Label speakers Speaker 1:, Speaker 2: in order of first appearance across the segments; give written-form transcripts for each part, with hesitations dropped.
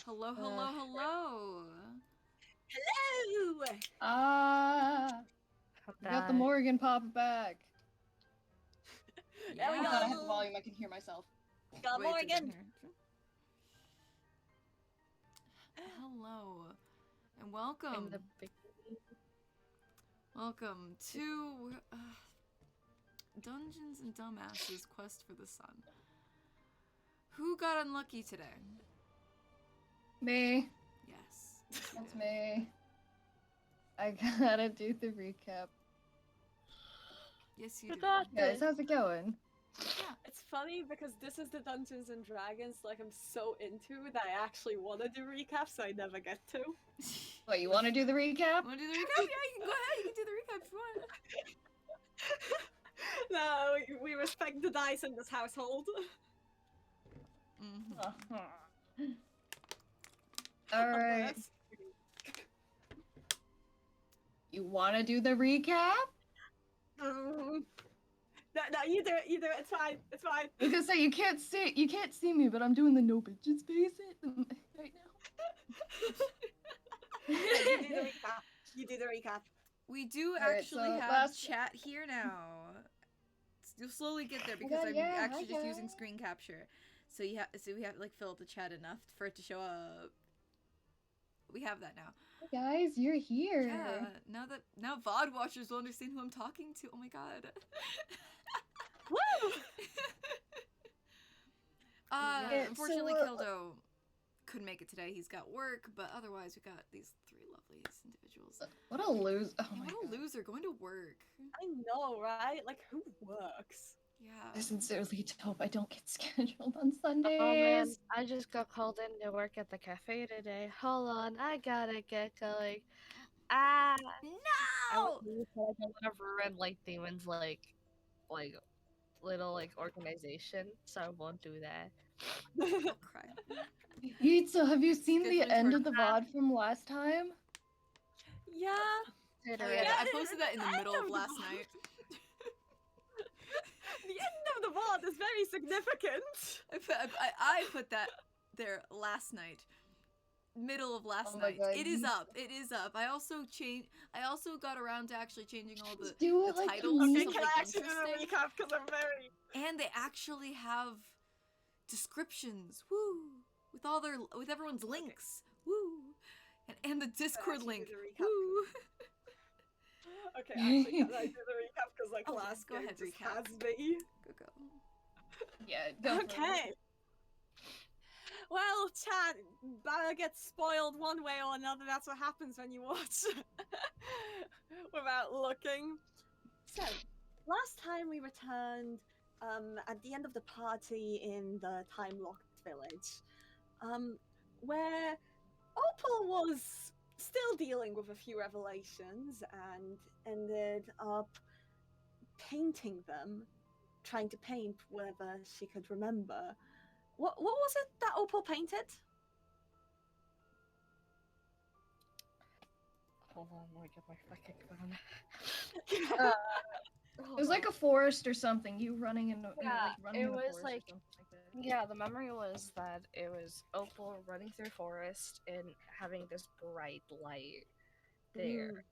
Speaker 1: Hello, hello, hello.
Speaker 2: Hello!
Speaker 3: We got the Morgan Pop back.
Speaker 2: There we
Speaker 3: I
Speaker 2: go.
Speaker 3: thought I had the volume, I can hear myself.
Speaker 2: Got
Speaker 1: Wait, it's in
Speaker 2: Morgan!
Speaker 1: here. Hello, and welcome. Welcome to Dungeons and Dumbasses Quest for the Sun. Who got unlucky today?
Speaker 3: Me.
Speaker 1: Yes.
Speaker 3: That's me. I gotta do the recap.
Speaker 1: Yes, you do.
Speaker 3: Guys, how's it going?
Speaker 1: Yeah.
Speaker 2: It's funny because this is the Dungeons and Dragons like I'm so into that I actually want to do recaps, so I never get to.
Speaker 3: What, you want to do the recap?
Speaker 1: Want to do the recap? Yeah, you can go ahead. You can do the recap if you want.
Speaker 2: No, we respect the dice in this household.
Speaker 3: Alright. You want to do the recap?
Speaker 2: No, you do it, it's fine, it's fine.
Speaker 3: I was gonna say, you can't see me, but I'm doing the no bitches face right now.
Speaker 2: You do the recap.
Speaker 1: We do
Speaker 3: Alright,
Speaker 1: actually
Speaker 3: so
Speaker 1: have chat here now. You'll slowly get there because I'm actually just using screen capture. So we have to like fill up the chat enough for it to show up. We have that now.
Speaker 3: Hey guys, you're here.
Speaker 1: Yeah, now VOD watchers will understand who I'm talking to. Oh my god.
Speaker 2: Woo!
Speaker 1: Unfortunately, Kildo couldn't make it today. He's got work, but otherwise we got these three lovely individuals.
Speaker 3: What a loser! Oh my
Speaker 1: God. What a loser going to work.
Speaker 2: I know, right? Like, who works?
Speaker 1: Yeah.
Speaker 3: I sincerely hope I don't get scheduled on Sundays.
Speaker 4: Oh man, I just got called in to work at the cafe today. Hold on, I gotta get going.
Speaker 1: No!
Speaker 4: I want to ruin like Demon's like little like organization, so I won't do that.
Speaker 1: I'll cry.
Speaker 3: Pizza, have you seen the end of the VOD from last time?
Speaker 2: Yeah.
Speaker 1: Oh, yeah, I posted that in the middle of last night.
Speaker 2: The end of the VOD is very significant.
Speaker 1: I put that there last night. Middle of last night.
Speaker 3: God,
Speaker 1: It is up. It is up. I also got around to actually changing all the
Speaker 3: like
Speaker 1: titles.
Speaker 2: Okay,
Speaker 1: to
Speaker 2: can
Speaker 1: like
Speaker 2: I actually do a recap because I'm very...
Speaker 1: And they actually have descriptions. Woo! With everyone's links. Woo! And the Discord link. Woo!
Speaker 2: Okay, actually, can I do the recap because like last
Speaker 1: go
Speaker 2: game
Speaker 1: ahead,
Speaker 2: just
Speaker 1: recap.
Speaker 2: has me.
Speaker 1: Go.
Speaker 3: Yeah, go
Speaker 2: Okay. Well, chat, Bella gets spoiled one way or another. That's what happens when you watch without looking. So, last time we returned at the end of the party in the time-locked village, where Opal was still dealing with a few revelations and ended up painting them, trying to paint whatever she could remember. What was it that Opal painted?
Speaker 4: Hold on, let me get my fucking phone.
Speaker 3: It was like a forest or something. You running in running
Speaker 4: it
Speaker 3: in a
Speaker 4: was
Speaker 3: forest
Speaker 4: like,
Speaker 3: or something like that.
Speaker 4: yeah, the memory was that it was Opal running through forest and having this bright light there.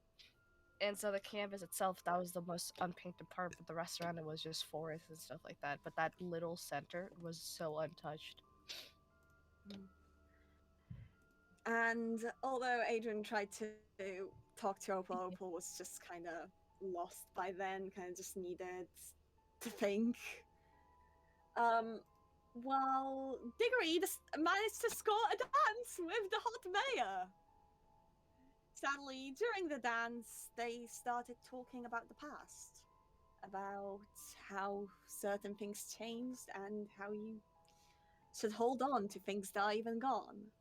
Speaker 4: And so the canvas itself, that was the most unpainted part, but the rest around it was just forest and stuff like that. But that little center was so untouched.
Speaker 2: And although Adrian tried to talk to Opal, Opal was just kind of lost by then, kind of just needed to think. Well, Diggory managed to score a dance with the hot mayor. Sadly, during the dance, they started talking about the past, about how certain things changed and how you should hold on to things that are even gone.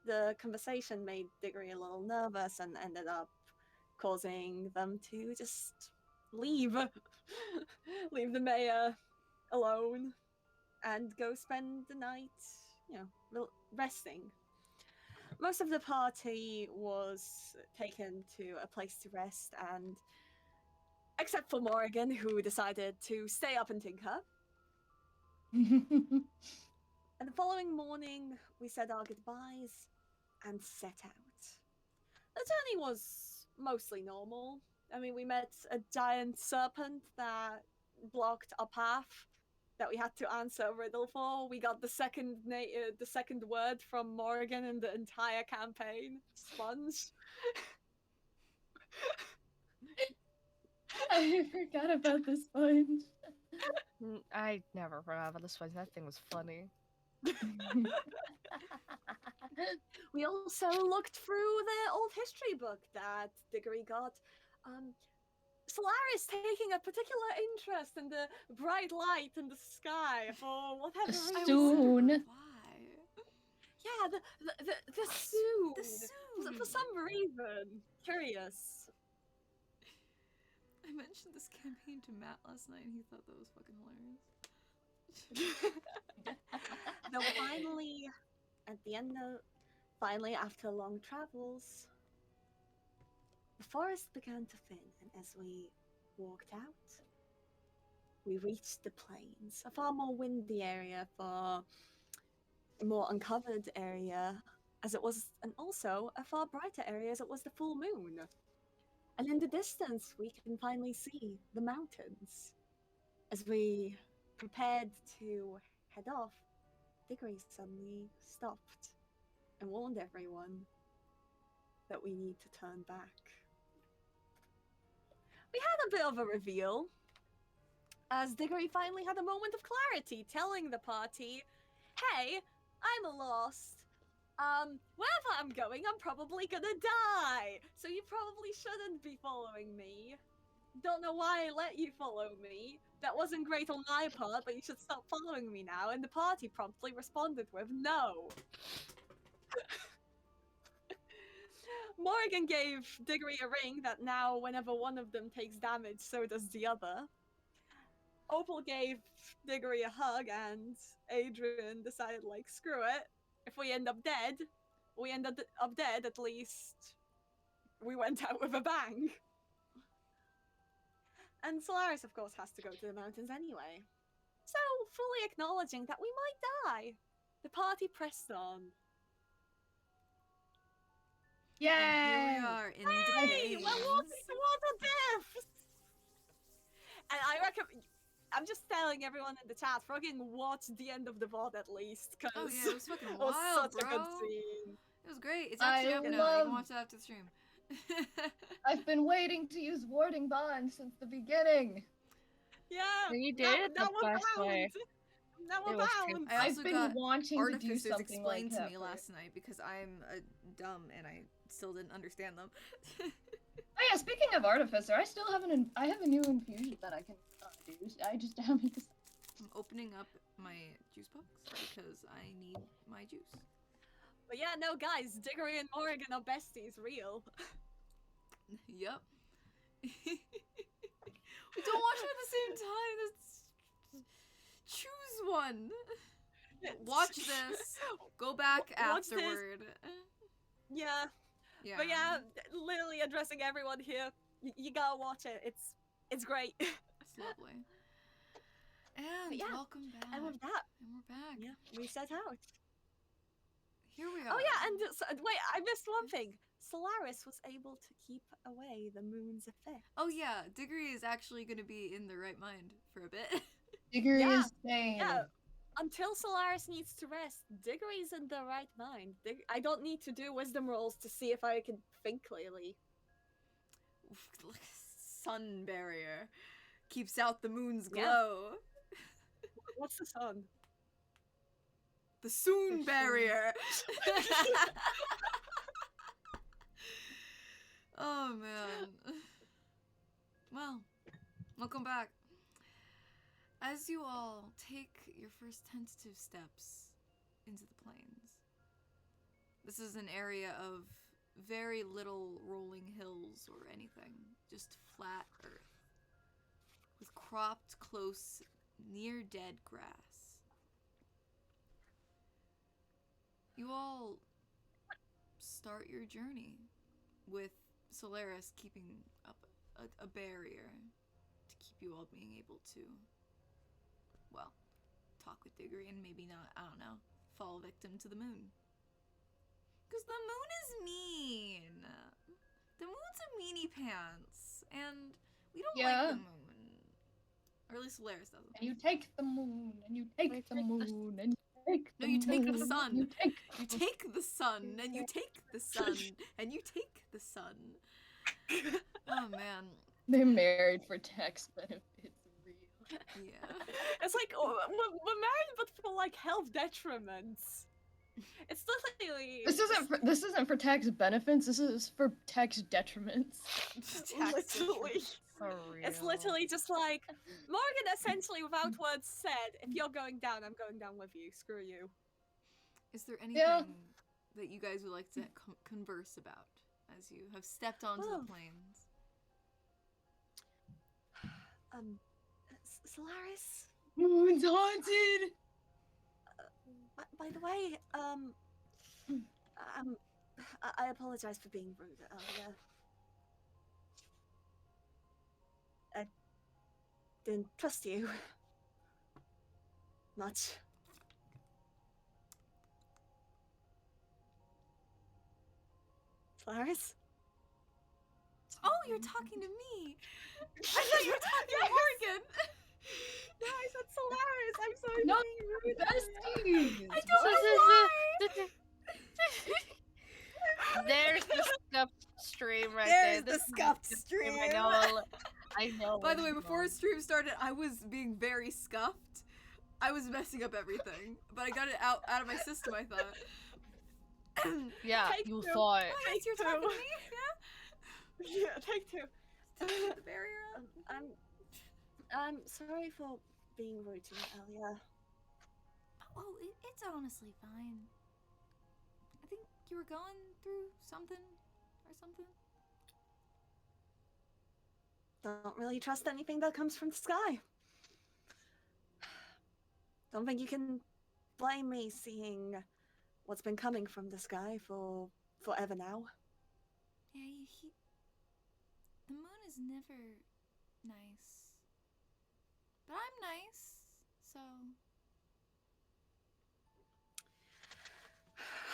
Speaker 2: The conversation made Diggory a little nervous and ended up causing them to just leave. Leave the mayor alone and go spend the night, resting. Most of the party was taken to a place to rest, and except for Morrigan, who decided to stay up and tinker. And the following morning, we said our goodbyes and set out. The journey was mostly normal. I mean, we met a giant serpent that blocked our path that we had to answer a riddle for. We got the second word from Morgan in the entire campaign. Sponge.
Speaker 3: I forgot about the sponge.
Speaker 4: I never remember this one. That thing was funny.
Speaker 2: We also looked through the old history book that Diggory got. Solaris taking a particular interest in the bright light in the sky for whatever reason.
Speaker 3: Soon.
Speaker 1: Why?
Speaker 2: Yeah, the soon.
Speaker 1: The soon.
Speaker 2: For some reason. Curious.
Speaker 1: I mentioned this campaign to Matt last night and he thought that was fucking hilarious.
Speaker 2: Though finally, after long travels, the forest began to thin, and as we walked out, we reached the plains, a far more windy area for a more uncovered area as it was, and also a far brighter area as it was the full moon. And in the distance, we can finally see the mountains. As we prepared to head off, Diggory suddenly stopped and warned everyone that we need to turn back. We had a bit of a reveal, as Diggory finally had a moment of clarity, telling the party, hey, I'm lost. Wherever I'm going, I'm probably gonna die, so you probably shouldn't be following me. Don't know why I let you follow me. That wasn't great on my part, but you should stop following me now. And the party promptly responded with no. Morgan gave Diggory a ring that now, whenever one of them takes damage, so does the other. Opal gave Diggory a hug, and Adrian decided, like, screw it. If we end up dead, we end up dead, at least we went out with a bang. And Solaris, of course, has to go to the mountains anyway. So, fully acknowledging that we might die, the party pressed on.
Speaker 3: Yay!
Speaker 1: And here we are in the
Speaker 2: Hey,
Speaker 1: plains.
Speaker 2: we're walking towards a death! And I'm just telling everyone in the chat, fucking watch the end of the VOD at least, because
Speaker 1: Oh yeah, it was fucking
Speaker 2: it was
Speaker 1: wild,
Speaker 2: such
Speaker 1: bro.
Speaker 2: a good scene.
Speaker 1: It was great. It's actually
Speaker 3: I
Speaker 1: up now. You
Speaker 3: love-
Speaker 1: can watch that after the stream.
Speaker 3: I've been waiting to use warding bond since the beginning.
Speaker 2: Yeah,
Speaker 4: You did it the best way.
Speaker 2: Now we're
Speaker 4: It was too
Speaker 2: bound.
Speaker 1: I also
Speaker 3: I've been
Speaker 1: got
Speaker 3: wanting to do
Speaker 1: Artificers
Speaker 3: something
Speaker 1: explained
Speaker 3: like
Speaker 1: to
Speaker 3: that
Speaker 1: me
Speaker 3: for-
Speaker 1: last night because I'm dumb and I still didn't understand them.
Speaker 3: Oh yeah, speaking of artificer, I still have I have a new infusion that I can do. I just haven't.
Speaker 1: I'm opening up my juice box because I need my juice.
Speaker 2: But yeah, no, guys, Diggory and Morrigan are besties, real.
Speaker 1: Yup. We don't watch them at the same time. Choose one. Watch this. Go back
Speaker 2: Watch this.
Speaker 1: afterward.
Speaker 2: Yeah,
Speaker 1: Yeah.
Speaker 2: but yeah, literally addressing everyone here. You gotta watch it. It's great.
Speaker 1: It's lovely. And
Speaker 2: yeah,
Speaker 1: welcome back.
Speaker 2: And with that,
Speaker 1: And we're back.
Speaker 2: yeah, we set out.
Speaker 1: Here we are.
Speaker 2: Oh yeah, and wait, I missed one thing. Solaris was able to keep away the moon's effect.
Speaker 1: Oh yeah, Diggory is actually going to be in the right mind for a bit.
Speaker 3: Diggory
Speaker 2: Yeah,
Speaker 3: is sane.
Speaker 2: Yeah, until Solaris needs to rest, Diggory's in the right mind. I don't need to do wisdom rolls to see if I can think clearly.
Speaker 1: Like a sun barrier keeps out the moon's
Speaker 2: Yeah.
Speaker 1: glow.
Speaker 2: What's the sun?
Speaker 1: The soon barrier. Oh man. Well, welcome back. As you all take your first tentative steps into the plains, this is an area of very little rolling hills or anything, just flat earth, with cropped close, near dead grass. You all start your journey with Solaris keeping up a barrier to keep you all being able to, well, talk with Diggory and maybe not, I don't know, fall victim to the moon. Because the moon is mean. The moon's a meanie pants, and we don't like the moon. Or at least Solaris doesn't.
Speaker 3: And you take the moon, and you take the moon, and you take the
Speaker 1: No, you take the
Speaker 3: moon,
Speaker 1: sun.
Speaker 3: You take
Speaker 1: You take the sun, and you take the sun, and you take the sun. Oh man.
Speaker 3: They married for tax benefits. Real.
Speaker 1: Yeah.
Speaker 2: It's like we're married, but for like health detriments. It's literally
Speaker 3: This isn't for tax benefits. This is for tax detriments.
Speaker 2: literally.
Speaker 4: For real.
Speaker 2: It's literally just like Morgan essentially, without words said, if you're going down, I'm going down with you. Screw you.
Speaker 1: Is there anything that you guys would like to converse about as you have stepped onto the plains?
Speaker 2: Solaris?
Speaker 3: Moon's haunted!
Speaker 2: By the way, I apologize for being rude earlier. I didn't trust you much. Solaris?
Speaker 1: Oh, you're talking to me! I thought you were talking to Morgan!
Speaker 2: No, I said Solaris! I'm sorry
Speaker 3: No,
Speaker 2: for being rude.
Speaker 3: besties!
Speaker 1: I don't know why!
Speaker 4: There's the scuffed stream right
Speaker 1: There's
Speaker 4: there.
Speaker 1: the scuffed stream!
Speaker 4: I know.
Speaker 1: By the way, before stream started, I was being very scuffed. I was messing up everything, but I got it out of my system, I thought.
Speaker 4: Yeah,
Speaker 2: Take
Speaker 4: you
Speaker 2: two.
Speaker 4: thought.
Speaker 1: Oh, yes, you're talking to me? Yeah?
Speaker 2: Yeah, take two.
Speaker 1: The barrier up?
Speaker 2: I'm sorry for being rude to you earlier.
Speaker 1: Oh, it's honestly fine. I think you were going through something or something.
Speaker 2: Don't really trust anything that comes from the sky. Don't think you can blame me seeing what's been coming from the sky for forever now.
Speaker 1: Yeah, the moon is never nice. But I'm nice, so...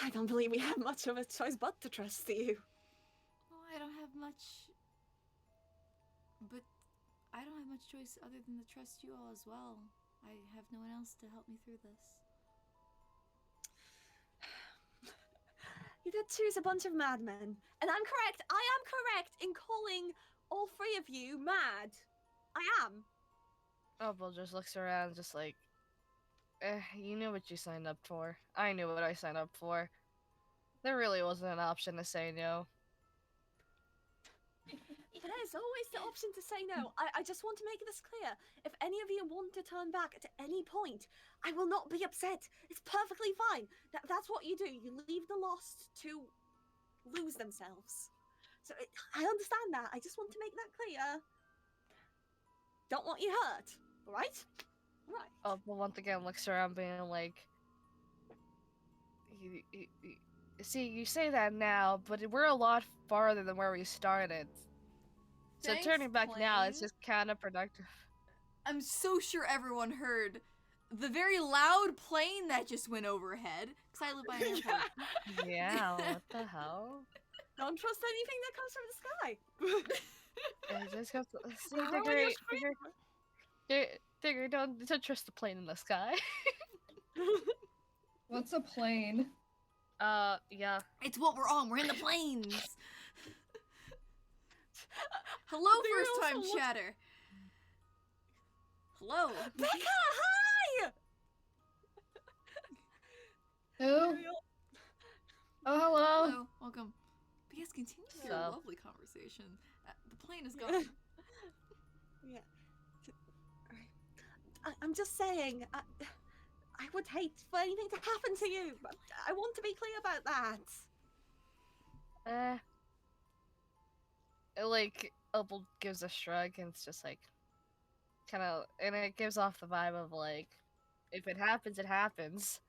Speaker 2: I don't believe we have much of a choice but to trust you.
Speaker 1: Well, I don't have much... But I don't have much choice other than to trust you all as well. I have no one else to help me through this.
Speaker 2: You did choose a bunch of madmen. And I'm correct. I am correct in calling all three of you mad. I am.
Speaker 4: Opal just looks around, just like, you knew what you signed up for. I knew what I signed up for. There really wasn't an option to say no.
Speaker 2: There's always the option to say no. I just want to make this clear. If any of you want to turn back at any point, I will not be upset. It's perfectly fine. That's what you do. You leave the lost to lose themselves. So I understand that. I just want to make that clear. Don't want you hurt, right? Right.
Speaker 4: Opal once again looks around, being like, see, you say that now, but we're a lot farther than where we started. So
Speaker 1: Thanks,
Speaker 4: turning back now, it's
Speaker 1: Plane.
Speaker 4: just counterproductive.
Speaker 1: I'm so sure everyone heard the very loud plane that just went overhead. Because I live by an airport.
Speaker 4: Yeah, what the hell?
Speaker 2: Don't trust anything that comes from the sky.
Speaker 4: Yeah, just go. See,
Speaker 2: How are you
Speaker 4: Digger, don't trust the plane in the sky.
Speaker 3: What's a plane?
Speaker 4: Yeah.
Speaker 1: It's what we're on. We're in the plains. Hello,
Speaker 2: There
Speaker 1: first time
Speaker 2: also looks-
Speaker 1: chatter. Hello.
Speaker 2: Becca, hi!
Speaker 3: Who? Oh, hello.
Speaker 1: Hello. Welcome. But yes, continue your
Speaker 4: Sup?
Speaker 1: lovely conversation. The plane is gone.
Speaker 2: Yeah. I'm just saying, I would hate for anything to happen to you. I want to be clear about that.
Speaker 4: Like, Opal gives a shrug, and it's just like, kind of, and it gives off the vibe of like, if it happens, it happens.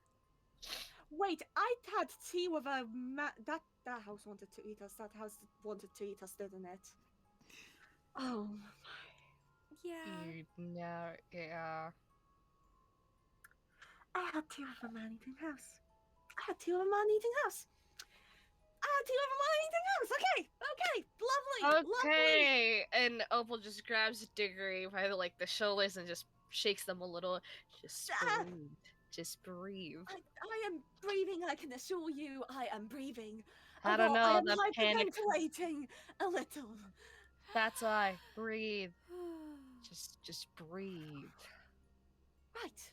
Speaker 2: Wait, I had tea with a that house wanted to eat us. That house wanted to eat us, didn't it? Oh
Speaker 1: Yeah.
Speaker 4: You know, yeah.
Speaker 2: I had two of a man-eating house. I had two of a man-eating house. I had two of a man-eating house. Okay, lovely, lovely.
Speaker 4: Okay, and Opal just grabs Diggory by the shoulders and just shakes them a little. Just
Speaker 2: Ah,
Speaker 4: breathe. Just breathe.
Speaker 2: I am breathing. I can assure you, I am breathing.
Speaker 4: I don't
Speaker 2: Although I
Speaker 4: know,
Speaker 2: am
Speaker 4: the panic.
Speaker 2: hyperventilating a little.
Speaker 4: That's why. Breathe. Just breathe.
Speaker 2: Right.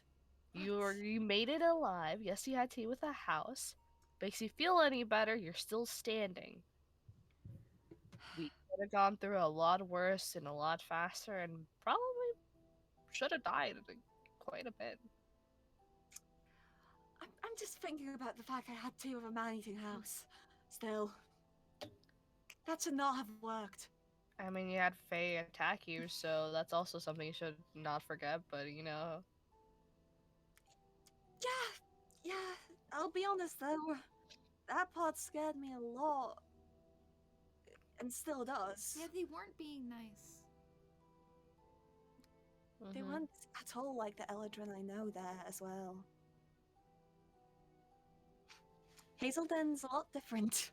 Speaker 4: You made it alive. Yes, you had tea with a house. Makes you feel any better, you're still standing. We could have gone through a lot worse and a lot faster and probably should have died quite a bit.
Speaker 2: I'm just thinking about the fact I had two of a man-eating house. Still, that should not have worked.
Speaker 4: I mean, you had Faye attack you, so that's also something you should not forget, but you know.
Speaker 2: Yeah, I'll be honest though. That part scared me a lot. And still does.
Speaker 1: Yeah, they weren't being nice.
Speaker 2: They weren't at all like the Eladrin I know there as well. Hazelden's a lot different.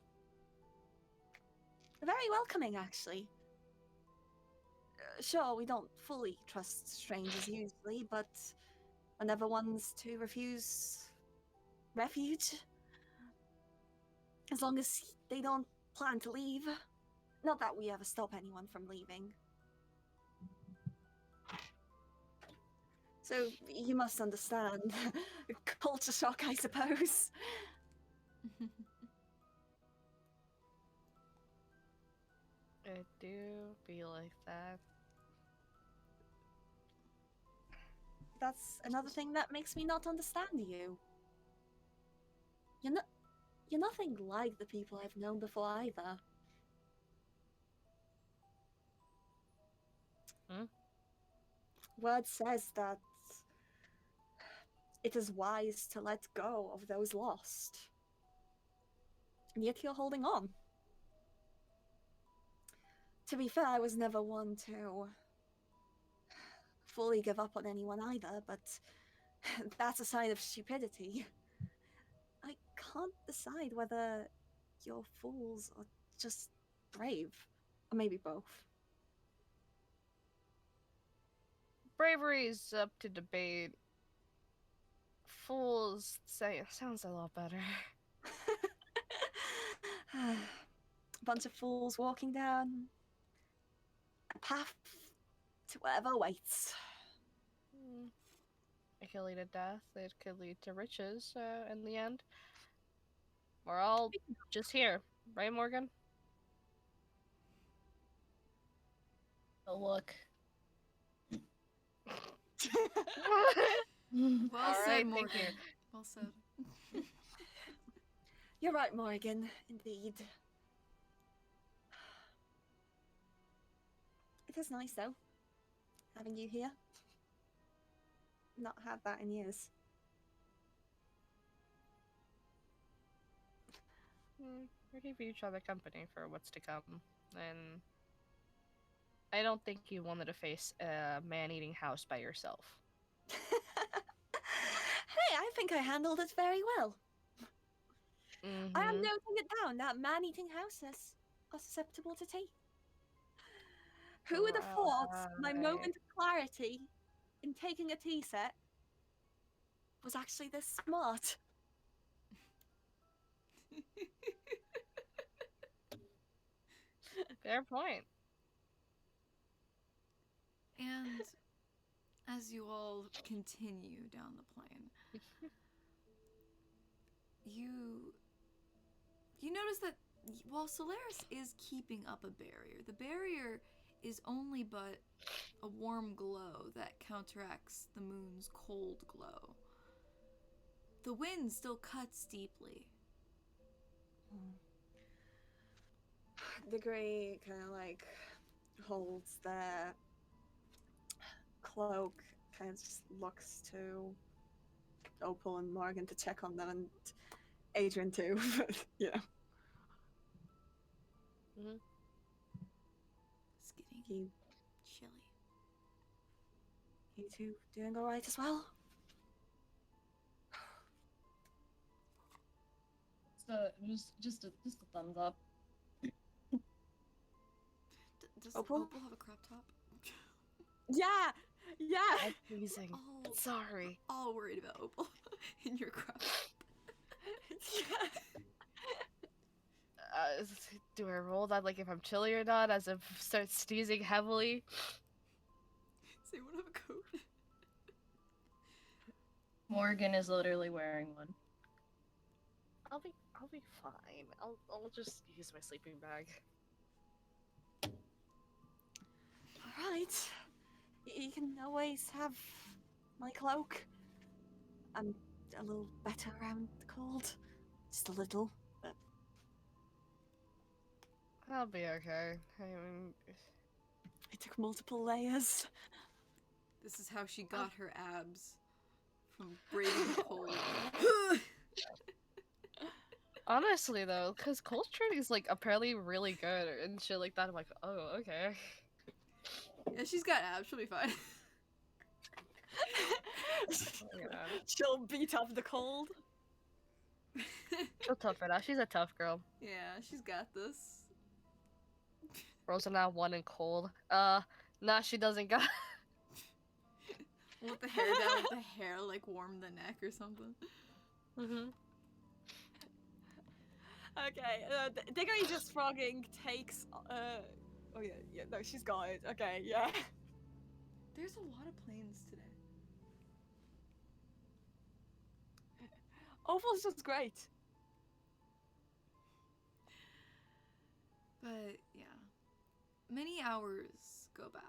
Speaker 2: They're very welcoming, actually. Sure, we don't fully trust strangers usually, but whenever one's to refuse refuge, as long as they don't plan to leave. Not that we ever stop anyone from leaving. So you must understand. Culture shock, I suppose.
Speaker 4: It do be like that.
Speaker 2: That's another thing that makes me not understand you. You're nothing like the people I've known before either. Word says that it is wise to let go of those lost. And yet you're holding on. To be fair, I was never one to fully give up on anyone either, but that's a sign of stupidity. I can't decide whether you're fools or just brave. Or maybe both.
Speaker 4: Bravery's up to debate. Fools say sounds a lot better.
Speaker 2: A bunch of fools walking down a path to whatever waits.
Speaker 4: It could lead to death. It could lead to riches in the end. We're all just here, right, Morgan?
Speaker 3: Oh, look.
Speaker 1: Well
Speaker 4: All
Speaker 1: said,
Speaker 4: right,
Speaker 1: Morgan.
Speaker 4: thank you.
Speaker 1: Well said.
Speaker 2: You're right, Morgan. Indeed. It is nice, though, having you here. Not had that in years.
Speaker 4: We give each other company for what's to come, and I don't think you wanted to face a man-eating house by yourself.
Speaker 2: Hey, I think I handled it very well. I am noting it down that man-eating houses are susceptible to tea. Who would have thought my moment of clarity in taking a tea set was actually this smart?
Speaker 4: Fair point.
Speaker 1: And as you all continue down the plane, you notice that while Solaris is keeping up a barrier, the barrier is only but a warm glow that counteracts the moon's cold glow. The wind still cuts deeply.
Speaker 2: The Grey kind of like holds their cloak, kind of just looks to Opal and Morgan to check on them, and Adrian too. Yeah.
Speaker 1: It's getting
Speaker 2: You,
Speaker 1: chilly.
Speaker 2: you two doing all right as well?
Speaker 3: just a thumbs up.
Speaker 1: Does
Speaker 2: Opal?
Speaker 1: Opal have a crop top?
Speaker 2: Yeah, yeah.
Speaker 4: That's pleasing.
Speaker 1: Oh,
Speaker 4: Sorry.
Speaker 1: all worried about Opal in your crop top.
Speaker 4: Do I roll that like if I'm chilly or not as if start sneezing heavily?
Speaker 1: Does anyone have a coat?
Speaker 3: Morgan is literally wearing one.
Speaker 4: I'll be fine. I'll just use my sleeping bag.
Speaker 2: All right. You can always have my cloak. I'm a little better around the cold. Just a little, but
Speaker 4: I'll be okay. I mean,
Speaker 2: it took multiple layers.
Speaker 1: This is how she got her abs from braving the cold.
Speaker 4: honestly though, because cold training is like apparently really good and shit like that. I'm like, oh, okay.
Speaker 1: Yeah, she's got abs. She'll be fine.
Speaker 4: Yeah.
Speaker 2: She'll beat off the cold.
Speaker 4: She'll tough it out. She's a tough girl.
Speaker 1: Yeah, she's got this.
Speaker 4: Rosa now 1 in cold. Nah, she doesn't got.
Speaker 1: Let the hair down, let the hair like warm the neck or something.
Speaker 4: Mhm.
Speaker 2: Okay, Diggory just frogging takes. Oh yeah, no, she's got it. Okay, yeah.
Speaker 1: There's a lot of planes today.
Speaker 2: Opal's just great.
Speaker 1: But yeah, many hours go by.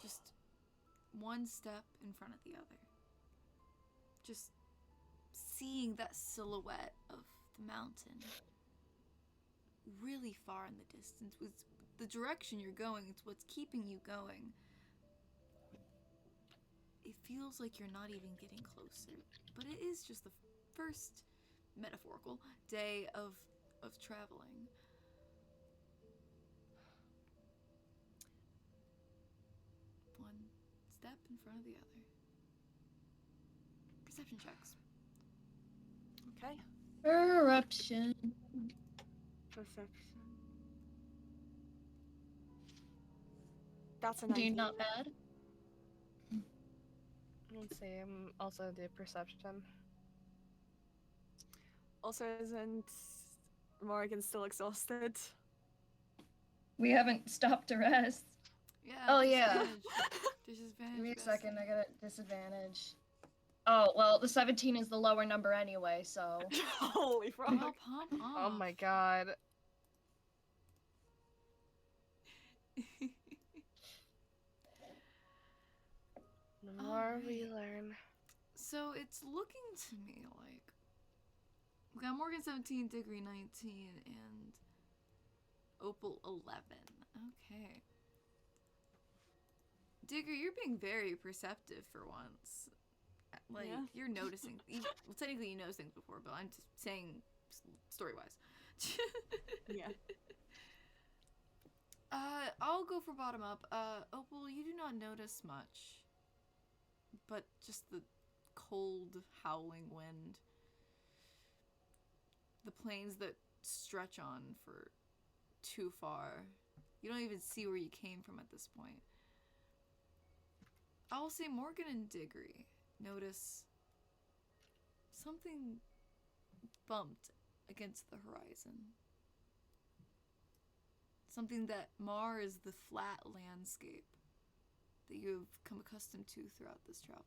Speaker 1: Just one step in front of the other. Just seeing that silhouette of the mountain really far in the distance. With the direction you're going, it's what's keeping you going. It feels like you're not even getting closer, but it is just the first metaphorical day of traveling. One step in front of the other. Perception checks.
Speaker 2: Okay.
Speaker 3: Eruption.
Speaker 2: Perception. That's a 19.
Speaker 3: Dude, not bad.
Speaker 4: Let's see. I'm also the perception.
Speaker 2: Also, isn't Morgan still exhausted?
Speaker 3: We haven't stopped to rest.
Speaker 1: Yeah.
Speaker 3: Oh, yeah.
Speaker 1: disadvantage. Disadvantage.
Speaker 3: Give me a
Speaker 1: best.
Speaker 3: second, I got a disadvantage. Oh, well, the 17 is the lower number anyway, so.
Speaker 2: Holy frog.
Speaker 1: Well, pump off.
Speaker 4: Oh my god. The more we learn.
Speaker 1: So it's looking to me like we got Morgan 17, Diggory 19, and Opal 11. Okay. Diggory, you're being very perceptive for once. Like,
Speaker 2: Yeah.
Speaker 1: you're noticing. Well, technically you noticed things before, but I'm just saying story-wise.
Speaker 2: Yeah.
Speaker 1: I'll go for bottom up. Opal, you do not notice much. But just the cold, howling wind. The plains that stretch on for too far. You don't even see where you came from at this point. I will say Morgan and Diggory notice something bumped against the horizon. Something that mars the flat landscape that you've come accustomed to throughout this travel.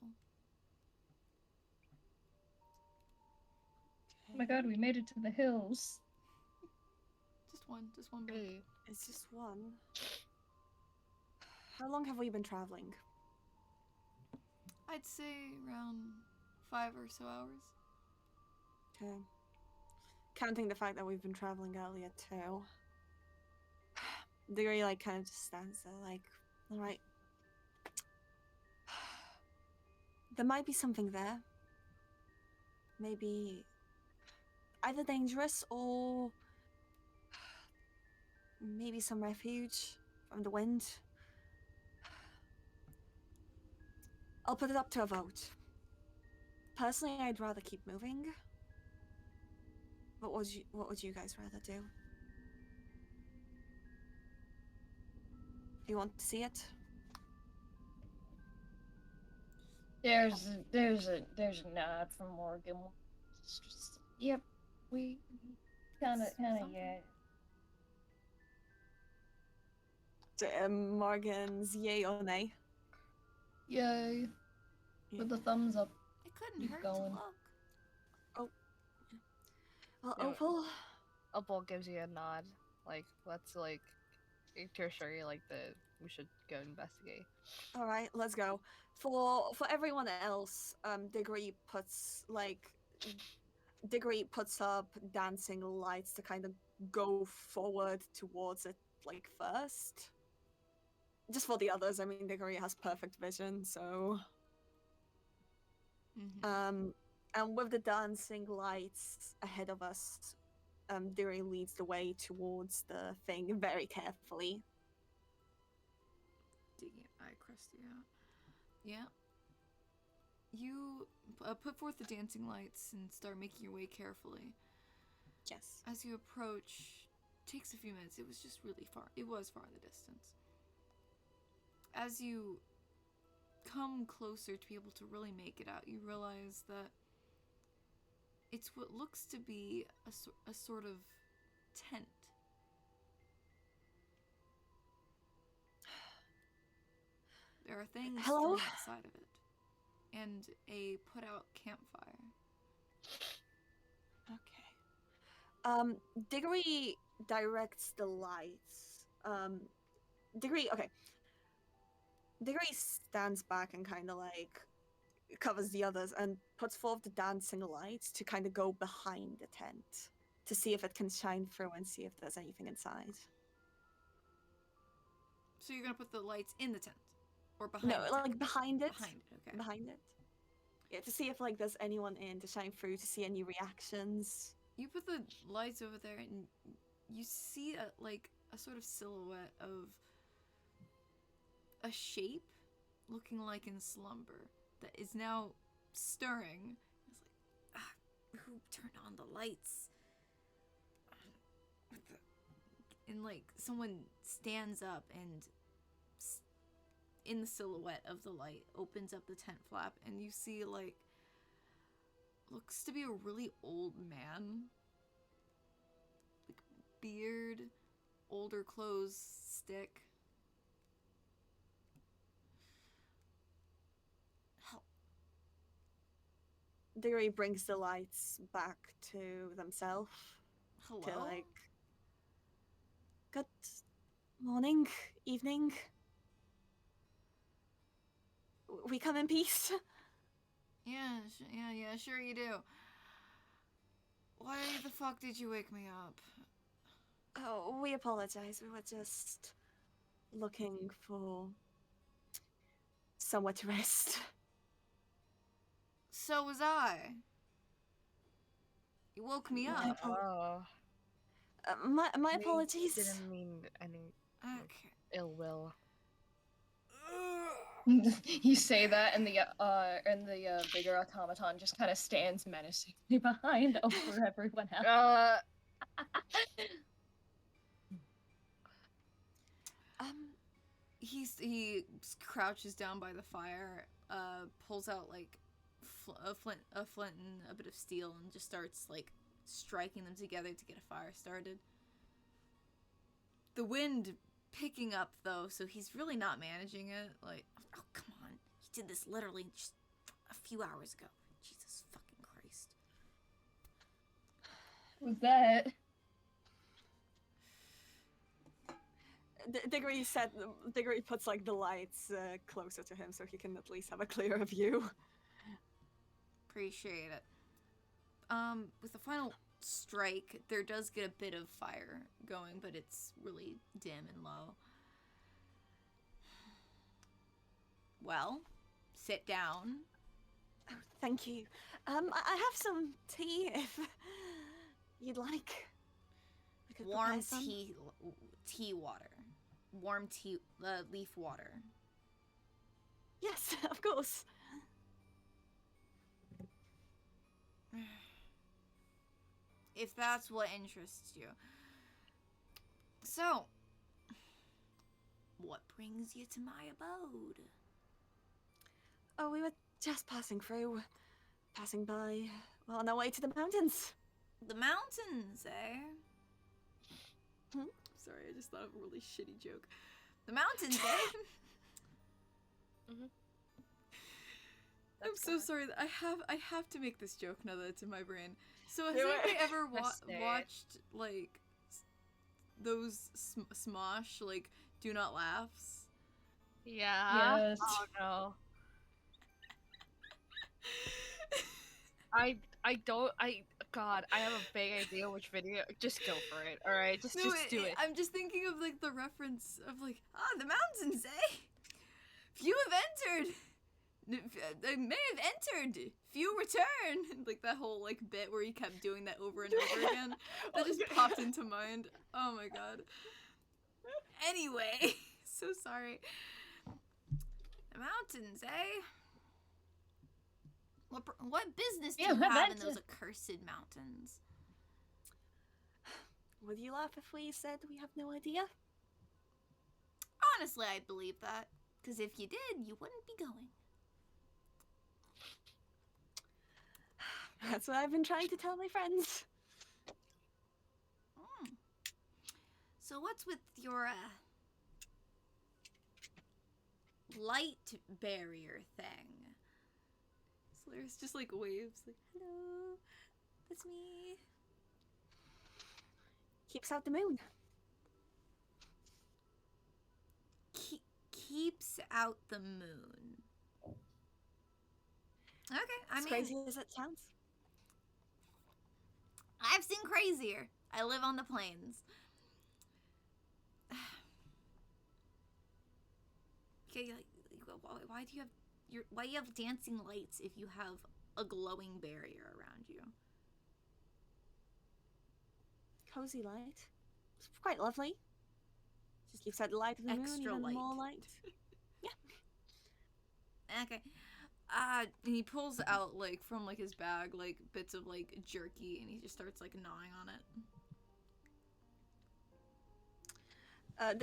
Speaker 3: Oh my god, we made it to the hills.
Speaker 1: Just one bump.
Speaker 4: Really?
Speaker 2: It's just one. How long have we been traveling?
Speaker 1: I'd say around 5 or so hours.
Speaker 2: Okay. Counting the fact that we've been traveling earlier too. Diggory like kind of just stands there like, alright. There might be something there. Maybe either dangerous or maybe some refuge from the wind. I'll put it up to a vote. Personally, I'd rather keep moving. What would you guys rather do? Do you want to see it?
Speaker 3: There's a nod from Morgan. It's just, yep, we kind of yeah.
Speaker 2: So, Morgan's yay or nay?
Speaker 3: Yay. With the thumbs up.
Speaker 1: It couldn't
Speaker 3: Keep
Speaker 1: hurt
Speaker 3: going.
Speaker 1: to look.
Speaker 2: Well,
Speaker 4: Yeah.
Speaker 2: Opal.
Speaker 4: Opal gives you a nod. Like, let's like tertiary like we should go investigate.
Speaker 2: All right, let's go. For everyone else, Diggory puts up dancing lights to kind of go forward towards it like first. Just for the others, I mean, Diggory has perfect vision, so and with the dancing lights ahead of us, Diggory leads the way towards the thing very carefully.
Speaker 1: Digging an eye crusty out. Yeah. You put forth the dancing lights and start making your way carefully.
Speaker 2: Yes.
Speaker 1: As you approach, takes a few minutes. It was just really far. It was far in the distance. As you come closer to be able to really make it out, you realize that it's what looks to be a sort of tent. There are things
Speaker 2: Hello?
Speaker 1: strewn outside of it, and a put-out campfire.
Speaker 2: Okay. Diggory directs the lights. Diggory stands back and kind of like covers the others and puts forth the dancing lights to kind of go behind the tent to see if it can shine through and see if there's anything inside.
Speaker 1: So you're gonna put the lights in the tent? Or behind
Speaker 2: No,
Speaker 1: the tent?
Speaker 2: like behind it.
Speaker 1: Behind it, okay.
Speaker 2: Behind it. Yeah, to see if like there's anyone in to shine through, to see any reactions.
Speaker 1: You put the lights over there and you see a sort of silhouette of a shape looking like in slumber that is now stirring. It's like, who turned on the lights? And like someone stands up and in the silhouette of the light opens up the tent flap and you see like looks to be a really old man, like beard, older clothes, stick. Help.
Speaker 2: Diggory brings the lights back to themselves.
Speaker 1: Hello?
Speaker 2: To like, good morning, evening. We come in peace.
Speaker 1: Yeah, sure you do. Why the fuck did you wake me up?
Speaker 2: Oh, we apologize. We were just looking for somewhere to rest.
Speaker 1: So was I. You woke me up.
Speaker 4: Oh,
Speaker 2: My
Speaker 4: we
Speaker 2: apologies.
Speaker 4: didn't mean any
Speaker 1: Okay.
Speaker 4: ill will.
Speaker 3: You say that, and the bigger automaton just kind of stands menacingly behind over everyone else.
Speaker 1: He crouches down by the fire, pulls out like a flint and a bit of steel, and just starts like striking them together to get a fire started. The wind picking up though, so he's really not managing it. Like, oh come on, he did this literally just a few hours ago. Jesus fucking Christ.
Speaker 3: What's that?
Speaker 2: Diggory puts like the lights closer to him so he can at least have a clearer view.
Speaker 1: Appreciate it. With the final strike, there does get a bit of fire going, but it's really dim and low. Well, sit down.
Speaker 2: Oh, thank you. I have some tea if you'd like. I could
Speaker 1: Warm
Speaker 2: prepare some.
Speaker 1: tea water. Warm tea, leaf water.
Speaker 2: Yes, of course.
Speaker 1: if that's what interests you. So, what brings you to my abode?
Speaker 2: Oh, we were just passing through. Passing by. Well, on our way to the mountains.
Speaker 1: The mountains, eh?
Speaker 2: Hmm?
Speaker 1: Sorry, I just thought of a really shitty joke. The mountains, eh?
Speaker 4: Mhm.
Speaker 1: I'm
Speaker 4: That's
Speaker 1: so
Speaker 4: fine.
Speaker 1: sorry. I have to make this joke now that it's in my brain. So has
Speaker 2: Do it.
Speaker 1: anybody ever
Speaker 4: Just say it.
Speaker 1: watched like those Smosh like Do Not Laughs?
Speaker 4: Yeah.
Speaker 3: Yes.
Speaker 4: Oh no. God, I have a vague idea which video. Just go for it. All right, just do it.
Speaker 1: I'm just thinking of like the reference of like the mountains, eh? Few have entered. They may have entered. Few return. Like that whole like bit where he kept doing that over and over again. That just popped into mind. Oh my god. Anyway, so sorry. The mountains, eh? What business do
Speaker 3: Yeah,
Speaker 1: you
Speaker 3: what
Speaker 1: have in
Speaker 3: mountain-
Speaker 1: those accursed mountains?
Speaker 2: Would you laugh if we said we have no idea?
Speaker 1: Honestly, I'd believe that. Because if you did, you wouldn't be going.
Speaker 2: That's what I've been trying to tell my friends.
Speaker 1: So what's with your light barrier thing? Solaris just like waves like, hello, that's me.
Speaker 2: Keeps out the moon.
Speaker 1: Keeps out the moon. Okay, I
Speaker 2: As
Speaker 1: mean,
Speaker 2: crazy as it sounds.
Speaker 1: I've seen crazier. I live on the plains. Okay, like, why do you have dancing lights if you have a glowing barrier around you?
Speaker 2: Cozy light. It's quite lovely. Just keeps out the light of the moon
Speaker 1: Extra
Speaker 2: even
Speaker 1: light.
Speaker 2: more light.
Speaker 1: Okay. And he pulls out like from like his bag like bits of like jerky and he just starts like gnawing on it.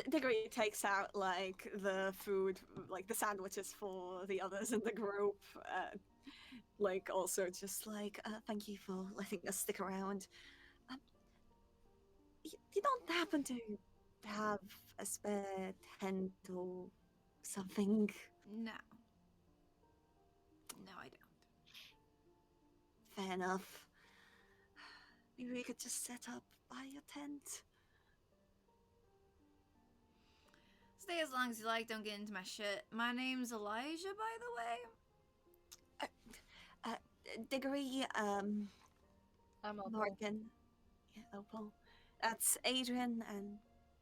Speaker 2: Diggory takes out like the food, like the sandwiches for the others in the group. Like also just like, thank you for letting us stick around. You don't happen to have a spare tent or something?
Speaker 1: No. No, I don't.
Speaker 2: Fair enough. Maybe we could just set up by your tent.
Speaker 1: Stay as long as you like, don't get into my shit. My name's Elijah, by the way.
Speaker 2: Diggory,
Speaker 4: I'm Opal.
Speaker 2: Morgan, yeah, Opal. That's Adrian, and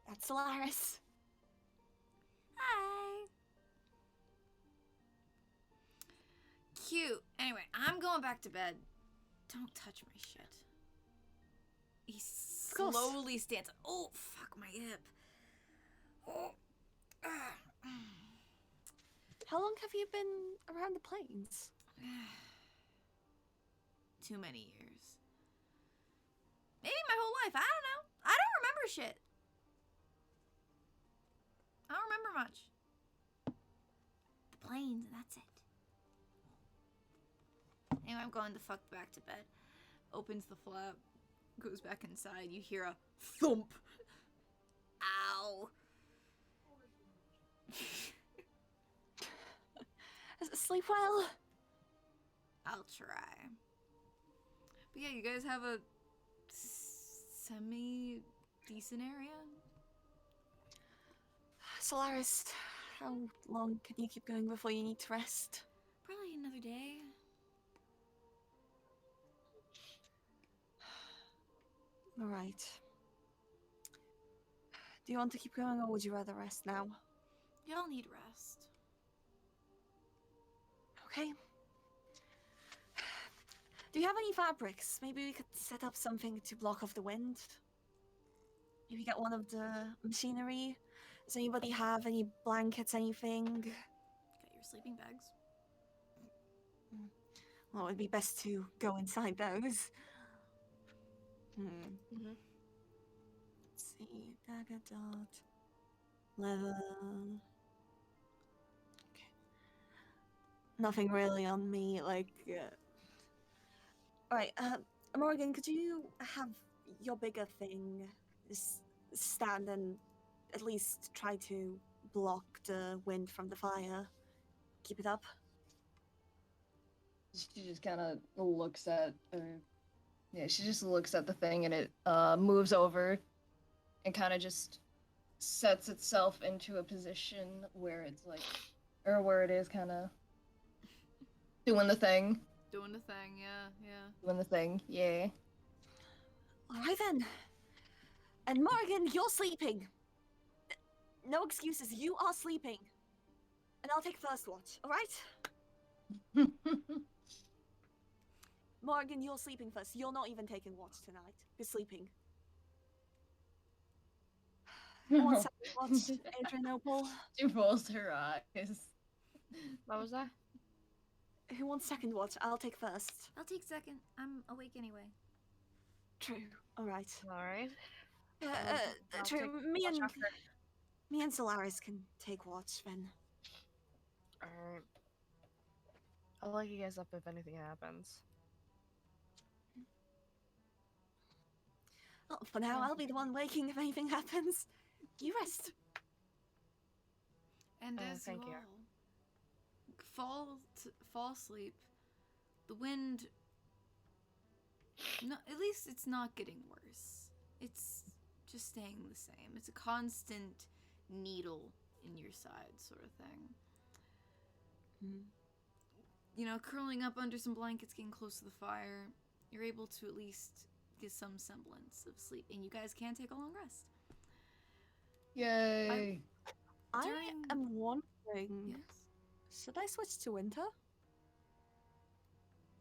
Speaker 2: that's Solaris.
Speaker 1: Hi. Cute. Anyway, I'm going back to bed. Don't touch my shit. He
Speaker 2: course.
Speaker 1: slowly stands up. Oh, fuck my hip. Oh.
Speaker 2: How long have you been around the plains?
Speaker 1: Too many years. Maybe my whole life. I don't know. I don't remember shit. I don't remember much. The plains, and that's it. Anyway, I'm going the fuck back to bed. Opens the flap, goes back inside. You hear a thump. Ow.
Speaker 2: Sleep well.
Speaker 1: I'll try. But yeah, you guys have a semi-decent area?
Speaker 2: Solaris, how long can you keep going before you need to rest?
Speaker 1: Probably another day.
Speaker 2: Alright. Do you want to keep going or would you rather rest now?
Speaker 1: Y'all need rest.
Speaker 2: Okay. Do you have any fabrics? Maybe we could set up something to block off the wind. Maybe get one of the machinery. Does anybody have any blankets, anything?
Speaker 1: Got your sleeping bags.
Speaker 2: Well, it would be best to go inside those. Let's see. Dagger dart. Leather. Okay. Nothing really on me, like. Alright, Morgan, could you have your bigger thing stand and at least try to block the wind from the fire? Keep it up.
Speaker 3: She just kind of looks at, yeah, she just looks at the thing and it moves over and kind of just sets itself into a position where it's like, or where it is kind of doing the thing.
Speaker 1: Doing the thing, yeah.
Speaker 3: Doing the thing, yeah.
Speaker 2: Alright then. And Morgan, you're sleeping. No excuses, you are sleeping. And I'll take first watch, alright? Morgan, you're sleeping first. You're not even taking watch tonight. You're sleeping. Who wants second watch, Adrianople?
Speaker 3: She rolls her eyes.
Speaker 4: What was that?
Speaker 2: Who wants second watch? I'll take first.
Speaker 1: I'll take second. I'm awake anyway.
Speaker 2: True. Alright.
Speaker 4: Alright. I'll
Speaker 2: True.
Speaker 4: take
Speaker 2: Me
Speaker 4: watch
Speaker 2: and
Speaker 4: after.
Speaker 2: me and Solaris can take watch then.
Speaker 4: Alright. I'll let you guys up if anything happens.
Speaker 2: Well, for now, I'll be the one waking if anything happens. You rest.
Speaker 1: And as
Speaker 4: thank
Speaker 1: you
Speaker 4: you.
Speaker 1: all fall asleep, the wind. No, at least it's not getting worse. It's just staying the same. It's a constant needle in your side, sort of thing. You know, curling up under some blankets, getting close to the fire, you're able to at least get some semblance of sleep, and you guys can take a long rest.
Speaker 3: Yay!
Speaker 2: I
Speaker 1: During-
Speaker 2: am wondering,
Speaker 1: Yes?
Speaker 2: should I switch to winter?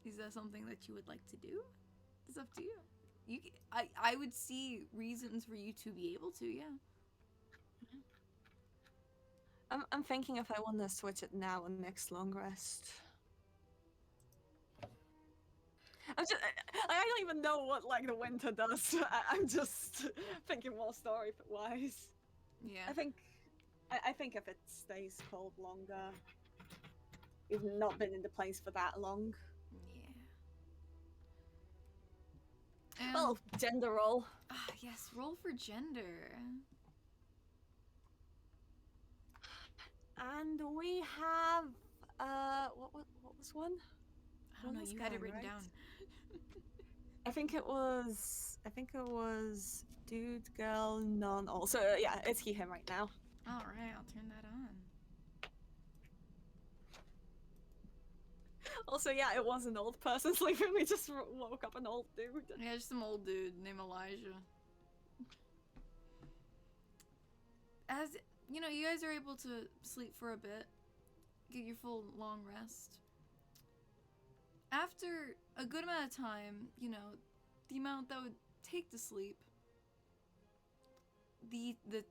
Speaker 1: Is that something that you would like to do? It's up to you. I would see reasons for you to be able to, yeah.
Speaker 2: I'm thinking if I want to switch it now or next long rest. I don't even know what like the winter does. I'm just thinking more story wise.
Speaker 1: Yeah.
Speaker 2: I think if it stays cold longer, we've not been in the place for that long.
Speaker 1: Yeah.
Speaker 2: Well, gender role.
Speaker 1: Yes, roll for gender.
Speaker 2: And we have what was one?
Speaker 1: I don't know,
Speaker 2: was
Speaker 1: you had it
Speaker 2: going,
Speaker 1: written
Speaker 2: right?
Speaker 1: down.
Speaker 2: I think it was dude, girl, none. Also, yeah, it's he, him right now.
Speaker 1: Alright, I'll turn that on.
Speaker 2: Also, yeah, it was an old person sleeping. We just woke up an old dude.
Speaker 1: Yeah, just some old dude named Elijah. As you know, you guys are able to sleep for a bit, get your full long rest. After a good amount of time, you know, the amount that would take to sleep,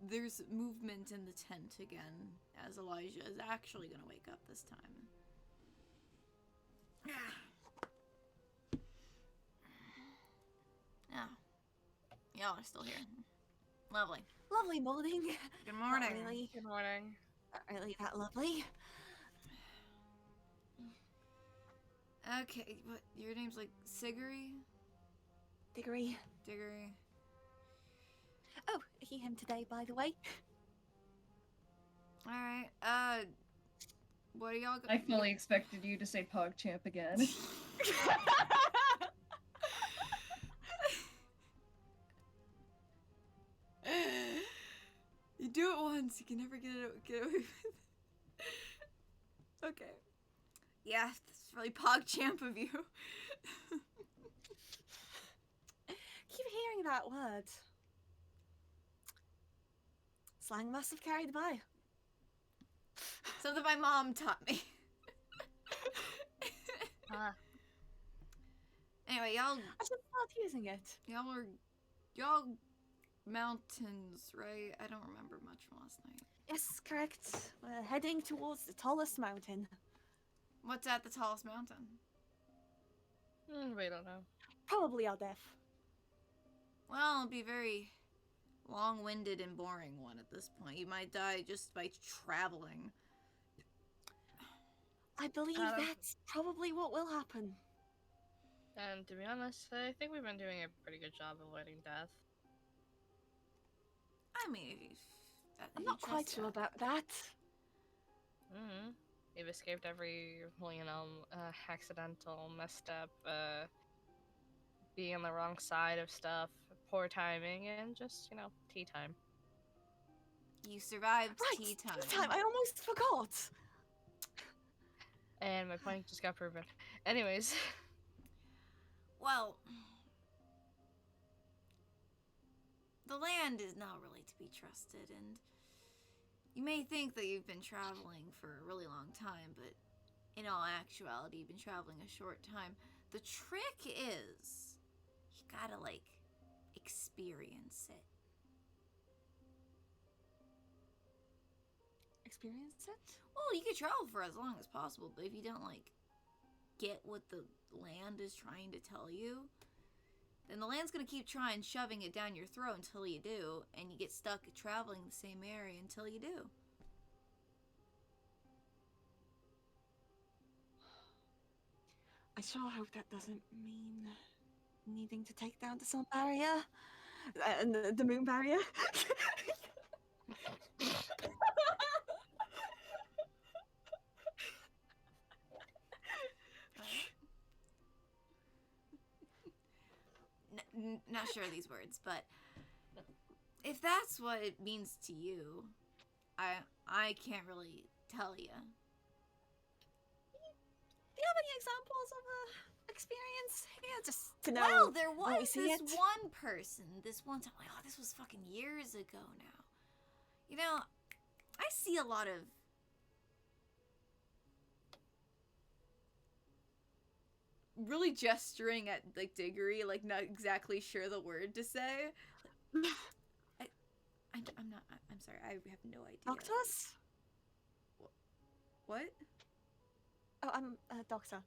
Speaker 1: there's movement in the tent again, as Elijah is actually gonna wake up this time. Oh. Y'all are still here. Lovely.
Speaker 2: Lovely morning.
Speaker 1: Good morning.
Speaker 2: Not really,
Speaker 4: Good morning.
Speaker 2: not really that lovely.
Speaker 1: Okay, what? Your name's like Siguri?
Speaker 2: Diggory.
Speaker 1: Diggory.
Speaker 2: Oh, he, him today, by the way.
Speaker 1: Alright, what are y'all
Speaker 3: I fully expected you to say PogChamp again.
Speaker 1: You do it once, you can never get away with it. Okay. Yeah, that's really PogChamp of you.
Speaker 2: Keep hearing that word. Slang must have carried by.
Speaker 1: Something my mom taught me. Anyway, y'all
Speaker 2: I should start using it.
Speaker 1: y'all mountains, right? I don't remember much from last night.
Speaker 2: Yes, correct. We're heading towards the tallest mountain.
Speaker 1: What's at the tallest mountain?
Speaker 4: We don't know.
Speaker 2: Probably our death.
Speaker 1: Well, it'll be very long-winded and boring one at this point. You might die just by traveling.
Speaker 2: I believe
Speaker 4: Adam.
Speaker 2: that's probably what will happen.
Speaker 4: And to be honest, I think we've been doing a pretty good job avoiding death.
Speaker 1: I mean,
Speaker 2: I'm not quite sure about that.
Speaker 4: Mm-hmm. You've escaped every, accidental, messed up, being on the wrong side of stuff, poor timing, and just, tea time.
Speaker 1: You survived
Speaker 2: Right,
Speaker 1: tea time.
Speaker 2: I almost forgot.
Speaker 4: And my point just got proven. Anyways.
Speaker 1: Well, the land is not really to be trusted, and you may think that you've been traveling for a really long time, but in all actuality, you've been traveling a short time. The trick is, you gotta, experience it.
Speaker 2: Experience it?
Speaker 1: Well, you could travel for as long as possible, but if you don't, get what the land is trying to tell you, then the land's gonna keep trying shoving it down your throat until you do, and you get stuck traveling the same area until you do.
Speaker 2: I sure hope that doesn't mean needing to take down the sun barrier and the moon barrier.
Speaker 1: Not sure of these words, but if that's what it means to you, I can't really tell you.
Speaker 2: Do you have any examples of experience? Yeah, just to know.
Speaker 1: Well, there
Speaker 2: when we
Speaker 1: was
Speaker 2: see
Speaker 1: this
Speaker 2: it.
Speaker 1: one person, this one time. Oh, this was fucking years ago now. You know, I see a lot of really gesturing at Diggory, not exactly sure the word to say. I'm not. I'm sorry. I have no idea.
Speaker 2: Doctors?
Speaker 1: What?
Speaker 2: Oh, I'm a doctor.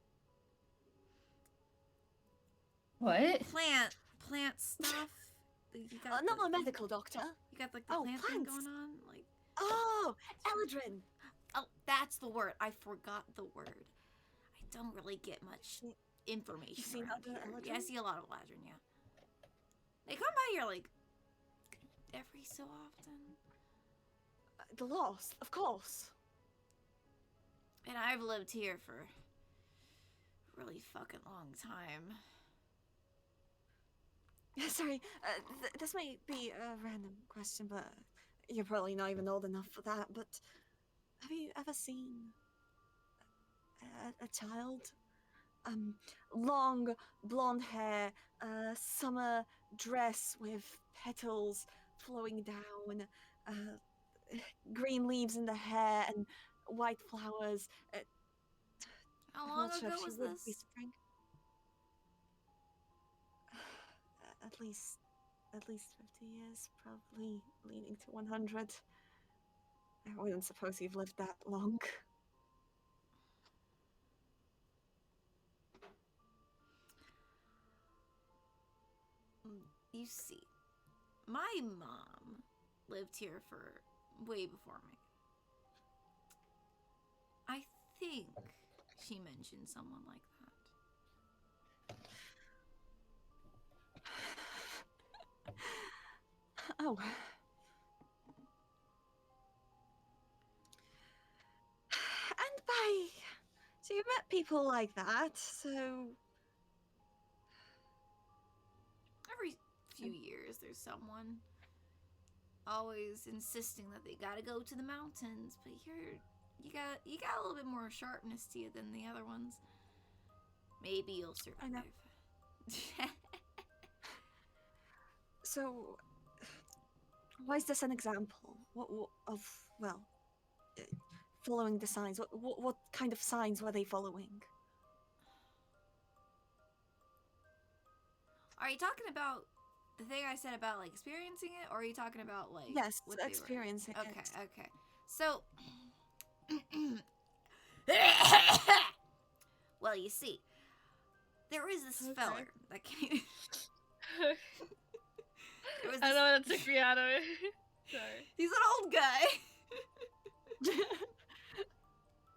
Speaker 3: What?
Speaker 1: Plant stuff. You got
Speaker 2: Not a medical doctor.
Speaker 1: You got the
Speaker 2: Oh,
Speaker 1: plant thing
Speaker 2: plants.
Speaker 1: going on,
Speaker 2: Oh, Eldrin.
Speaker 1: Oh, that's the word. I forgot the word. I don't really get much information.
Speaker 2: You seen
Speaker 1: around
Speaker 2: other
Speaker 1: here.
Speaker 2: Eldrin?
Speaker 1: Yeah, I see a lot of Eldrin. Yeah, they come by here every so often.
Speaker 2: The lost, of course.
Speaker 1: And I've lived here for a really fucking long time.
Speaker 2: Sorry, this may be a random question, but you're probably not even old enough for that. But have you ever seen a child? Long blonde hair, summer dress with petals flowing down, green leaves in the hair, and white flowers.
Speaker 1: How
Speaker 2: I'm
Speaker 1: long
Speaker 2: not sure
Speaker 1: ago
Speaker 2: if she
Speaker 1: was
Speaker 2: would
Speaker 1: this?
Speaker 2: be spring. At least 50 years, probably leaning to 100. I wouldn't suppose you've lived that long.
Speaker 1: You see, my mom lived here for way before me. I think she mentioned someone like that.
Speaker 2: Oh. And so you've met people like that, so...
Speaker 1: Every few years, there's someone always insisting that they gotta go to the mountains, but you got a little bit more sharpness to you than the other ones. Maybe you'll survive.
Speaker 2: I know. So, why is this an example? What of, well, following the signs? What kind of signs were they following?
Speaker 1: Are you talking about the thing I said about experiencing it, or are you talking about
Speaker 2: yes,
Speaker 1: what they
Speaker 2: experiencing
Speaker 1: were?
Speaker 2: it.
Speaker 1: Okay. So, well, you see, there is this feller that came. There was
Speaker 4: I
Speaker 1: this-
Speaker 4: know that took me out of it. Sorry.
Speaker 1: He's an old guy.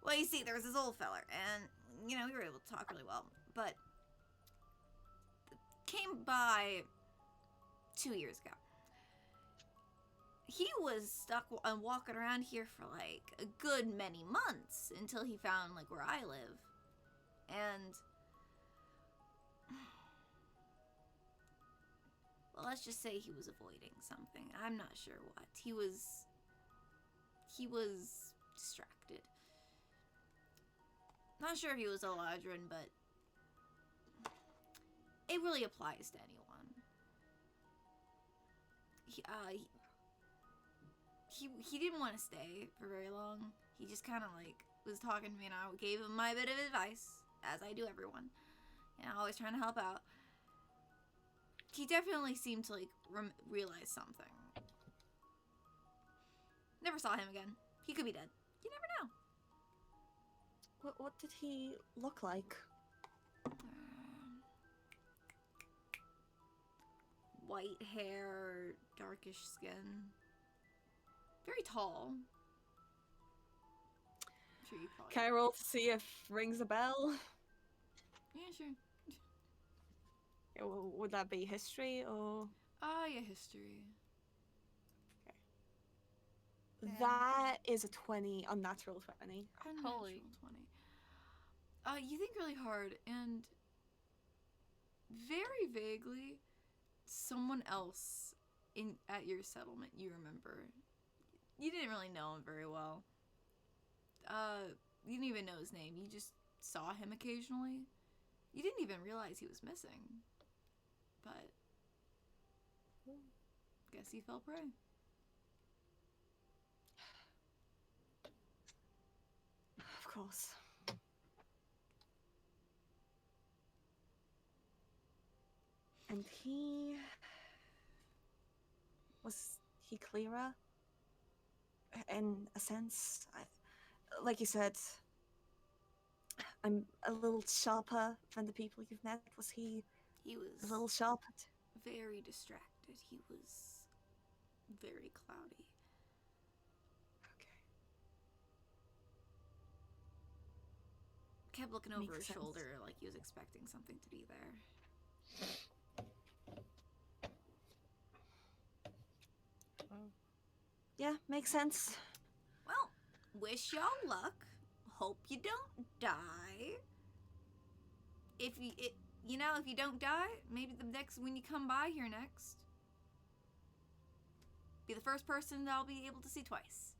Speaker 1: Well, you see, there was this old feller, and, you know, we were able to talk really well, but came by 2 years ago. He was stuck walking around here for, like, a good many months until he found, like, where I live. And, well, let's just say he was avoiding something. I'm not sure what. He was distracted. Not sure if he was a Ladrin, but it really applies to anyone. He didn't want to stay for very long. He just kind of like was talking to me, and I gave him my bit of advice, as I do everyone, and always trying to help out. He definitely seemed to like realize something. Never saw him again. He could be dead. You never know.
Speaker 2: What did he look like?
Speaker 1: White hair, darkish skin. Very tall. I'm sure you probably.
Speaker 2: Can I roll to see if rings a bell?
Speaker 1: Yeah, sure.
Speaker 2: Would that be history or?
Speaker 1: Yeah, history. Yeah.
Speaker 2: That is a 20, unnatural 20.
Speaker 1: Unnatural
Speaker 4: Holy.
Speaker 1: 20. You think really hard, and very vaguely, someone else at your settlement you remember. You didn't really know him very well. You didn't even know his name. You just saw him occasionally. You didn't even realize he was missing. But guess he fell prey.
Speaker 2: Of course. And was he clearer? In a sense, like you said, I'm a little sharper than the people you've met. Was he
Speaker 1: He was
Speaker 2: a little sharper?
Speaker 1: very distracted. He was very cloudy.
Speaker 2: Okay.
Speaker 1: Kept looking over
Speaker 2: Makes
Speaker 1: his
Speaker 2: sense.
Speaker 1: shoulder like he was expecting something to be there.
Speaker 2: Yeah, makes sense.
Speaker 1: Well, wish y'all luck. Hope you don't die. If if you don't die, maybe the next when you come by here next, be the first person that I'll be able to see twice.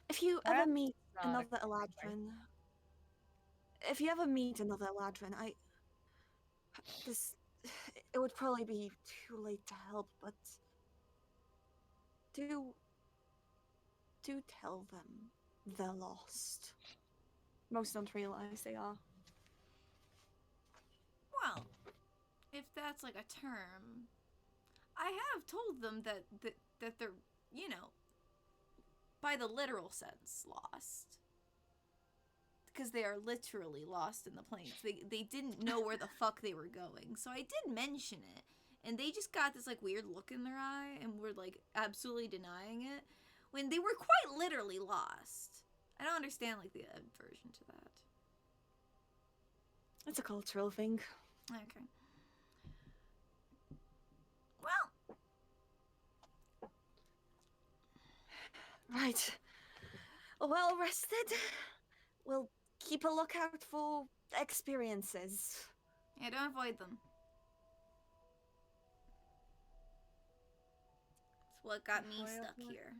Speaker 2: If you ever
Speaker 4: That's
Speaker 2: meet
Speaker 4: not a
Speaker 2: another
Speaker 4: good advice.
Speaker 2: Eladrin, if you ever meet another Eladrin, it would probably be too late to help, but do tell them they're lost. Most don't realize they are.
Speaker 1: Well, if that's like a term, I have told them that they're, by the literal sense, lost. Because they are literally lost in the plains. They didn't know where the fuck they were going. So I did mention it. And they just got this like weird look in their eye and were like absolutely denying it. When they were quite literally lost. I don't understand like the aversion to that.
Speaker 2: It's a cultural thing.
Speaker 1: Okay. Well,
Speaker 2: Right. Well rested. We'll keep a lookout for experiences.
Speaker 1: yeah, don't avoid them. It's what got me
Speaker 4: Avoid
Speaker 1: stuck
Speaker 4: them.
Speaker 1: here.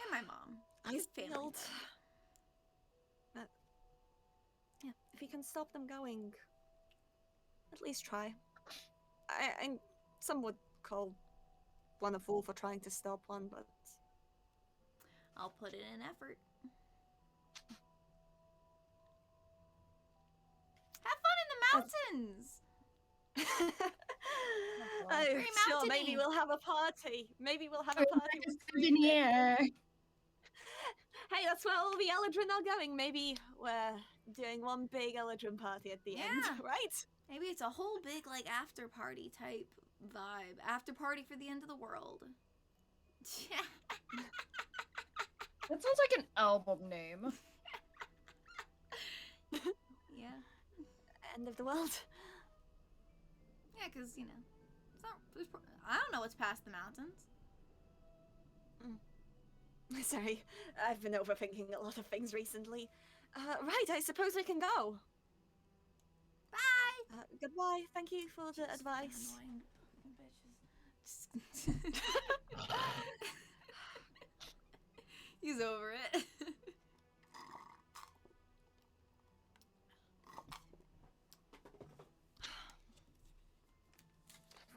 Speaker 1: And my mom.
Speaker 2: I
Speaker 1: His family.
Speaker 2: failed. Yeah, if you can stop them going, at least try. Some would call one a fool for trying to stop one, but
Speaker 1: I'll put in an effort. Have fun in the mountains!
Speaker 2: oh,
Speaker 1: Very
Speaker 2: sure, maybe
Speaker 1: mountainy.
Speaker 2: we'll have a party. Maybe we'll have a party. with
Speaker 3: Souvenir.
Speaker 2: Hey, that's where all the Eladrin are going. Maybe we're doing one big Eladrin party at the end,
Speaker 1: Yeah.
Speaker 2: right?
Speaker 1: Maybe it's a whole big, like, after party type vibe. After party for the end of the world.
Speaker 3: That sounds like an album name.
Speaker 1: Yeah.
Speaker 2: End of the world.
Speaker 1: Yeah, because, you know, it's not, I don't know what's past the mountains.
Speaker 2: Sorry, I've been overthinking a lot of things recently. Right, I suppose we can go.
Speaker 1: Bye!
Speaker 2: Goodbye. Thank you for the
Speaker 1: Just
Speaker 2: advice.
Speaker 1: annoying fucking bitches. He's over it.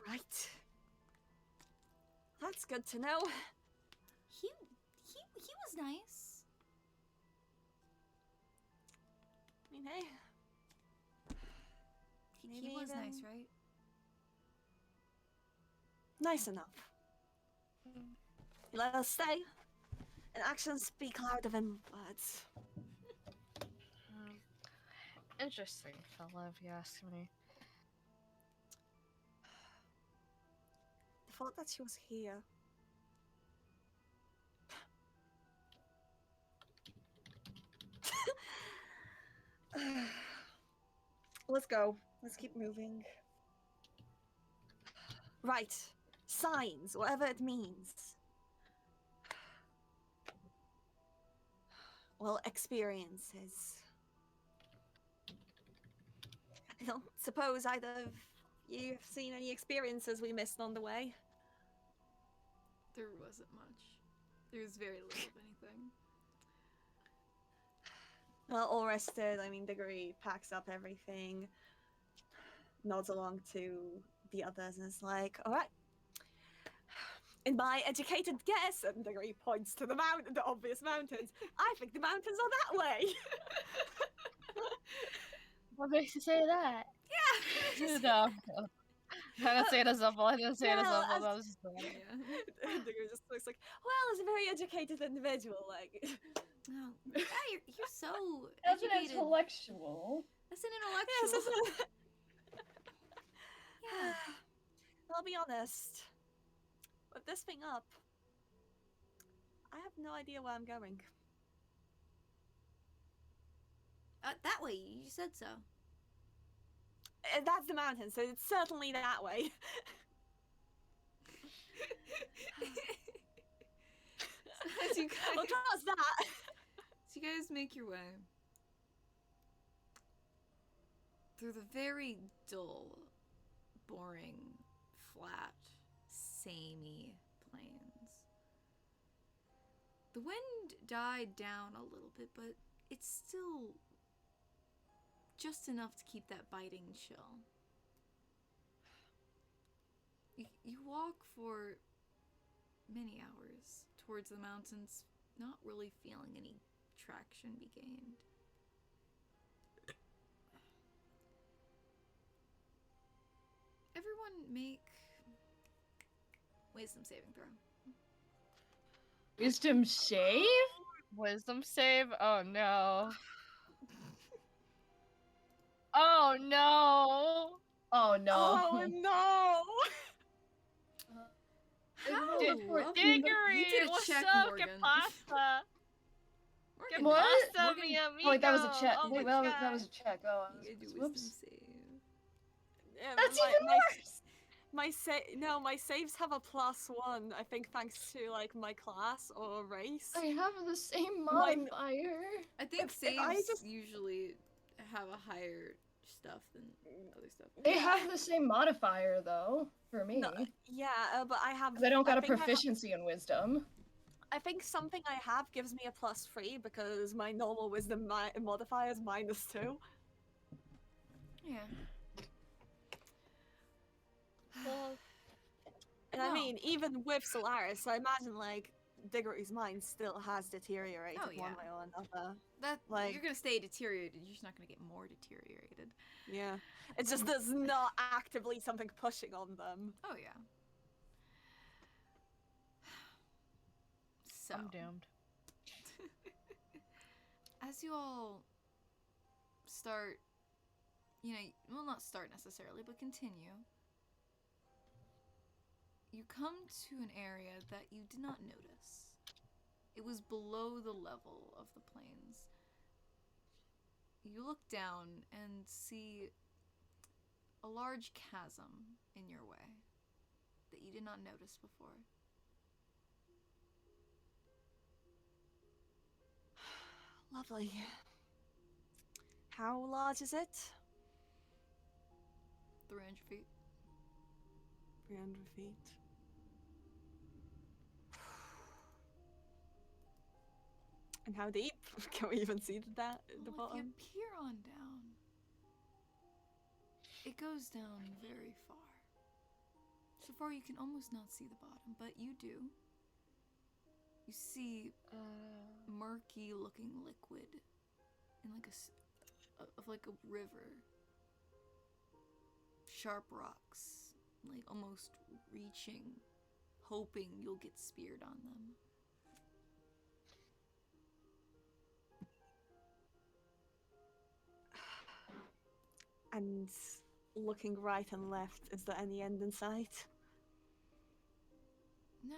Speaker 2: Right. That's good to know.
Speaker 1: He was nice.
Speaker 2: I mean, hey.
Speaker 1: He
Speaker 2: Maybe
Speaker 1: was
Speaker 2: even-
Speaker 1: nice, right?
Speaker 2: Nice enough. Let us stay. And actions speak louder than words.
Speaker 4: Interesting fella, if you ask me.
Speaker 2: The thought that she was here. Let's go. Let's keep moving. Right. Signs, whatever it means. Well, experiences. I don't suppose either of you have seen any experiences we missed on the way.
Speaker 1: There wasn't much. There was very little of anything.
Speaker 2: Well, all rested. I mean, Diggory packs up everything, nods along to the others, and is like, all right. In my educated guess, and Diggory points to the obvious mountains, I think the mountains are that way.
Speaker 4: What makes you say that?
Speaker 1: Yeah!
Speaker 4: No. I didn't say it as a bubble. I didn't say it as a
Speaker 2: Well,
Speaker 4: bubble.
Speaker 2: as-
Speaker 4: That was just
Speaker 1: Yeah.
Speaker 2: Diggory just looks like, well, as a very educated individual, like.
Speaker 1: Oh, yeah, you're so
Speaker 3: As an
Speaker 1: educated.
Speaker 3: intellectual.
Speaker 1: That's an
Speaker 2: Yes,
Speaker 1: intellectual. Yeah.
Speaker 2: I'll be honest. With this thing up, I have no idea where I'm going.
Speaker 1: That way, you said so.
Speaker 2: That's the mountain, so it's certainly that way.
Speaker 1: So as you guys,
Speaker 2: Well, trust that.
Speaker 1: so you guys make your way through the very dull, boring, flat, samey plains. The wind died down a little bit, but it's still just enough to keep that biting chill. You walk for many hours towards the mountains, not really feeling any traction be gained. Everyone make wisdom saving throw.
Speaker 3: Wisdom save?
Speaker 4: wisdom save. Oh no. Oh no.
Speaker 3: Oh no.
Speaker 2: Oh no!
Speaker 1: How
Speaker 3: Did-
Speaker 1: lovely.
Speaker 4: Diggory,
Speaker 1: You did a
Speaker 4: what's
Speaker 1: check,
Speaker 4: up?
Speaker 1: Morgan.
Speaker 4: Que pasa?
Speaker 1: Morgan,
Speaker 4: Que
Speaker 3: What?
Speaker 4: pasa,
Speaker 1: Morgan,
Speaker 4: mi amigo?
Speaker 3: Wait, that was a check.
Speaker 4: Oh
Speaker 3: Wait,
Speaker 4: my
Speaker 3: that
Speaker 4: God.
Speaker 3: was a check. Oh,
Speaker 1: you gotta do wisdom
Speaker 3: whoops.
Speaker 1: save.
Speaker 2: Yeah,
Speaker 3: That's even worse.
Speaker 2: My saves have a +1. I think thanks to like my class or race.
Speaker 3: I have the same
Speaker 2: Mine-
Speaker 3: modifier.
Speaker 1: I think
Speaker 2: If
Speaker 1: saves
Speaker 2: I just-
Speaker 1: usually have a higher stuff than other stuff.
Speaker 3: They have the same modifier though, for me.
Speaker 2: No, yeah, but I have.
Speaker 3: 'Cause I don't got a
Speaker 2: think I have-
Speaker 3: proficiency in wisdom.
Speaker 2: I think something I have gives me a +3 because my normal wisdom modifier is -2.
Speaker 1: Yeah.
Speaker 4: Well,
Speaker 2: And I
Speaker 1: No.
Speaker 2: mean, even with Solaris, I imagine like Diggory's mind still has deteriorated
Speaker 1: Oh,
Speaker 2: one
Speaker 1: yeah.
Speaker 2: way or another.
Speaker 1: That
Speaker 2: Like-
Speaker 1: you're gonna stay deteriorated. You're just not gonna get more deteriorated.
Speaker 2: Yeah, it's just there's not actively something pushing on them.
Speaker 1: Oh yeah. So
Speaker 4: I'm doomed.
Speaker 1: as you all start, you know, well, not start necessarily, but continue. You come to an area that you did not notice. It was below the level of the plains. You look down and see a large chasm in your way that you did not notice before.
Speaker 2: Lovely. How large is it?
Speaker 1: 300 feet.
Speaker 2: 300 feet. And how deep? Can we even see that at the
Speaker 1: Well, if you
Speaker 2: bottom?
Speaker 1: peer on down, it goes down very far. So far you can almost not see the bottom, but you do. You see murky looking liquid in like like a river. Sharp rocks, like almost reaching, hoping you'll get speared on them.
Speaker 2: And looking right and left, is there any end in sight?
Speaker 1: No.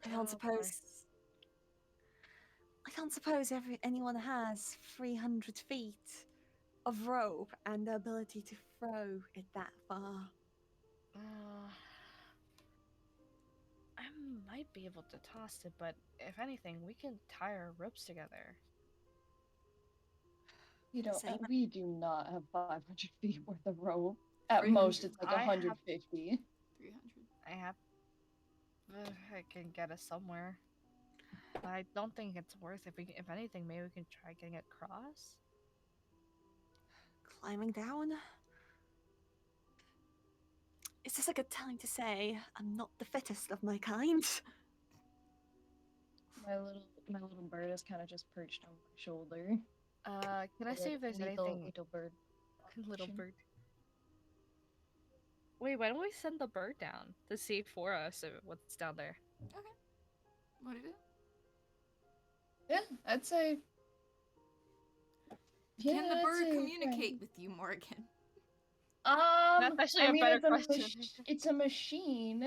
Speaker 2: I don't suppose anyone has 300 feet of rope and the ability to throw it that far.
Speaker 4: I might be able to toss it, but if anything, we can tie our ropes together.
Speaker 3: You know,
Speaker 2: Same.
Speaker 3: we do not have 500 feet worth of rope. At
Speaker 1: 300.
Speaker 3: most, it's like
Speaker 4: I have-
Speaker 3: 150.
Speaker 1: 300.
Speaker 4: I can get us somewhere. But I don't think it's worth it. If anything, maybe we can try getting across.
Speaker 2: Climbing down? Is this a good time to say I'm not the fittest of my kind?
Speaker 3: My little bird is kind of just perched on my shoulder.
Speaker 4: Can I see if there's anything?
Speaker 3: Little bird.
Speaker 4: Little bird. Wait, why don't we send the bird down to see for us what's down there?
Speaker 1: Okay. What do you do?
Speaker 3: Yeah, I'd say.
Speaker 1: Can the
Speaker 3: I'd
Speaker 1: bird
Speaker 3: say
Speaker 1: communicate with you, Morgan?
Speaker 4: That's actually a better question.
Speaker 3: It's a machine.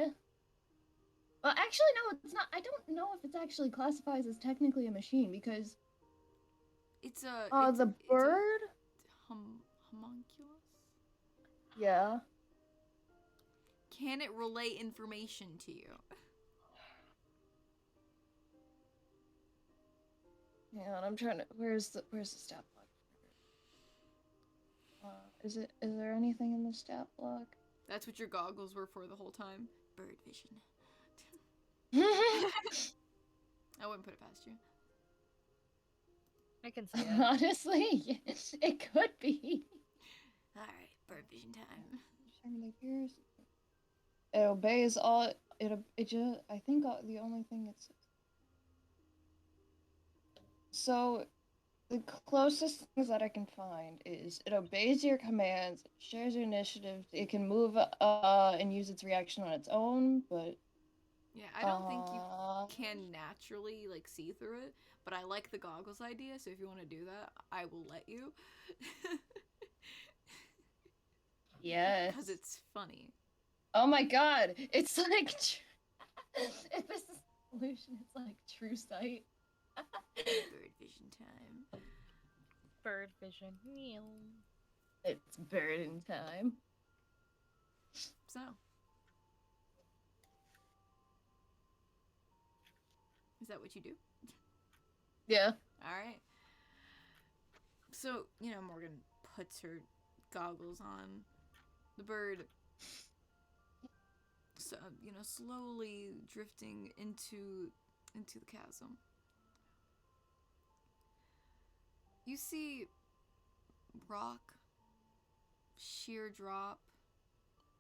Speaker 3: Well, actually, no, it's not. I don't know if it's actually classifies as technically a machine because.
Speaker 1: It's a.
Speaker 3: The bird?
Speaker 1: Homunculus?
Speaker 3: Yeah.
Speaker 1: Can it relay information to you?
Speaker 3: Yeah, I'm trying to. Where's the stat block? Is there anything in the stat block?
Speaker 1: That's what your goggles were for the whole time. Bird vision. I wouldn't put it past you.
Speaker 4: I can see it.
Speaker 3: Honestly, it could be.
Speaker 1: Alright, bird vision time.
Speaker 3: It obeys all. It just. I think the only thing it's. So, the closest things that I can find is it obeys your commands, it shares your initiative, it can move and use its reaction on its own, but.
Speaker 1: Yeah, I don't think you can naturally like see through it, but I like the goggles idea, so if you want to do that, I will let you.
Speaker 3: Yes.
Speaker 1: Because it's funny.
Speaker 3: Oh my god, it's like if this is the solution, it's like true sight.
Speaker 1: Bird vision time.
Speaker 4: Bird vision. Meow.
Speaker 3: It's bird in time.
Speaker 1: So. Is that what you do?
Speaker 3: Yeah.
Speaker 1: Alright. So, you know, Morgan puts her goggles on. The bird, so, you know, slowly drifting into the chasm. You see rock, sheer drop.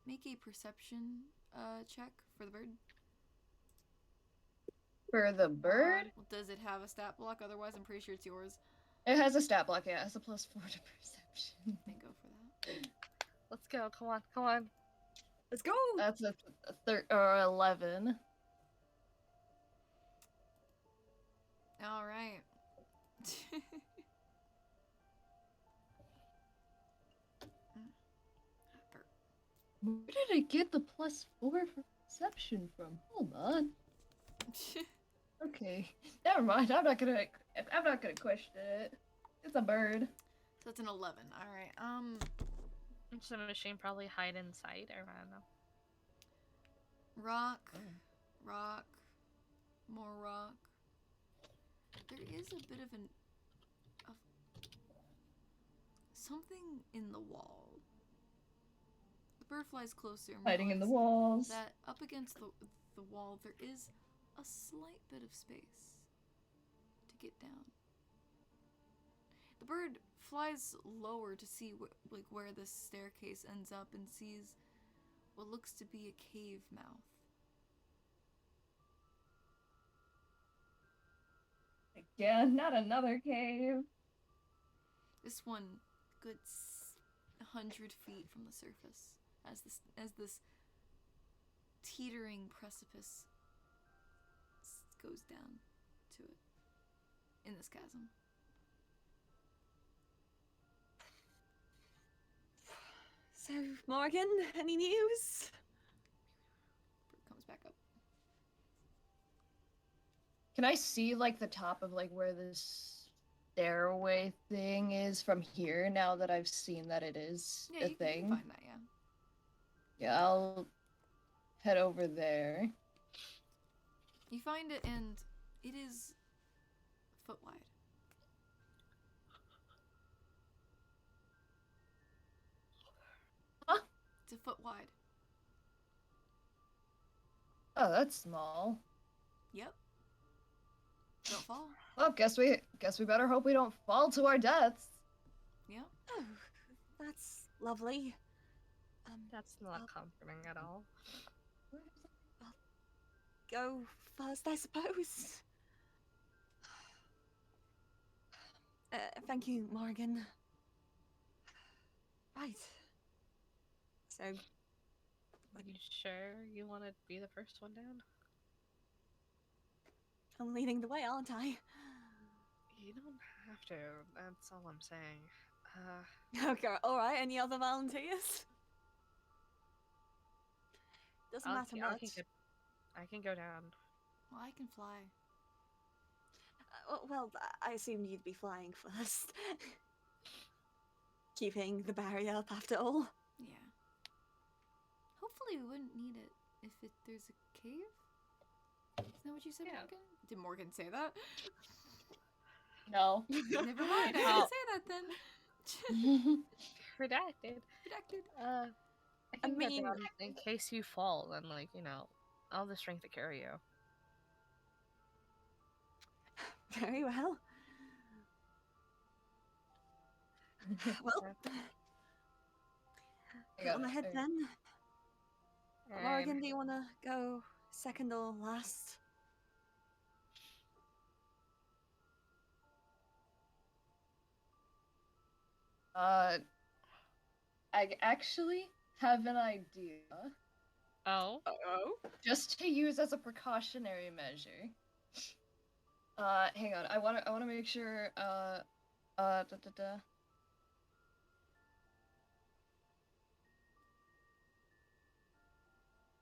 Speaker 1: Make a perception check for the bird.
Speaker 3: For the bird?
Speaker 1: Well, does it have a stat block? Otherwise, I'm pretty sure it's yours.
Speaker 3: It has a stat block, yeah. It has a +4 to perception.
Speaker 1: Then go for that.
Speaker 4: Let's go. Come on. Come on.
Speaker 2: Let's go!
Speaker 3: That's a 11.
Speaker 1: All right.
Speaker 3: Where did I get the +4 for perception from? Hold on. Okay, never mind. I'm not gonna question it. It's a bird.
Speaker 1: So it's an 11. All right.
Speaker 4: So the machine probably hide inside. I don't know.
Speaker 1: Rock, rock, more rock. There is a bit of something in the wall. The bird flies closer and
Speaker 3: Hiding in the
Speaker 1: realizes
Speaker 3: walls.
Speaker 1: that up against the wall there is a slight bit of space to get down. The bird flies lower to see where this staircase ends up and sees what looks to be a cave mouth.
Speaker 3: Again, not another cave.
Speaker 1: This one, good 100 feet from the surface, as this teetering precipice goes down to it in this chasm.
Speaker 2: So, Morgan, any news?
Speaker 1: Bird comes back up.
Speaker 3: Can I see like the top of like where this stairway thing is from here now that I've seen that it is
Speaker 1: Yeah,
Speaker 3: a
Speaker 1: you
Speaker 3: thing?
Speaker 1: can find that. Yeah.
Speaker 3: Yeah, I'll head over there.
Speaker 1: You find it, and it is a foot wide.
Speaker 3: Huh?
Speaker 1: It's a foot wide.
Speaker 3: Oh, that's small.
Speaker 1: Yep. Don't fall.
Speaker 3: Well, guess we better hope we don't fall to our deaths.
Speaker 1: Yep.
Speaker 2: Oh, that's lovely.
Speaker 4: That's not comforting at all.
Speaker 2: Go first, I suppose. Thank you, Morgan. Right. So,
Speaker 4: Are you sure you want to be the first one down?
Speaker 2: I'm leading the way, aren't I?
Speaker 4: You don't have to. That's all I'm saying.
Speaker 2: Okay, alright, any other volunteers? Doesn't matter much.
Speaker 4: I can go down.
Speaker 1: Well, I can fly.
Speaker 2: Well, I assumed you'd be flying first. Keeping the barrier up after all.
Speaker 1: Yeah. Hopefully, we wouldn't need it if there's a cave. Isn't that what you said,
Speaker 4: Yeah.
Speaker 1: Morgan? Did Morgan say that?
Speaker 3: No.
Speaker 1: Never mind. I
Speaker 4: How-
Speaker 1: didn't say that then.
Speaker 4: Redacted.
Speaker 1: Redacted.
Speaker 4: I can go
Speaker 2: mean-
Speaker 4: down in case you fall and I'll have the strength to carry you.
Speaker 2: Very well. Well, on ahead then. Morgan, do you want to go second or last?
Speaker 3: I actually have an idea.
Speaker 4: Oh?
Speaker 2: Oh?
Speaker 3: Just to use as a precautionary measure. Hang on. I wanna make sure.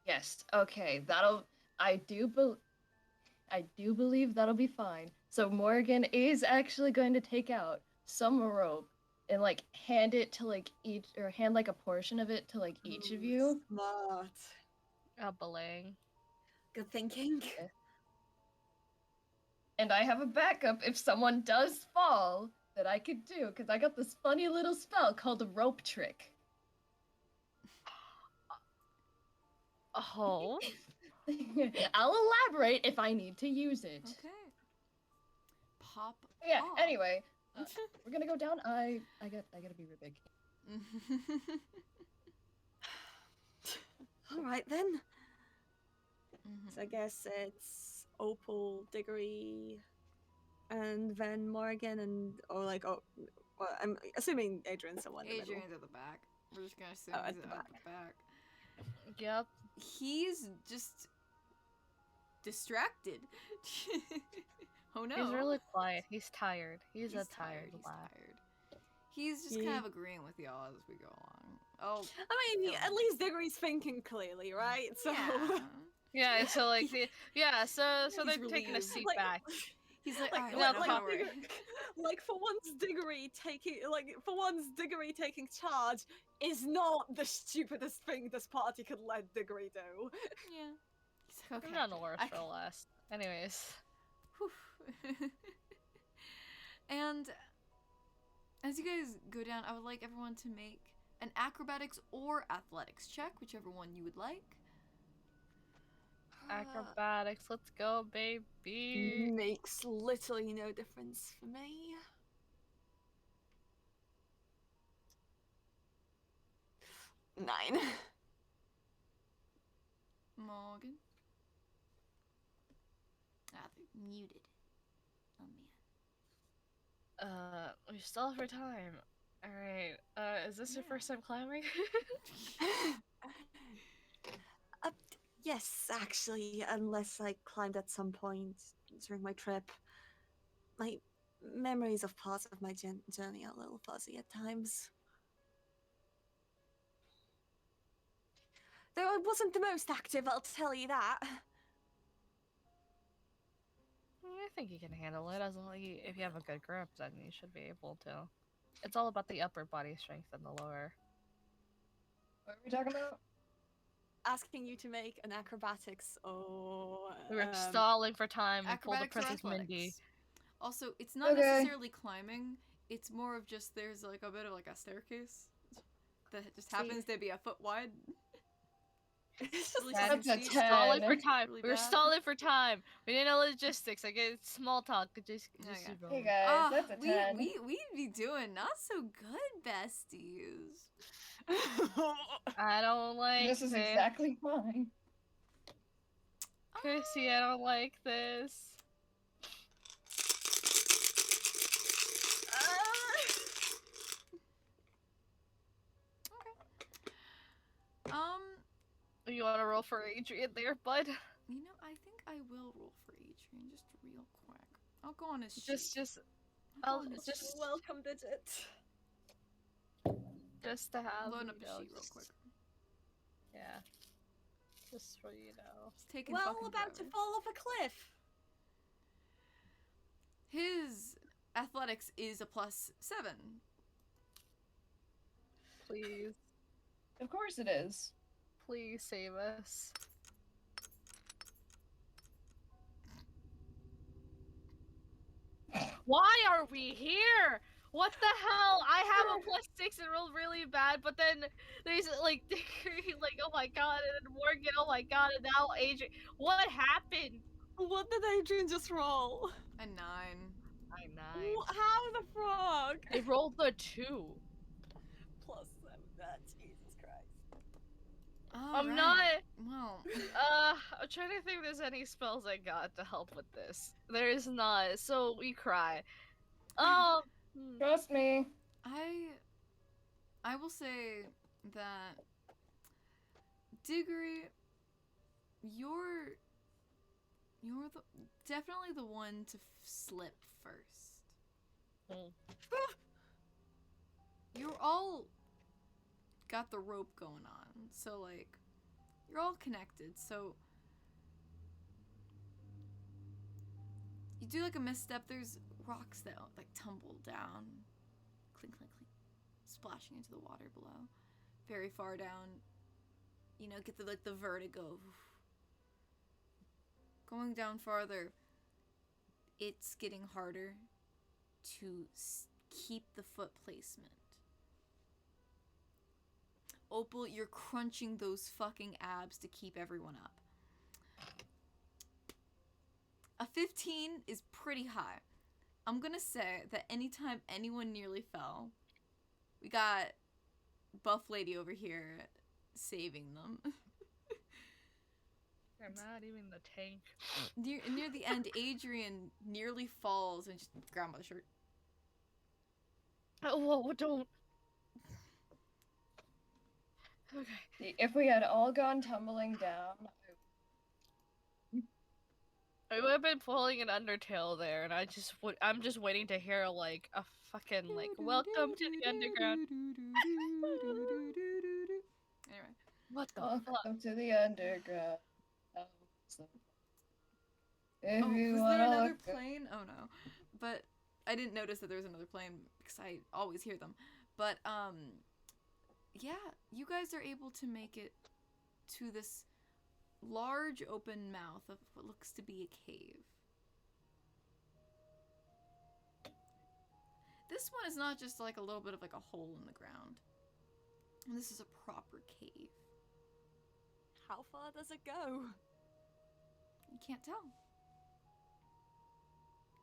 Speaker 3: Yes. Okay. I do believe that'll be fine. So Morgan is actually going to take out some rope and like hand it to like each, or hand like a portion of it to like each of you.
Speaker 2: Smart.
Speaker 4: A belaying.
Speaker 2: Good thinking.
Speaker 3: And I have a backup if someone does fall that I could do, because I got this funny little spell called a rope trick.
Speaker 4: Oh?
Speaker 3: I'll elaborate if I need to use it.
Speaker 1: Okay. Pop.
Speaker 3: Yeah.
Speaker 1: off.
Speaker 3: Anyway, we're gonna go down. I gotta be real big.
Speaker 2: Alright then.
Speaker 1: Mhm.
Speaker 2: So I guess it's Opal, Diggory, and then Morgan, well, I'm assuming Adrian's somewhere in the middle.
Speaker 1: Adrian's at the back. We're just gonna assume
Speaker 2: Oh, at
Speaker 1: he's
Speaker 2: the
Speaker 1: at
Speaker 2: back.
Speaker 1: the back.
Speaker 4: Yep.
Speaker 1: He's just distracted. Oh no.
Speaker 4: He's really quiet. He's tired. He's a tired
Speaker 1: He's
Speaker 4: lad.
Speaker 1: tired. He's just kind of agreeing with y'all as we go along. Oh,
Speaker 2: I mean, at least Diggory's thinking clearly, right? So
Speaker 1: yeah.
Speaker 4: Yeah, so like so they're
Speaker 1: He's
Speaker 4: taking a
Speaker 1: relieved.
Speaker 4: seat
Speaker 2: Like-
Speaker 4: back.
Speaker 1: He's like,
Speaker 2: like,
Speaker 1: alright,
Speaker 4: no,
Speaker 1: no,
Speaker 4: like,
Speaker 1: don't worry.
Speaker 2: like for once Diggory taking charge is not the stupidest thing this party could let Diggory do.
Speaker 1: Yeah. He's like, okay.
Speaker 4: I'm not worse
Speaker 1: I
Speaker 4: for last. Anyways.
Speaker 1: Whew. And as you guys go down, I would like everyone to make an acrobatics or athletics check, whichever one you would like.
Speaker 4: Acrobatics, let's go, baby.
Speaker 2: Makes literally no difference for me. Nine.
Speaker 1: Morgan. Ah, they're muted. Oh man.
Speaker 4: We still have our time. Alright, is this your
Speaker 1: Yeah.
Speaker 4: first time climbing?
Speaker 2: uh, yes, actually, unless I climbed at some point during my trip. My memories of parts of my journey are a little fuzzy at times. Though I wasn't the most active, I'll tell you that.
Speaker 4: I think you can handle it as long as if you have a good grip, then you should be able to. It's all about the upper body strength and the lower.
Speaker 3: What are we talking about?
Speaker 2: Asking you to make an acrobatics or
Speaker 4: We were stalling for time. We pulled the
Speaker 1: Acrobatics or
Speaker 4: Princess Mindy.
Speaker 1: athletics. Also, it's not
Speaker 3: Okay.
Speaker 1: necessarily climbing. It's more of just there's like a bit of like a staircase that just happens to be a foot wide.
Speaker 2: It's just
Speaker 1: Really
Speaker 2: like-
Speaker 3: That's a
Speaker 1: fancy.
Speaker 3: 10.
Speaker 4: Stalling for time.
Speaker 1: Really
Speaker 4: We were
Speaker 1: bad.
Speaker 4: stalling for time. We didn't know logistics. Like it's small talk. Just
Speaker 1: Okay.
Speaker 3: Hey guys,
Speaker 1: Ah,
Speaker 3: that's a 10.
Speaker 1: we'd be doing not so good, besties.
Speaker 4: I don't like
Speaker 3: This is exactly fine.
Speaker 4: Chrissy, I don't like this. You want to roll for Adrian there, bud?
Speaker 1: You know, I think I will roll for Adrian just real quick. I'll go on his
Speaker 4: Just
Speaker 1: I'll
Speaker 4: I'll
Speaker 1: go on his
Speaker 4: just
Speaker 1: sheet.
Speaker 2: welcome digit.
Speaker 4: just to have
Speaker 1: Load
Speaker 4: you
Speaker 1: up his
Speaker 4: know,
Speaker 1: sheet real
Speaker 4: just-
Speaker 1: quick.
Speaker 4: Yeah. Just for you know.
Speaker 1: It's taking
Speaker 2: Well,
Speaker 1: fucking
Speaker 2: about to
Speaker 1: forever.
Speaker 2: fall off a cliff.
Speaker 1: His athletics is a +7.
Speaker 4: Please,
Speaker 3: Of course it is.
Speaker 4: please save us. Why are we here? What the hell? I have a +6 and rolled really bad, but then there's like like oh my god, and then Morgan, oh my god, and now Adrian. What happened?
Speaker 2: What did Adrian just roll?
Speaker 1: A 9.
Speaker 4: I 9.
Speaker 2: How the frog?
Speaker 4: They rolled the 2.
Speaker 2: +7. Jesus Christ.
Speaker 4: I'm not.
Speaker 1: Well,
Speaker 4: I'm trying to think if there's any spells I got to help with this. There is not, so we cry.
Speaker 3: Trust me.
Speaker 1: I will say that Diggory, you're definitely the one to slip first.
Speaker 4: Mm.
Speaker 1: You're all got the rope going on, so like you're all connected. So you do like a misstep. There's rocks that like tumble down, clink, clink, clink, splashing into the water below, very far down. You know, get the vertigo. Going down farther, it's getting harder to keep the foot placement. Opal, you're crunching those fucking abs to keep everyone up. A 15 is pretty high. I'm gonna say that anytime anyone nearly fell, we got Buff Lady over here saving them.
Speaker 4: I'm not even the tank.
Speaker 1: Near the end, Adrian nearly falls and just grabbed by the shirt.
Speaker 4: Oh, whoa, don't. Okay.
Speaker 3: If we had all gone tumbling down,
Speaker 4: I would have been pulling an Undertale there, and I'm just waiting to hear like a fucking like welcome to the underground.
Speaker 1: Anyway.
Speaker 4: What the fuck?
Speaker 3: Welcome to the underground. Oh, so if
Speaker 1: Oh,
Speaker 3: you
Speaker 1: was
Speaker 3: wanna
Speaker 1: there another
Speaker 3: look
Speaker 1: plane? Oh no. But I didn't notice that there was another plane because I always hear them. But yeah, you guys are able to make it to this large open mouth of what looks to be a cave. This one is not just like a little bit of like a hole in the ground. This is a proper cave.
Speaker 2: How far does it go?
Speaker 1: You can't tell.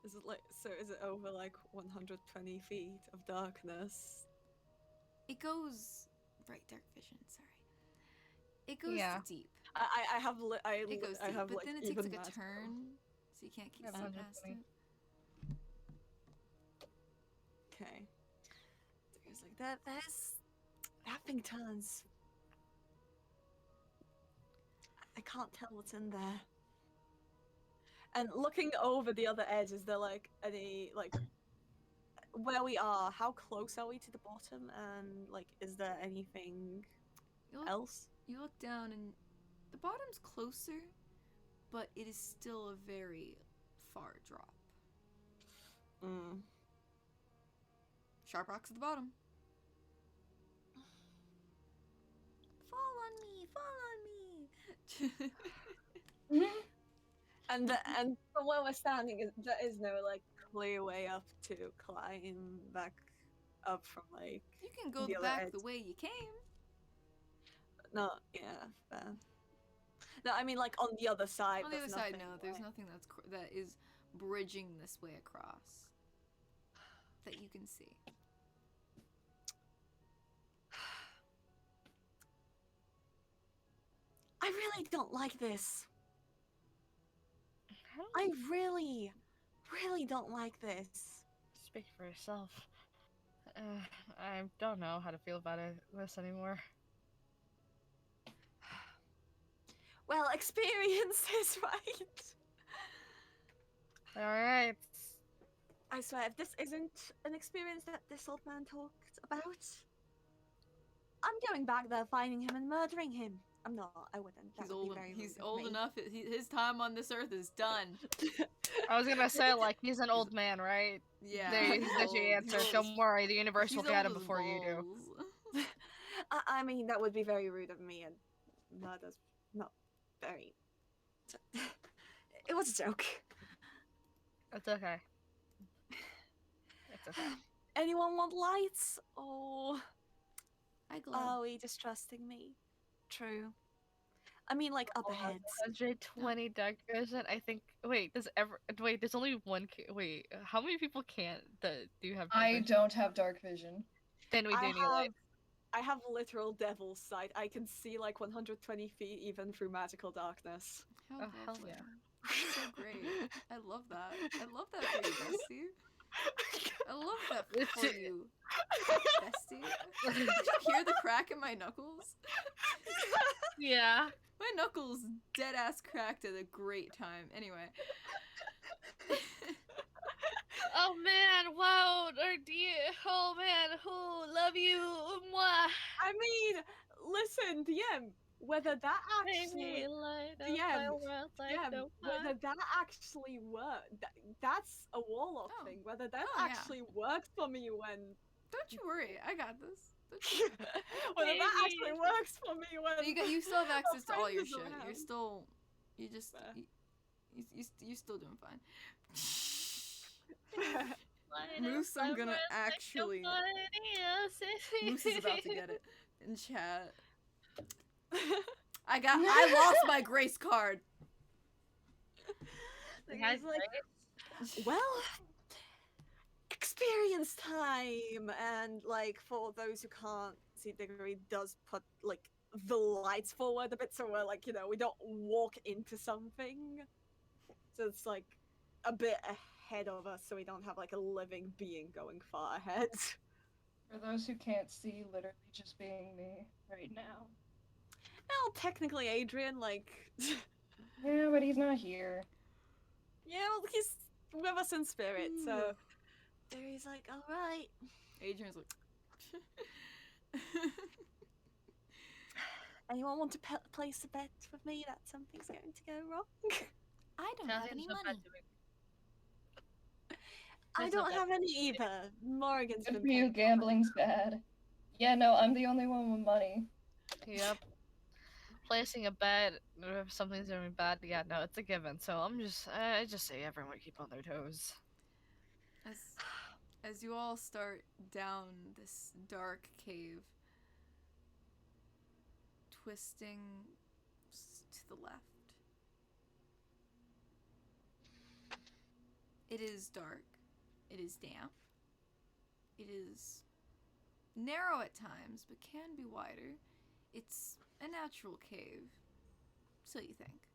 Speaker 2: Is it like is it over like 120 feet of darkness?
Speaker 1: It goes right, dark vision. Sorry, it goes
Speaker 4: Yeah.
Speaker 1: deep.
Speaker 2: I have
Speaker 1: It goes
Speaker 2: I
Speaker 1: deep,
Speaker 2: have
Speaker 1: but
Speaker 2: like
Speaker 1: then it takes
Speaker 2: even
Speaker 1: like a
Speaker 2: that
Speaker 1: turn, so you can't keep
Speaker 4: Yeah,
Speaker 1: see past
Speaker 4: 120.
Speaker 1: it.
Speaker 2: Okay. There's like that thing turns. I can't tell what's in there. And looking over the other edge, is there like any like where we are? How close are we to the bottom? And like, is there anything else?
Speaker 1: You look down, and the bottom's closer, but it is still a very far drop.
Speaker 2: Mm.
Speaker 1: Sharp rocks at the bottom. Fall on me! Fall on me!
Speaker 2: And from where we're standing, there is no like clear way up to climb back up from like.
Speaker 1: You can go
Speaker 2: The other
Speaker 1: back
Speaker 2: edge.
Speaker 1: the way you came.
Speaker 2: No, yeah, fair. No, I mean like on the other side.
Speaker 1: On the other
Speaker 2: there's
Speaker 1: side,
Speaker 2: nothing,
Speaker 1: no, there's
Speaker 2: like-
Speaker 1: nothing that is bridging this way across that you can see.
Speaker 2: I really don't like this.
Speaker 4: I
Speaker 2: I
Speaker 4: don't
Speaker 2: really don't like this.
Speaker 4: speak for yourself. I don't know how to feel about this anymore.
Speaker 2: Well, experience is right.
Speaker 4: All right.
Speaker 2: I swear, if this isn't an experience that this old man talked about, I'm going back there, finding him and murdering him. I'm not. I wouldn't. That
Speaker 1: He's
Speaker 2: would
Speaker 1: old.
Speaker 2: be very
Speaker 1: He's
Speaker 2: rude of
Speaker 1: old
Speaker 2: me.
Speaker 1: enough. His time on this earth is done.
Speaker 4: I was gonna say like he's an old man, right?
Speaker 1: Yeah.
Speaker 4: There's
Speaker 1: he's
Speaker 4: your
Speaker 1: old.
Speaker 4: answer.
Speaker 1: He's old
Speaker 4: Don't worry, the universe
Speaker 1: he's
Speaker 4: will get him
Speaker 1: old as
Speaker 4: before you do.
Speaker 1: balls.
Speaker 2: I mean, that would be very rude of me, and murder's not very. It was a joke.
Speaker 4: It's okay. It's okay.
Speaker 2: Anyone want lights? Or
Speaker 1: I glow.
Speaker 2: are we just trusting me? True. I mean, like up ahead.
Speaker 4: 120 dark vision. I think. Wait, there's only one. Wait, how many people can't? Do you have? Dark
Speaker 3: I
Speaker 4: vision?
Speaker 3: don't have dark vision.
Speaker 4: Then we do need light.
Speaker 2: I have literal devil's sight. I can see like 120 feet even through magical darkness.
Speaker 1: How
Speaker 4: Oh, hell
Speaker 1: lovely.
Speaker 4: yeah.
Speaker 1: That's so great. I love that. I love that for you, bestie. I love that for you, bestie. Did you hear the crack in my knuckles?
Speaker 4: Yeah.
Speaker 1: My knuckles dead ass cracked at a great time. Anyway.
Speaker 4: Oh man! Wow, oh man, who love you? Mwah.
Speaker 2: I mean, listen, DM, whether that actually whether that actually worked, that's a warlock
Speaker 1: Oh.
Speaker 2: thing. Whether that
Speaker 1: Oh, yeah.
Speaker 2: actually worked for me when
Speaker 1: Don't you worry, I got this.
Speaker 2: whether that actually works for me when
Speaker 1: You still have access to all your
Speaker 2: friend is
Speaker 1: shit.
Speaker 2: around.
Speaker 1: You're still, you just,
Speaker 2: Fair.
Speaker 1: you're still doing fine. Moose, I'm gonna actually. Moose is about to get it in chat. I lost my grace card.
Speaker 2: It's like, well, experience time, and like for those who can't see, Diggory does put like the lights forward a bit, so we're like, we don't walk into something, so it's like a bit ahead of us, so we don't have like a living being going far ahead.
Speaker 3: For those who can't see, literally just being me right now.
Speaker 2: Well, technically, Adrian, like.
Speaker 3: Yeah, but he's not here.
Speaker 2: Yeah, well, he's with us in spirit, so Derry's like, all right.
Speaker 1: Adrian's like.
Speaker 2: Anyone want to place a bet with me that something's going to go wrong?
Speaker 1: I don't have any money.
Speaker 2: I don't have any either. Morrigan's
Speaker 3: Good
Speaker 2: been
Speaker 3: for you,
Speaker 2: paying
Speaker 3: gambling's bad. Yeah, no, I'm the only one with money.
Speaker 4: Yep. Placing a bet if something's doing bad, yeah, no, it's a given. So I just say everyone keep on their toes.
Speaker 1: As you all start down this dark cave, twisting to the left, it is dark, it is damp, it is narrow at times, but can be wider. It's a natural cave, so you think.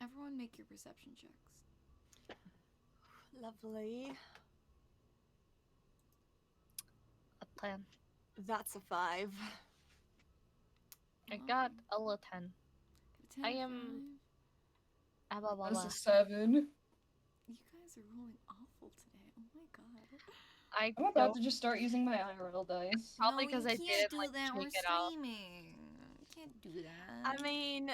Speaker 1: Everyone make your perception checks.
Speaker 2: Lovely.
Speaker 4: A plan.
Speaker 2: That's a 5.
Speaker 4: I got a little 10. I am.
Speaker 3: That's a 7.
Speaker 1: You guys are rolling awful today. Oh my god.
Speaker 3: I'm about to just start using my IRL dice.
Speaker 4: Probably
Speaker 1: No,
Speaker 4: because
Speaker 1: you
Speaker 4: I
Speaker 1: can't
Speaker 4: did
Speaker 1: do
Speaker 4: like
Speaker 1: that. We're
Speaker 4: check it out.
Speaker 1: streaming. You can't do that.
Speaker 2: I mean,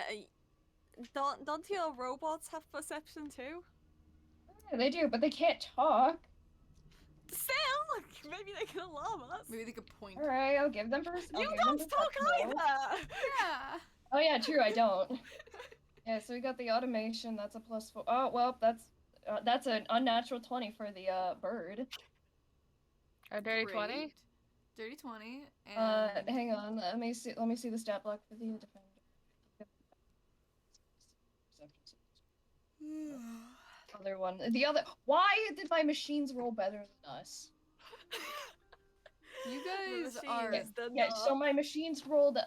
Speaker 2: don't your robots have perception too?
Speaker 3: Yeah, they do, but they can't talk.
Speaker 2: Still, maybe they can alarm us.
Speaker 1: Maybe they could point.
Speaker 3: All right, I'll give them
Speaker 2: You don't talk either.
Speaker 1: Yeah.
Speaker 3: Oh yeah, true. I don't. Yeah, so we got the automation. That's a +4. Oh well, that's an unnatural 20 for the bird.
Speaker 4: A dirty
Speaker 1: Great.
Speaker 4: 20?
Speaker 1: Dirty 20. And
Speaker 3: Hang on. Let me see the stat block for the defender. Other one. The other. Why did my machines roll better than us?
Speaker 1: you guys
Speaker 2: The
Speaker 1: are.
Speaker 2: machines did
Speaker 3: Yeah.
Speaker 2: not.
Speaker 3: So my machines rolled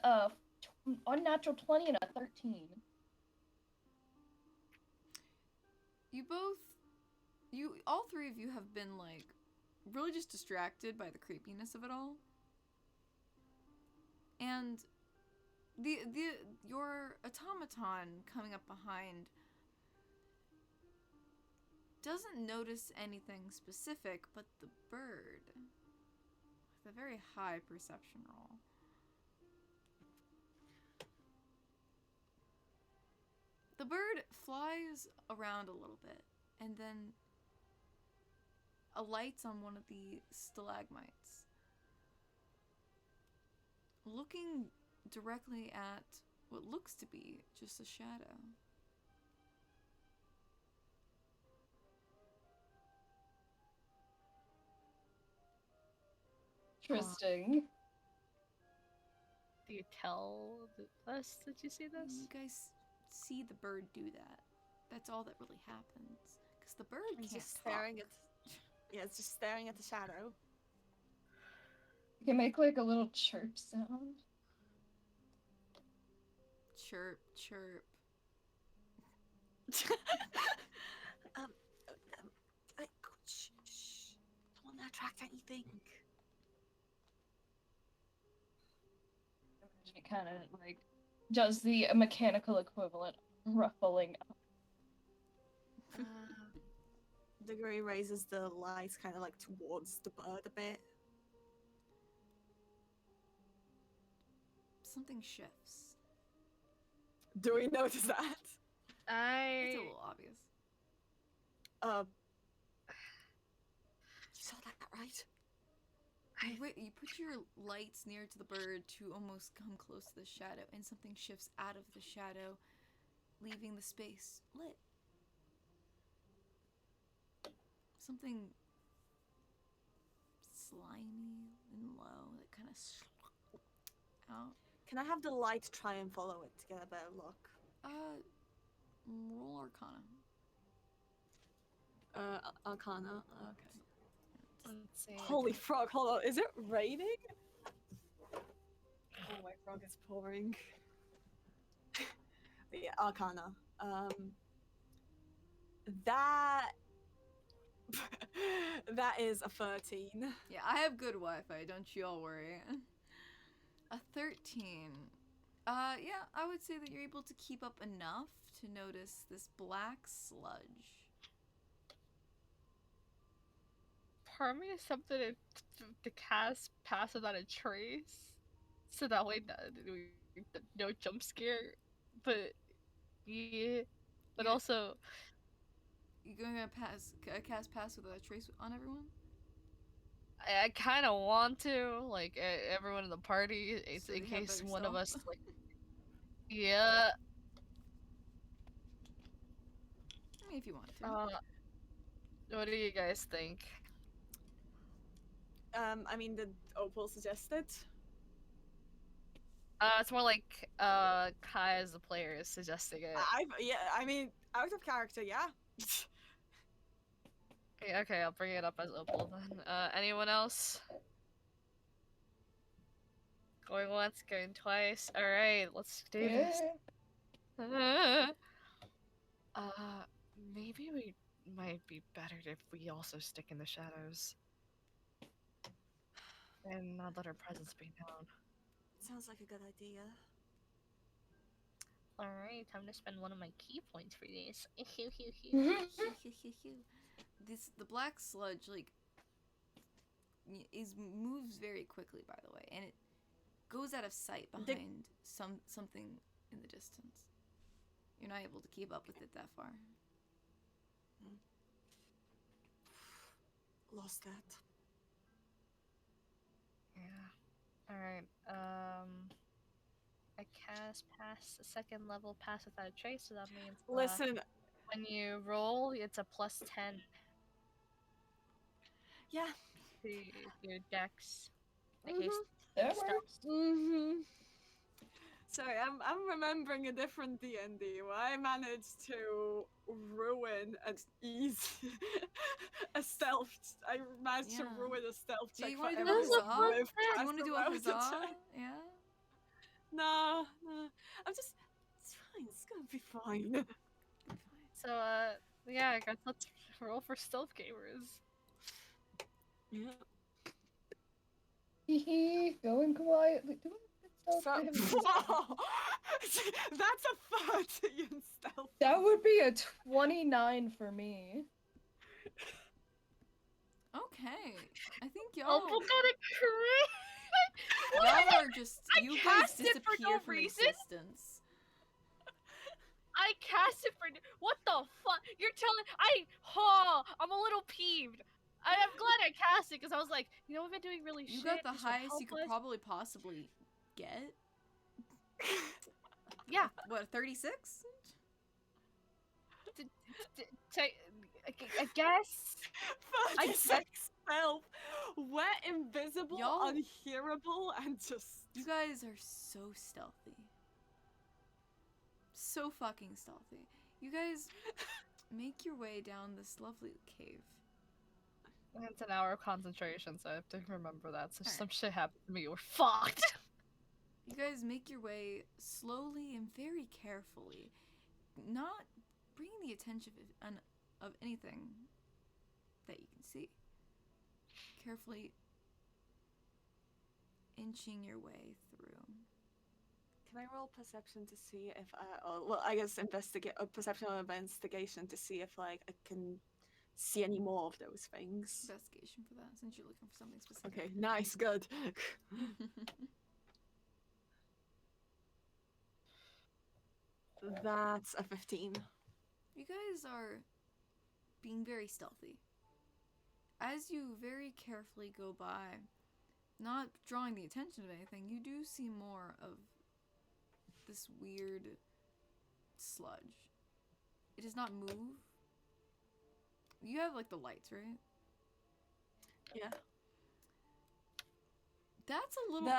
Speaker 3: unnatural 20 and a 13.
Speaker 1: All three of you have been like really just distracted by the creepiness of it all. And your automaton coming up behind doesn't notice anything specific, but the bird with a very high perception roll. The bird flies around a little bit and then alights on one of the stalagmites, looking directly at what looks to be just a shadow.
Speaker 3: Interesting.
Speaker 4: Do you tell us that you see this?
Speaker 1: You guys see the bird do that. That's all that really happens. Because the bird
Speaker 2: It's
Speaker 1: can't
Speaker 2: just
Speaker 1: talk.
Speaker 2: staring at. Yeah, it's just staring at the shadow.
Speaker 3: You can make like a little chirp sound.
Speaker 1: Chirp, chirp.
Speaker 2: Shh, shh. Don't want to attract anything.
Speaker 3: It kind of like does the mechanical equivalent ruffling up.
Speaker 2: Degree raises the light kind of like towards the bird a bit.
Speaker 1: Something shifts.
Speaker 2: Do we notice that?
Speaker 1: It's a little obvious.
Speaker 2: You saw that, right?
Speaker 1: You put your lights near to the bird to almost come close to the shadow, and something shifts out of the shadow, leaving the space lit. Something slimy and low that kind of out.
Speaker 2: Can I have the light try and follow it to get a better look?
Speaker 1: Roll Arcana.
Speaker 2: Arcana. Okay.
Speaker 4: Let's see.
Speaker 2: Holy frog! Hold on. Is it raining? Oh, my frog is pouring. But yeah, Arcana. That. That is a 13.
Speaker 1: Yeah, I have good Wi-Fi. Don't you all worry. A 13. Yeah, I would say that you're able to keep up enough to notice this black sludge.
Speaker 4: Part of me is something to cast pass without a trace, so that way no jump scare. But yeah, but
Speaker 1: You're,
Speaker 4: also
Speaker 1: you're gonna cast pass without a trace on everyone?
Speaker 4: I kind of want to like everyone in the party, it's
Speaker 1: So
Speaker 4: in
Speaker 1: they have
Speaker 4: case
Speaker 1: better
Speaker 4: one of
Speaker 1: stealth?
Speaker 4: us like yeah.
Speaker 1: I mean, if you want to.
Speaker 4: What do you guys think?
Speaker 2: I mean, did Opal suggest it?
Speaker 4: It's more like Kai as the player is suggesting it.
Speaker 2: I mean, out of character, yeah.
Speaker 4: Okay, I'll bring it up as Opal then. Anyone else? Going once, going twice. All right, let's do this. Maybe we might be better if we also stick in the shadows and not let our presence be known.
Speaker 2: Sounds like a good idea.
Speaker 4: All right, time to spend one of my key points for this.
Speaker 1: The black sludge like moves very quickly, by the way, and it goes out of sight behind something in the distance. You're not able to keep up with it that far.
Speaker 2: Lost that.
Speaker 4: Yeah. All right. I cast pass the second level pass without a trace, so that means
Speaker 2: Listen,
Speaker 4: when you roll, it's a +10
Speaker 2: yeah.
Speaker 4: to your dex. In
Speaker 2: Mhm.
Speaker 4: case
Speaker 3: That
Speaker 4: stuff.
Speaker 3: works.
Speaker 2: Sorry, I'm remembering a different D&D where I managed to ruin and ease a stealth. I managed to
Speaker 1: Yeah.
Speaker 2: ruin a stealth
Speaker 1: Yeah,
Speaker 2: check
Speaker 1: you
Speaker 2: for
Speaker 1: wanna do a
Speaker 2: everyone
Speaker 1: huzzah?
Speaker 2: with
Speaker 1: Do you want to do a
Speaker 2: Chasm
Speaker 1: huzzah?
Speaker 2: attack.
Speaker 1: Yeah.
Speaker 2: No, no. It's fine. It's gonna be fine.
Speaker 4: So yeah, I guess let's roll for stealth gamers.
Speaker 2: Yeah.
Speaker 3: Hehe, going quietly. Do I
Speaker 2: So,
Speaker 3: have stealth?
Speaker 2: whoa! That's a 30 in stealth.
Speaker 3: That would be a 29 for me.
Speaker 1: Okay. I think y'all
Speaker 4: Opal got a crit.
Speaker 1: y'all are just
Speaker 4: I
Speaker 1: you guys
Speaker 4: cast it for
Speaker 1: disappear
Speaker 4: no
Speaker 1: from
Speaker 4: reason?
Speaker 1: existence.
Speaker 4: I cast it for what the fuck? You're telling I'm a little peeved. I'm glad I cast it because I was like, you know, we've been doing really
Speaker 1: You
Speaker 4: shit.
Speaker 1: got the
Speaker 4: this would
Speaker 1: highest
Speaker 4: help
Speaker 1: you could
Speaker 4: us.
Speaker 1: probably possibly get.
Speaker 4: Yeah.
Speaker 1: What, 36?
Speaker 4: I guess.
Speaker 2: 36 stealth. We're invisible,
Speaker 1: Y'all-
Speaker 2: unhearable, and just.
Speaker 1: You guys are so stealthy. So fucking stealthy. You guys make your way down this lovely cave.
Speaker 4: It's an hour of concentration, so I have to remember that. So
Speaker 1: Alright.
Speaker 4: some shit happened to me, we're fucked.
Speaker 1: You guys make your way slowly and very carefully, not bringing the attention of anything that you can see. Carefully inching your way through.
Speaker 2: Can I roll perception to see if well, I guess investigate perception or investigation to see if like I can see any more of those things.
Speaker 1: Investigation for that, since you're looking for something specific.
Speaker 2: Okay, nice, good. That's a 15.
Speaker 1: You guys are being very stealthy. As you very carefully go by, not drawing the attention of anything, you do see more of this weird sludge. It does not move. You have like the lights, right?
Speaker 2: Yeah.
Speaker 1: That's a little.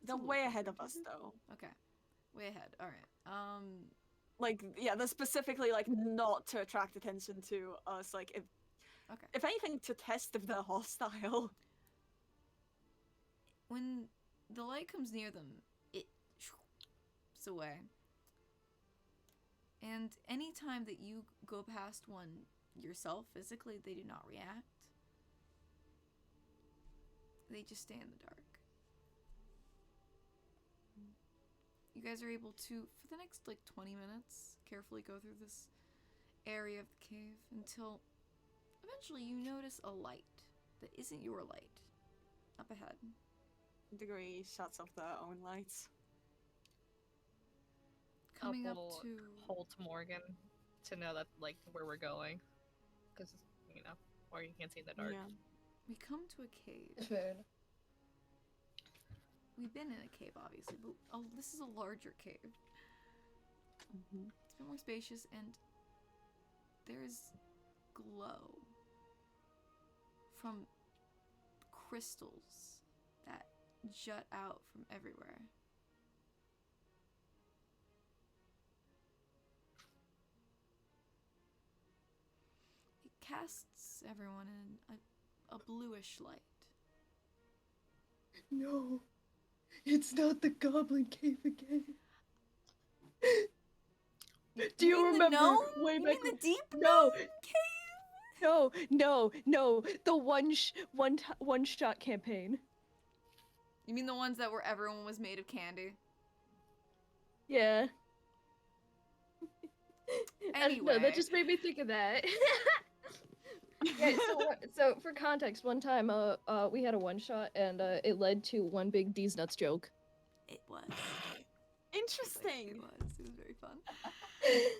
Speaker 2: They're way ahead of us though.
Speaker 1: Okay, way ahead. All right.
Speaker 2: Like yeah, they're specifically like not to attract attention to us. Like if anything, to test if they're hostile.
Speaker 1: When the light comes near them, it's away. And anytime that you go past one yourself physically, they do not react. They just stay in the dark. you guys are able to, for the next like 20 minutes, carefully go through this area of the cave until eventually you notice a light that isn't your light up ahead.
Speaker 2: Degree shuts off their own lights.
Speaker 1: Coming up
Speaker 4: Opal
Speaker 1: to
Speaker 4: hold to Morgan to know that like where we're going, because Morgan can't see in the dark.
Speaker 2: Yeah.
Speaker 1: we come to a cave.
Speaker 3: Fair enough.
Speaker 1: We've been in a cave, obviously, but this is a larger cave.
Speaker 2: Mm-hmm.
Speaker 1: It's a bit more spacious, and there's glow from crystals that jut out from everywhere. It casts everyone in a bluish light.
Speaker 3: No, it's not the Goblin Cave again. Do you
Speaker 1: mean
Speaker 3: remember
Speaker 1: the gnome?
Speaker 3: way
Speaker 1: You
Speaker 3: back?
Speaker 1: mean the deep
Speaker 3: No.
Speaker 1: gnome cave?
Speaker 3: No, the one shot campaign.
Speaker 1: You mean the ones that where everyone was made of candy?
Speaker 3: Yeah.
Speaker 1: Anyway.
Speaker 3: No, that just made me think of that. Yeah, so for context, one time we had a one shot and it led to one big D's nuts joke.
Speaker 1: It was.
Speaker 2: Interesting.
Speaker 1: It was very fun.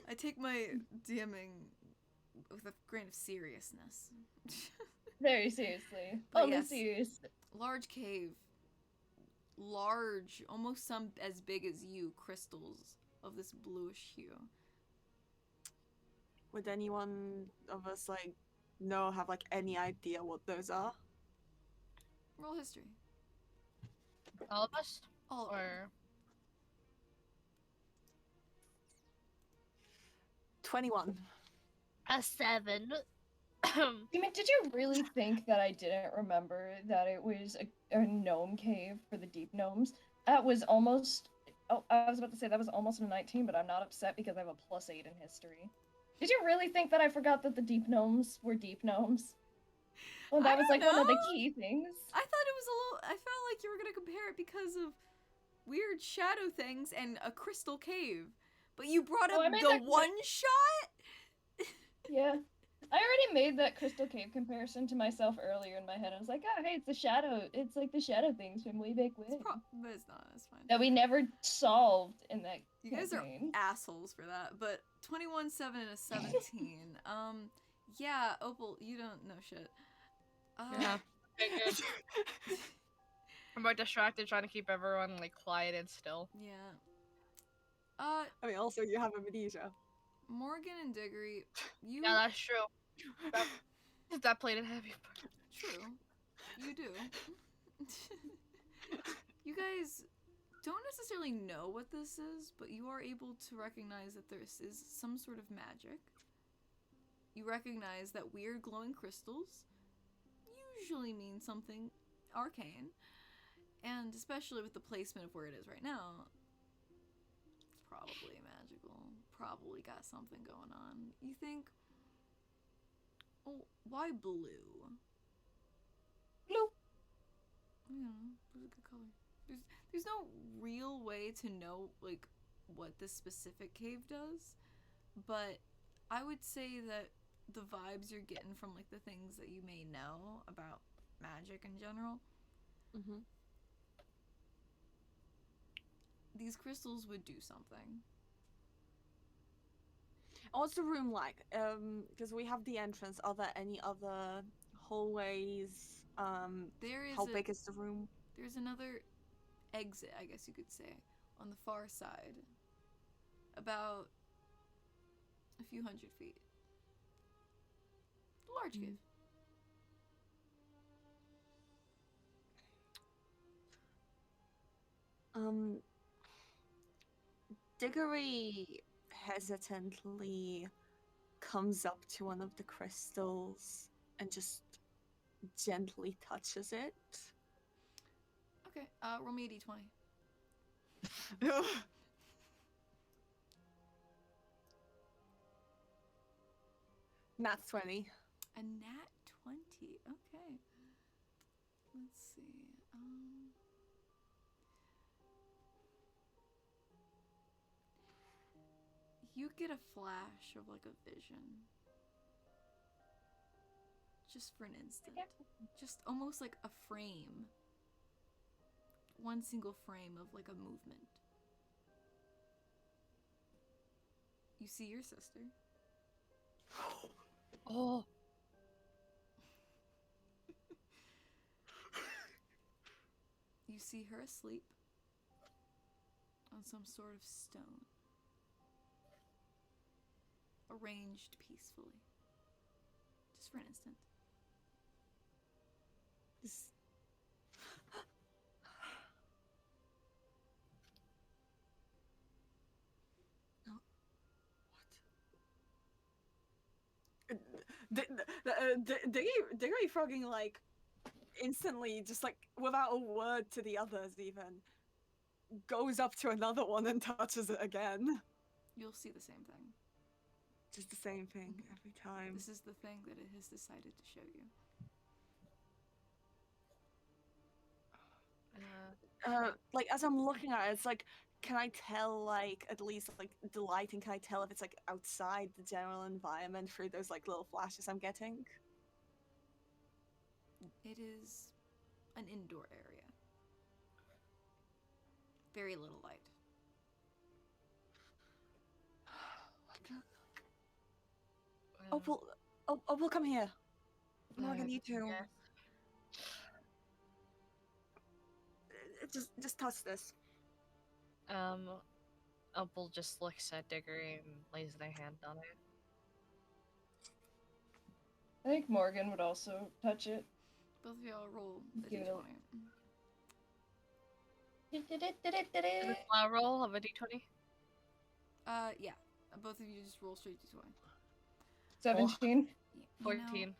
Speaker 1: I take my DMing with a grain of seriousness.
Speaker 3: Very seriously.
Speaker 1: But
Speaker 3: Only
Speaker 1: yes.
Speaker 3: serious.
Speaker 1: Large cave. Large, almost some as big as you, crystals of this bluish hue.
Speaker 2: Would anyone of us have any idea what those are?
Speaker 1: Roll history.
Speaker 4: All of us,
Speaker 1: All of them.
Speaker 4: or
Speaker 2: 21.
Speaker 4: a 7.
Speaker 3: I mean, did you really think that I didn't remember that it was a gnome cave for the deep gnomes? That was almost... Oh, I was about to say that was almost a 19, but I'm not upset because I have a +8 in history. Did you really think that I forgot that the deep gnomes were deep gnomes? Well, that was like one of the key things.
Speaker 1: I thought it was a little... I felt like you were gonna compare it because of weird shadow things and a crystal cave. But you brought up the one shot?
Speaker 3: Yeah. I already made that crystal cave comparison to myself earlier in my head. I was like, oh, hey, it's the shadow. It's like the shadow things from way back when.
Speaker 1: But it's not. It's fine.
Speaker 3: That we never solved in that
Speaker 1: You
Speaker 3: campaign.
Speaker 1: guys are assholes for that. But 21, 7, and a 17. Yeah, Opal, you don't know shit.
Speaker 4: Yeah. Okay, good. I'm more distracted trying to keep everyone quiet and still.
Speaker 1: Yeah.
Speaker 2: I mean, also you have amnesia.
Speaker 1: Morgan and Diggory, you...
Speaker 4: Yeah, that's true. That played a heavy part.
Speaker 1: True. You do. You guys don't necessarily know what this is, but you are able to recognize that this is some sort of magic. You recognize that weird glowing crystals usually mean something arcane, and especially with the placement of where it is right now, it's probably magical. Probably got something going on. You think, oh, why blue?
Speaker 3: Blue.
Speaker 1: Yeah, blue's a good color. There's no real way to know what this specific cave does, but I would say that the vibes you're getting from the things that you may know about magic in general, these crystals would do something.
Speaker 2: What's the room like? Because we have the entrance. Are there any other hallways? How big is the room?
Speaker 1: There's another exit, I guess you could say, on the far side. About a few hundred feet. A large cave.
Speaker 2: Diggory hesitantly comes up to one of the crystals and just gently touches it.
Speaker 1: Okay, roll me a d20.
Speaker 2: Nat 20.
Speaker 1: A nat 20. Okay. Let's see. You get a flash of like a vision. Just for an instant. Just almost like a frame. One single frame of like a movement. You see your sister.
Speaker 4: Oh.
Speaker 1: You see her asleep on some sort of stone, arranged peacefully. Just for an instant.
Speaker 2: Diggory frogging like instantly, just like without a word to the others even, goes up to another one and touches it again.
Speaker 1: You'll see the same thing.
Speaker 2: Just the same thing every time.
Speaker 1: This is the thing that it has decided to show you.
Speaker 2: Like as I'm looking at it, it's like, can I tell, like, at least like the lighting? Can I tell if it's like outside the general environment through those like little flashes I'm getting?
Speaker 1: It is an indoor area. Very little light.
Speaker 2: Opal, come here. Morgan, you too.
Speaker 4: Yeah.
Speaker 2: Just touch this.
Speaker 4: Opal just looks at Diggory and lays their hand on it.
Speaker 3: I think Morgan would also touch it.
Speaker 1: Both of y'all roll a
Speaker 3: Give it
Speaker 1: d20.
Speaker 4: Is it a roll of a d20?
Speaker 1: Yeah. Both of you just roll straight d20.
Speaker 3: 17.
Speaker 1: You
Speaker 4: 14.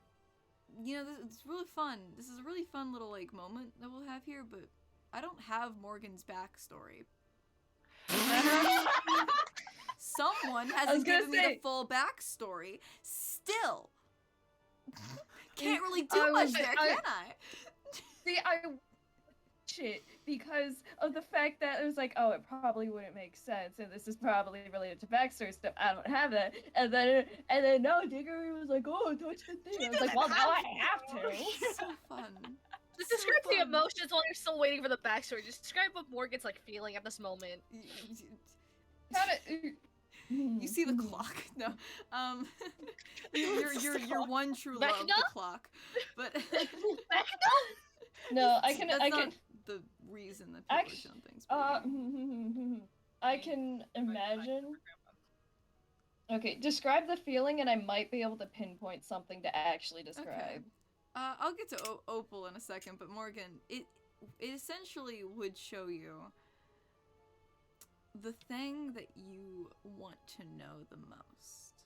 Speaker 1: It's really fun. This is a really fun little like moment that we'll have here, but I don't have Morgan's backstory. Someone hasn't given me the full backstory. Still, can't really do much there, can I?
Speaker 3: See, I shit because of the fact that it was like, oh, it probably wouldn't make sense, and this is probably related to backstory stuff. I don't have that, and then no, Diggory was like, oh, touch the thing. I was like, well, now I have to.
Speaker 1: So fun.
Speaker 4: Just describe the emotions while you're still waiting for the backstory. Just describe what Morgan's like feeling at this moment.
Speaker 1: You see the clock. No, your one true love, the clock. But
Speaker 3: no, I
Speaker 1: That's
Speaker 3: can.
Speaker 1: not the reason that people are shown things.
Speaker 3: I can imagine. Okay, describe the feeling, and I might be able to pinpoint something to actually describe.
Speaker 1: Okay. I'll get to Opal in a second, but Morgan, it essentially would show you the thing that you want to know the most.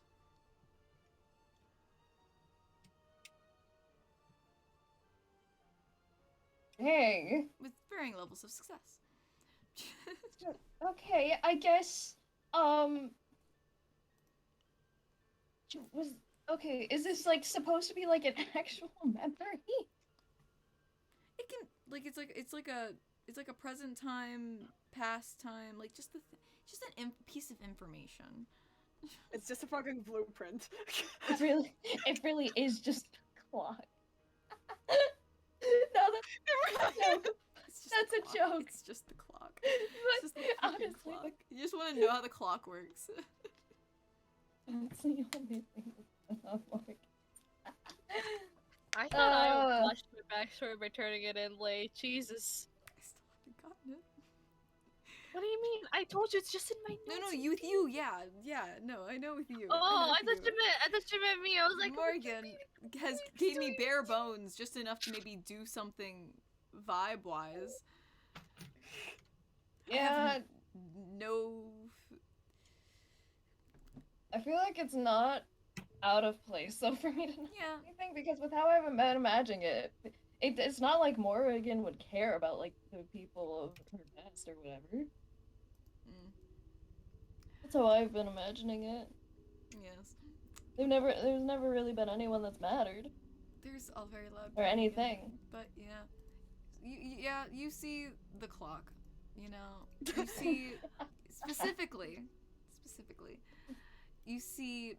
Speaker 3: Dang.
Speaker 1: With varying levels of success.
Speaker 3: Okay, I guess, is this, like, supposed to be, like, an actual memory?
Speaker 1: It can, like, it's like a present time, past time, like, just an piece of information.
Speaker 2: It's just a fucking blueprint.
Speaker 3: It really is just a clock. No, that's a joke.
Speaker 1: It's just the clock.
Speaker 3: But
Speaker 1: It's just the fucking
Speaker 3: honestly,
Speaker 1: clock. You just want to know how the clock works.
Speaker 3: that's the only thing that's not like.
Speaker 4: I thought I watched my backstory by turning it in late. Jesus.
Speaker 1: I still haven't gotten it.
Speaker 4: What do you mean? I told you it's just in my notes.
Speaker 1: No, you with you, yeah, no, I know with you.
Speaker 4: Oh, I thought you meant me. I was like,
Speaker 1: Morgan gave me bare bones, just enough to maybe do something vibe-wise.
Speaker 3: Yeah. I feel like it's not out of place, though, for me to know anything, because with how I've been imagining it, it's not like Morrigan would care about, like, the people of her past or whatever. That's how I've been imagining it.
Speaker 1: Yes.
Speaker 3: There's never really been anyone that's mattered.
Speaker 1: There's all very loud.
Speaker 3: Or anything.
Speaker 1: But yeah. You see the clock. You know, you see specifically, you see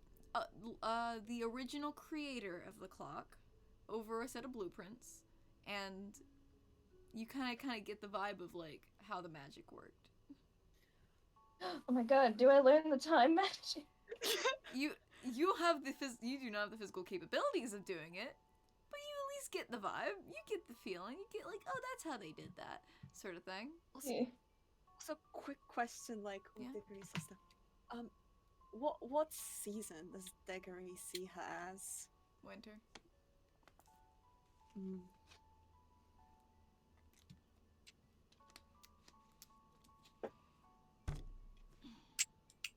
Speaker 1: the original creator of the clock over a set of blueprints, and you kind of get the vibe of like how the magic worked.
Speaker 3: Oh my god, do I learn the time magic?
Speaker 1: You you do not have the physical capabilities of doing it, but you at least get the vibe. You get the feeling. You get like, oh, that's how they did that sort of thing.
Speaker 2: Also,
Speaker 3: Yeah.
Speaker 2: also quick question, like with
Speaker 1: Yeah.
Speaker 2: Diggory's sister. What season does Diggory see her as?
Speaker 1: Winter.
Speaker 2: Mm.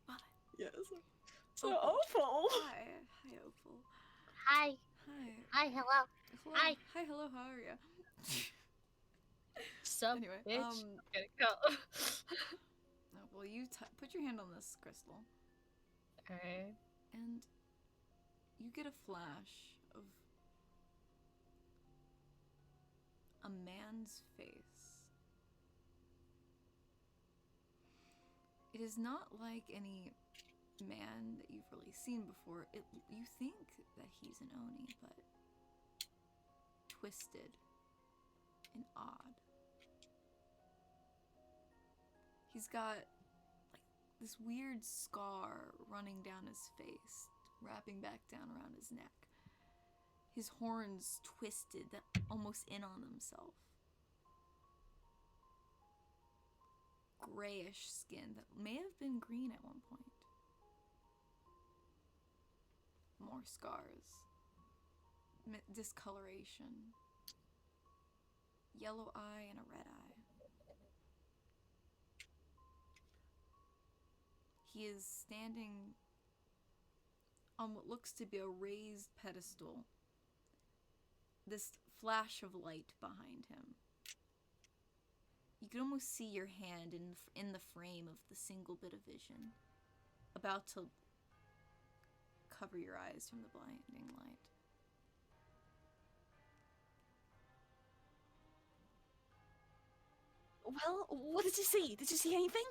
Speaker 1: What?
Speaker 2: Yes. So
Speaker 1: Opal.
Speaker 2: awful.
Speaker 1: Hi, Opal.
Speaker 5: Hi.
Speaker 1: Hi.
Speaker 5: Hi, hello.
Speaker 1: Hello.
Speaker 5: Hi.
Speaker 1: Hi. Hello. How are you?
Speaker 4: Sup,
Speaker 1: Anyway,
Speaker 4: bitch? Gotta go.
Speaker 1: well, you put your hand on this crystal,
Speaker 4: Alright.
Speaker 1: and you get a flash of a man's face. It is not like any man that you've really seen before. You think that he's an Oni, but twisted and odd. He's got like this weird scar running down his face, wrapping back down around his neck. His horns twisted, that almost in on himself. Grayish skin that may have been green at one point. More scars. Discoloration. Yellow eye and a red eye. He is standing on what looks to be a raised pedestal. This flash of light behind him. You can almost see your hand in the frame of the single bit of vision, about to cover your eyes from the blinding light.
Speaker 2: Well, what did you see? Did you see anything?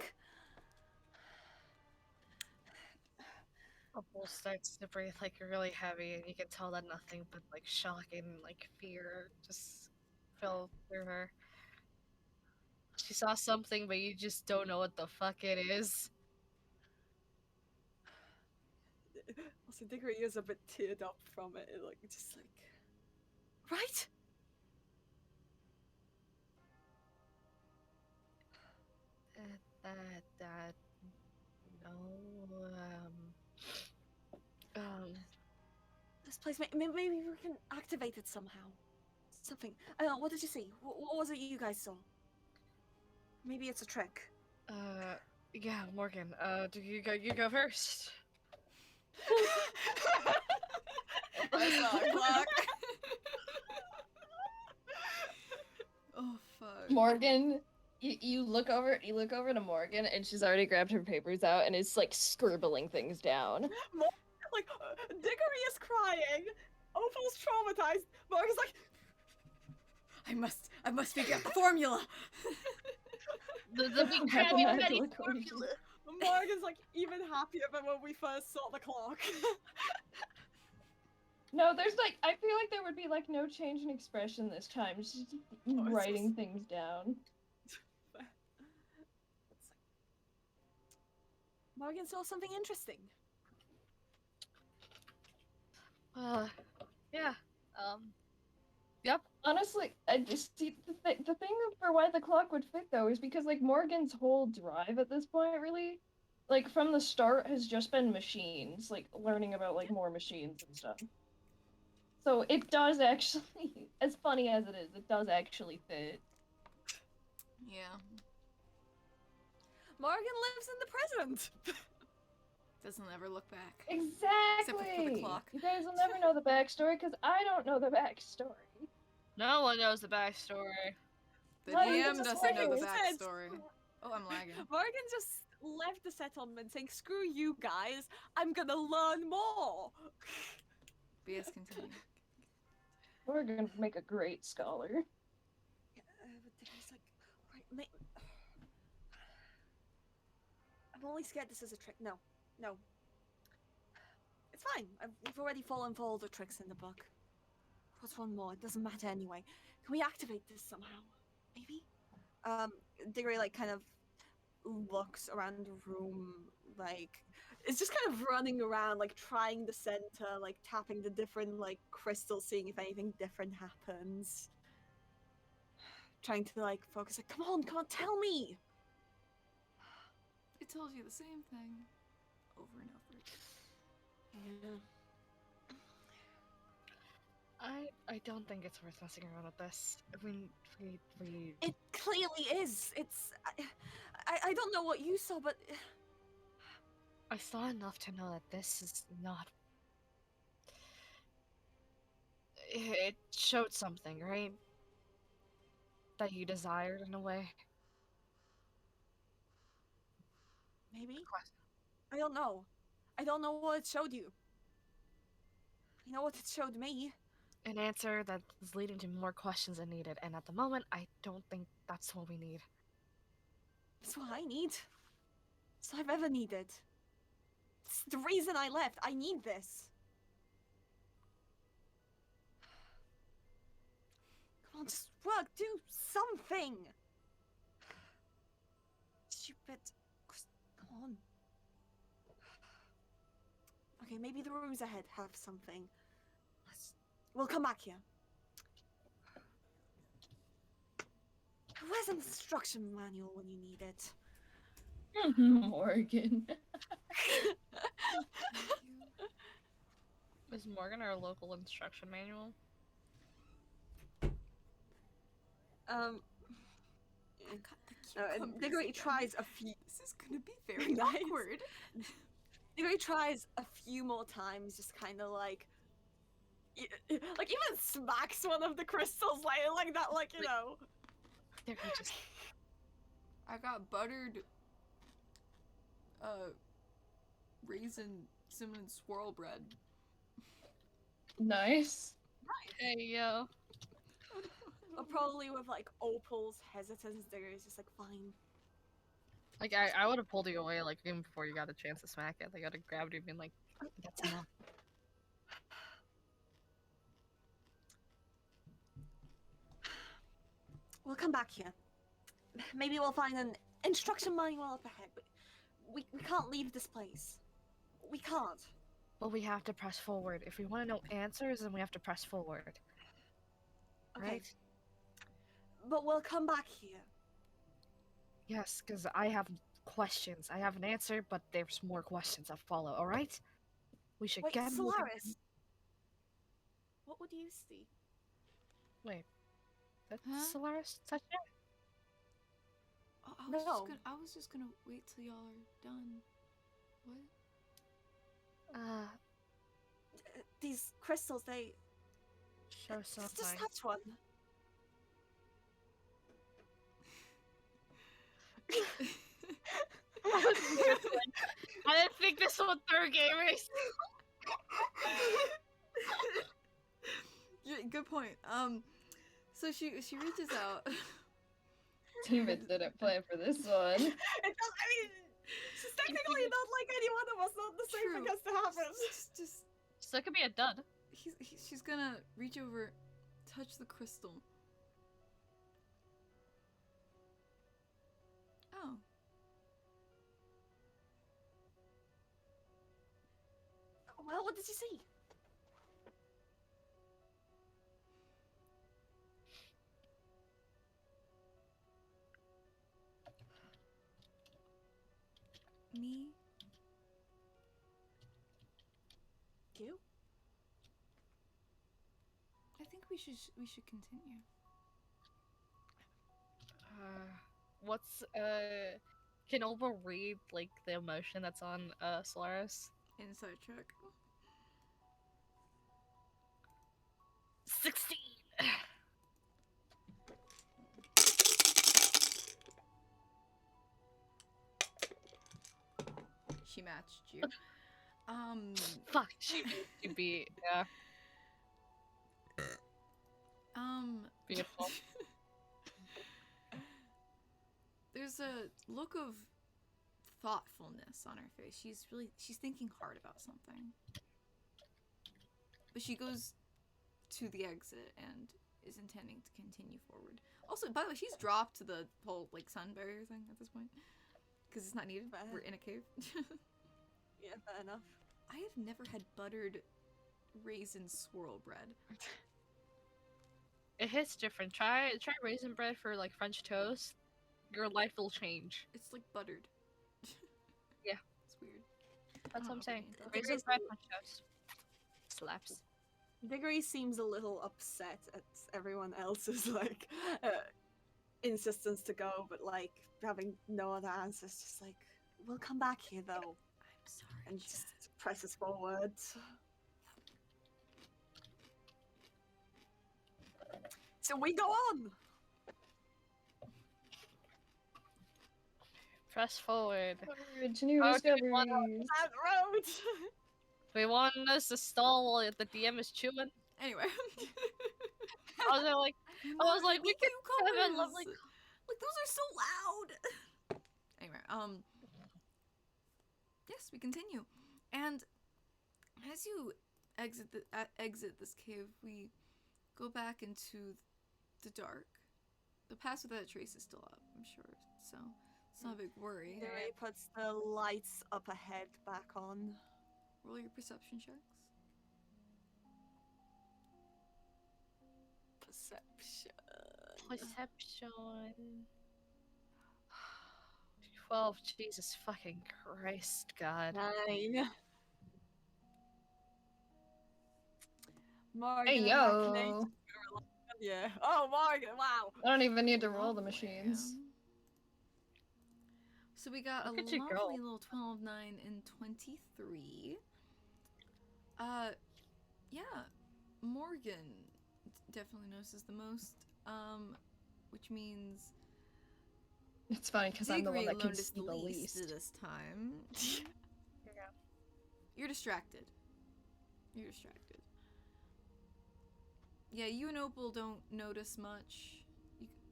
Speaker 4: Opal starts to breathe like really heavy, and you can tell that nothing but like shock and like fear just fell through her. She saw something, but you just don't know what the fuck it is.
Speaker 2: Also, Diggory is a bit teared up from it, like just like, right?
Speaker 4: That no
Speaker 2: This place, maybe we can activate it somehow. Something. I don't know. What did you see? What was it you guys saw? Maybe it's a trick.
Speaker 4: Yeah, Morgan. Do you go first?
Speaker 1: I saw a clock. Oh fuck.
Speaker 3: Morgan, you look over to Morgan, and she's already grabbed her papers out and is like scribbling things down.
Speaker 2: Like, Diggory is crying. Opal's traumatized. Morgan's like,
Speaker 1: I must figure out the formula.
Speaker 4: The big
Speaker 3: Krabby
Speaker 4: Patty
Speaker 3: Patty
Speaker 4: formula.
Speaker 2: Morgan's like even happier than when we first saw the clock.
Speaker 3: No, there's like, I feel like there would be like no change in expression this time. She's just
Speaker 2: it's
Speaker 3: writing things down.
Speaker 2: Morgan saw something interesting.
Speaker 4: Yeah. Yep.
Speaker 3: Honestly, I just see the thing for why the clock would fit though is because like Morgan's whole drive at this point really, like from the start has just been machines, like learning about like more machines and stuff. So it does actually, as funny as it is, it does actually fit.
Speaker 1: Yeah.
Speaker 2: Morgan lives in the present.
Speaker 1: Doesn't ever look back.
Speaker 3: Exactly!
Speaker 1: for the clock.
Speaker 3: You guys will never know the backstory because I don't know the backstory.
Speaker 4: No one knows the backstory.
Speaker 1: The
Speaker 3: Why don't you
Speaker 1: DM
Speaker 3: just
Speaker 1: doesn't know the
Speaker 2: Morgan said-
Speaker 1: backstory. Oh, I'm lagging.
Speaker 2: Morgan just left the settlement saying, "Screw you guys, I'm gonna learn more."
Speaker 1: But yes, continue.
Speaker 3: We're gonna make a great scholar.
Speaker 2: But Diggory's like, right, I'm only scared this is a trick. No. It's fine. We've already fallen for all the tricks in the book. What's one more? It doesn't matter anyway. Can we activate this somehow? Maybe? Diggory, like, kind of looks around the room, like, it's just kind of running around, like, trying the center, like, tapping the different, like, crystals, seeing if anything different happens. Trying to, like, focus, like, come on, tell me!
Speaker 1: It tells you the same thing over and over again.
Speaker 2: Yeah.
Speaker 4: I don't think it's worth messing around with this. We
Speaker 2: It clearly is. It's. I don't know what you saw, but.
Speaker 4: I saw enough to know that this is not. It showed something, right? That you desired in a way.
Speaker 2: Maybe? I don't know. I don't know what it showed you. I know what it showed me.
Speaker 4: An answer that is leading to more questions than needed, and at the moment, I don't think that's what we need.
Speaker 2: It's what I need. It's what I've ever needed. It's the reason I left. I need this. Come on, just work. Do something. Stupid. Come on. Okay, maybe the rooms ahead have something. We'll come back here. Where's an instruction manual when you need it?
Speaker 3: Morgan.
Speaker 4: Is Morgan our local instruction manual?
Speaker 2: Diggory tries a few.
Speaker 1: This is gonna be very
Speaker 2: Nice.
Speaker 1: awkward.
Speaker 2: Diggory tries a few more times, just kind of like even smacks one of the crystals like that, like, you know.
Speaker 4: There he just.
Speaker 1: I got buttered raisin cinnamon swirl bread.
Speaker 3: Nice.
Speaker 4: Hey yo.
Speaker 2: But probably with like Opal's hesitance, Diggory's just like, fine.
Speaker 4: Like I would have pulled you away like even before you got a chance to smack it. Like I'd have grabbed you and been like, that's enough.
Speaker 2: We'll come back here. Maybe we'll find an instruction manual up ahead. We can't leave this place. We can't.
Speaker 4: But we have to press forward. If we want to know answers, then we have to press forward.
Speaker 2: Okay.
Speaker 4: Right?
Speaker 2: But we'll come back here.
Speaker 4: Yes, because I have questions. I have an answer, but there's more questions that follow, alright? We should
Speaker 2: Wait,
Speaker 4: get moving.
Speaker 2: Solaris. What would you see?
Speaker 4: Wait. That's
Speaker 1: Huh?
Speaker 4: Solaris touch it?
Speaker 1: Oh,
Speaker 2: No.
Speaker 1: I was just gonna wait till y'all are done. What?
Speaker 2: These crystals, they...
Speaker 4: Show
Speaker 2: Just
Speaker 4: something.
Speaker 2: touch one.
Speaker 4: I didn't think this was third gamers.
Speaker 1: Yeah, good point. So she reaches out.
Speaker 3: Teammates didn't plan for this one.
Speaker 2: It does, I mean, she's technically not like any one of us, not the same thing
Speaker 1: True.
Speaker 2: has to happen.
Speaker 1: Just
Speaker 4: So it could be a dud.
Speaker 1: she's gonna reach over, touch the crystal. Oh.
Speaker 2: Well, what did you see?
Speaker 1: Me?
Speaker 2: You?
Speaker 1: I think we should continue.
Speaker 4: What's can Olva read like the emotion that's on Solaris?
Speaker 1: Inside check.
Speaker 4: 16.
Speaker 1: She matched you.
Speaker 4: Fuck. You'd be yeah. Beautiful.
Speaker 1: There's a look of thoughtfulness on her face. She's thinking hard about something. but she goes to the exit and is intending to continue forward. Also, by the way, she's dropped the whole like sun barrier thing at this point because it's not needed.
Speaker 2: Fair.
Speaker 1: We're in a cave.
Speaker 2: Yeah, fair enough.
Speaker 1: I have never had buttered raisin swirl bread.
Speaker 4: It hits different. Try raisin bread for like French toast. Your life will change.
Speaker 1: It's like buttered.
Speaker 4: Yeah.
Speaker 1: It's weird.
Speaker 4: That's what I'm saying.
Speaker 1: Okay.
Speaker 4: Raisin bread French toast. Slaps.
Speaker 2: Diggory seems a little upset at everyone else's like insistence to go, but like having no other answers, just like we'll come back here though,
Speaker 1: I'm sorry.
Speaker 2: and just presses forward. So we go on.
Speaker 4: Press forward.
Speaker 3: Courage, new
Speaker 4: Okay,
Speaker 3: discoveries.
Speaker 2: That road.
Speaker 4: We want us to stall while the DM is chewing.
Speaker 1: Anyway.
Speaker 4: I was like, we can have a lovely.
Speaker 1: Like those are so loud. Anyway, yes, we continue, and as you exit this cave, we go back into the dark. The pass without a trace is still up, I'm sure, so it's not a big worry.
Speaker 2: Diggory puts the lights up ahead back on.
Speaker 1: Roll your perception checks.
Speaker 2: Perception.
Speaker 4: 12. Jesus fucking Christ, God.
Speaker 2: 9. Morgan,
Speaker 3: Hey,
Speaker 2: and
Speaker 3: yo.
Speaker 2: Machinations are alive. Yeah. Oh, Morgan! Wow.
Speaker 3: I don't even need to roll the
Speaker 1: Lovely.
Speaker 3: machines.
Speaker 1: So we got
Speaker 4: Look
Speaker 1: a
Speaker 4: at you
Speaker 1: lovely
Speaker 4: go.
Speaker 1: little 12, 9, and 23. Yeah, Morgan definitely notices the most. Which means
Speaker 3: It's funny because I'm the one
Speaker 1: Diggory
Speaker 3: that can
Speaker 1: noticed
Speaker 3: see the
Speaker 1: least
Speaker 3: least.
Speaker 1: this time. You're distracted. You're distracted. Yeah, you and Opal don't notice much.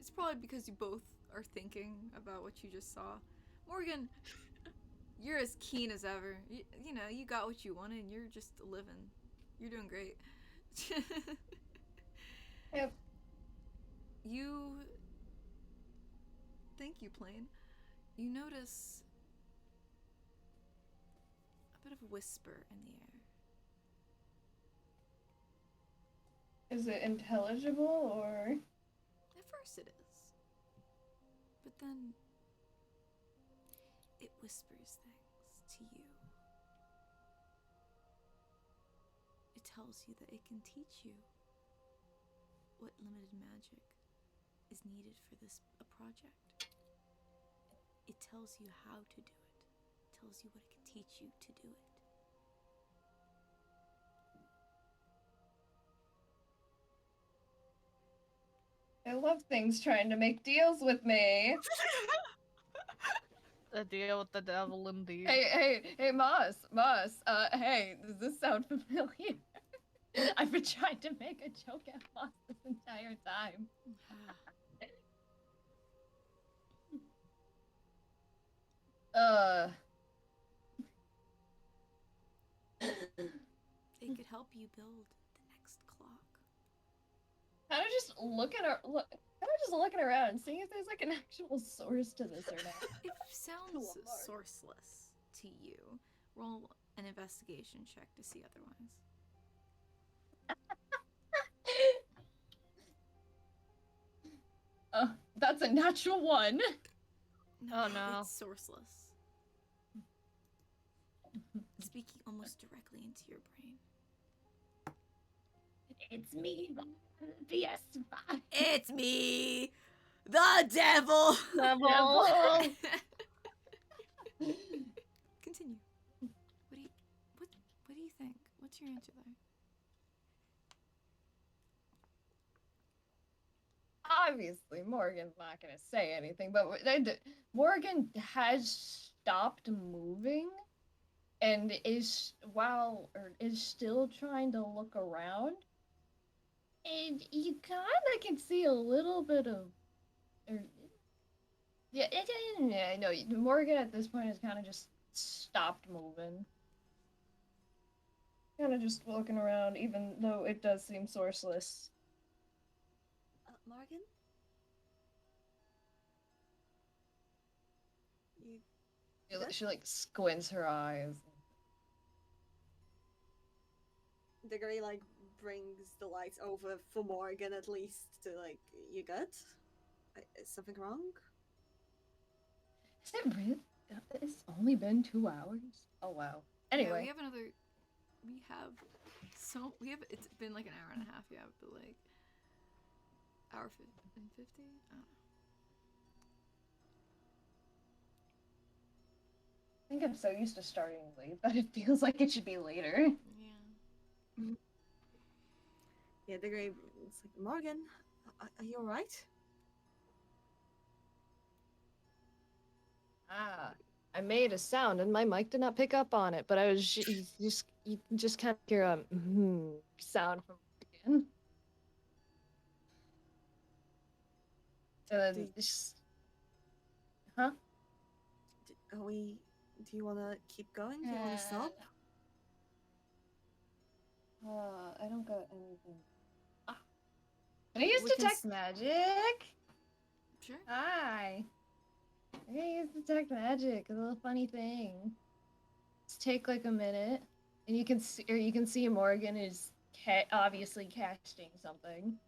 Speaker 1: It's probably because you both are thinking about what you just saw. Morgan, you're as keen as ever. You know, you got what you wanted and you're just living. You're doing great.
Speaker 3: Yep.
Speaker 1: You... Thank you, Plane. You notice a bit of a whisper in the air.
Speaker 3: Is it intelligible or?
Speaker 1: At first it is. But then it whispers things to you. It tells you that it can teach you what limited magic is needed for this project. It tells you how to do it. It tells you what it can teach you to do it.
Speaker 3: I love things trying to make deals with me.
Speaker 4: The deal with the devil indeed.
Speaker 3: Hey, Moss, hey, does this sound familiar? I've been trying to make a joke at Moss this entire time.
Speaker 1: It could help you build the next clock.
Speaker 3: Kind of just looking around and seeing if there's like an actual source to this or not.
Speaker 1: It sounds sourceless to you. Roll an investigation check to see otherwise.
Speaker 3: That's a natural one.
Speaker 1: No,
Speaker 4: Oh, no.
Speaker 1: It's sourceless. Speaking almost directly into your brain.
Speaker 3: It's me, the S5.
Speaker 1: It's me, the devil.
Speaker 4: Devil.
Speaker 1: Continue. What do you think? What's your answer there?
Speaker 3: Obviously, Morgan's not gonna say anything, but Morgan has stopped moving and is still trying to look around, and you kind of can see a little bit of, no, Morgan at this point has kind of just stopped moving. Kind of just looking around, even though it does seem sourceless.
Speaker 2: Morgan? You good?
Speaker 3: She like squints her eyes.
Speaker 2: Diggory like brings the lights over for Morgan at least to like, you good? Is something wrong?
Speaker 3: Is it really? It's only been 2 hours. Oh wow.
Speaker 1: Yeah,
Speaker 3: Anyway,
Speaker 1: we have another. We have. So we have. It's been like an hour and a half. Yeah, but like. Hour 50. I don't know.
Speaker 3: I think I'm so used to starting late that it feels like it should be later.
Speaker 1: Yeah.
Speaker 2: Yeah, Diggory is like, Morgan, are you alright?
Speaker 3: Ah, I made a sound and my mic did not pick up on it, but I was you just kind of hear a sound from again. And then
Speaker 2: Do,
Speaker 3: just, huh?
Speaker 2: are we? Do you want to keep going? Do you want to stop?
Speaker 3: I don't got anything. Ah. Can I use
Speaker 2: We can
Speaker 3: detect magic?
Speaker 1: Sure.
Speaker 3: Hi. I'm gonna use detect magic. A little funny thing. Just take like a minute, and you can see Morgan is obviously casting something.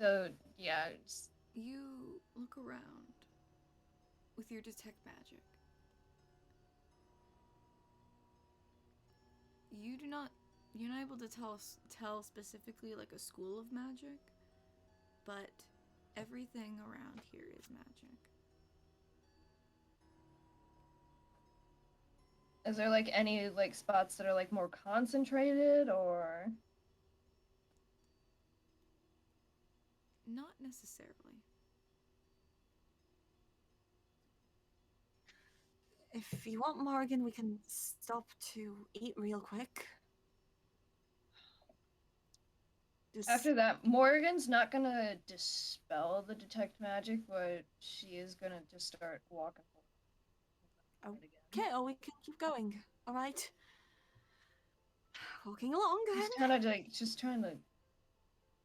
Speaker 3: So yeah, just...
Speaker 1: You look around with your detect magic. You're not able to tell specifically like a school of magic, but everything around here is magic.
Speaker 3: Is there like any like spots that are like more concentrated or?
Speaker 1: Not necessarily.
Speaker 2: If you want, Morgan, we can stop to eat real quick. Just
Speaker 3: After that, Morgan's not gonna dispel the detect magic, but she is gonna just start walking forward again.
Speaker 2: okay, or we can keep going. All right. Walking along,
Speaker 3: She's
Speaker 2: then.
Speaker 3: kind of like just trying to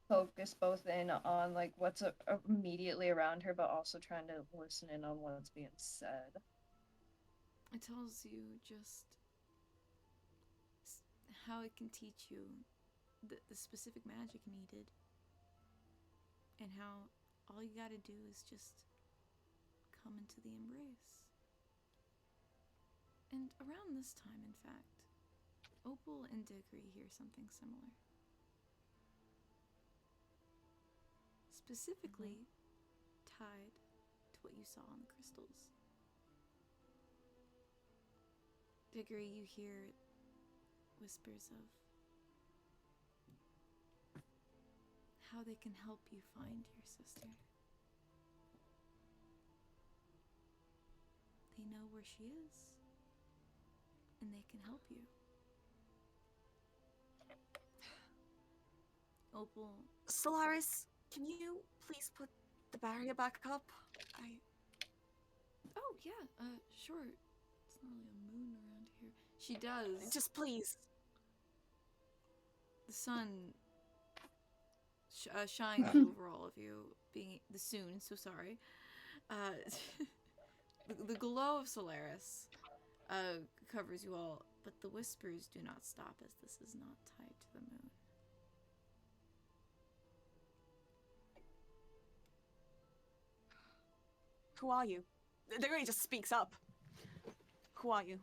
Speaker 3: focus both in on like what's immediately around her, but also trying to listen in on what's being said.
Speaker 1: It tells you just how it can teach you the specific magic needed, and how all you gotta do is just come into the embrace. And around this time, in fact, Opal and Diggory hear something similar. Specifically tied to what you saw on the crystals. Diggory, you hear whispers of how they can help you find your sister. They know where she is, and they can help you. Opal.
Speaker 2: Solaris, can you please put the barrier back up?
Speaker 1: Oh, yeah, sure. It's not really a moon around here. She does.
Speaker 2: Just please.
Speaker 1: The sun shines over all of you, being the soon, so sorry. The glow of Solaris covers you all, but the whispers do not stop as this is not tied to the moon.
Speaker 2: Who are you? The guy just speaks up. Who are you?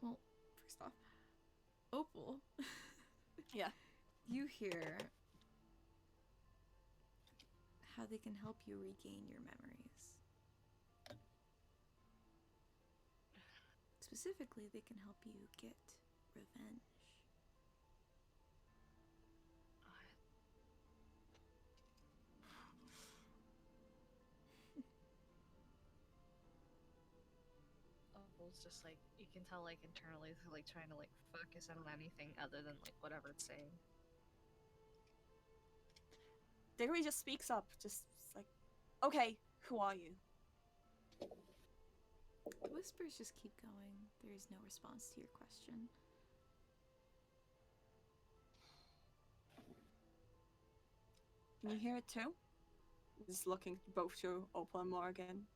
Speaker 1: Well, first off, Opal.
Speaker 2: Yeah.
Speaker 1: You hear how they can help you regain your memories. Specifically, they can help you get revenge.
Speaker 4: Opal's just like, you can tell like internally they're like trying to like focus on anything other than like whatever it's saying.
Speaker 2: Diggory just speaks up, just like, okay, who are you?
Speaker 1: The whispers just keep going. There is no response to your question.
Speaker 2: Can you hear it too? Just looking both to Opal and Morgan.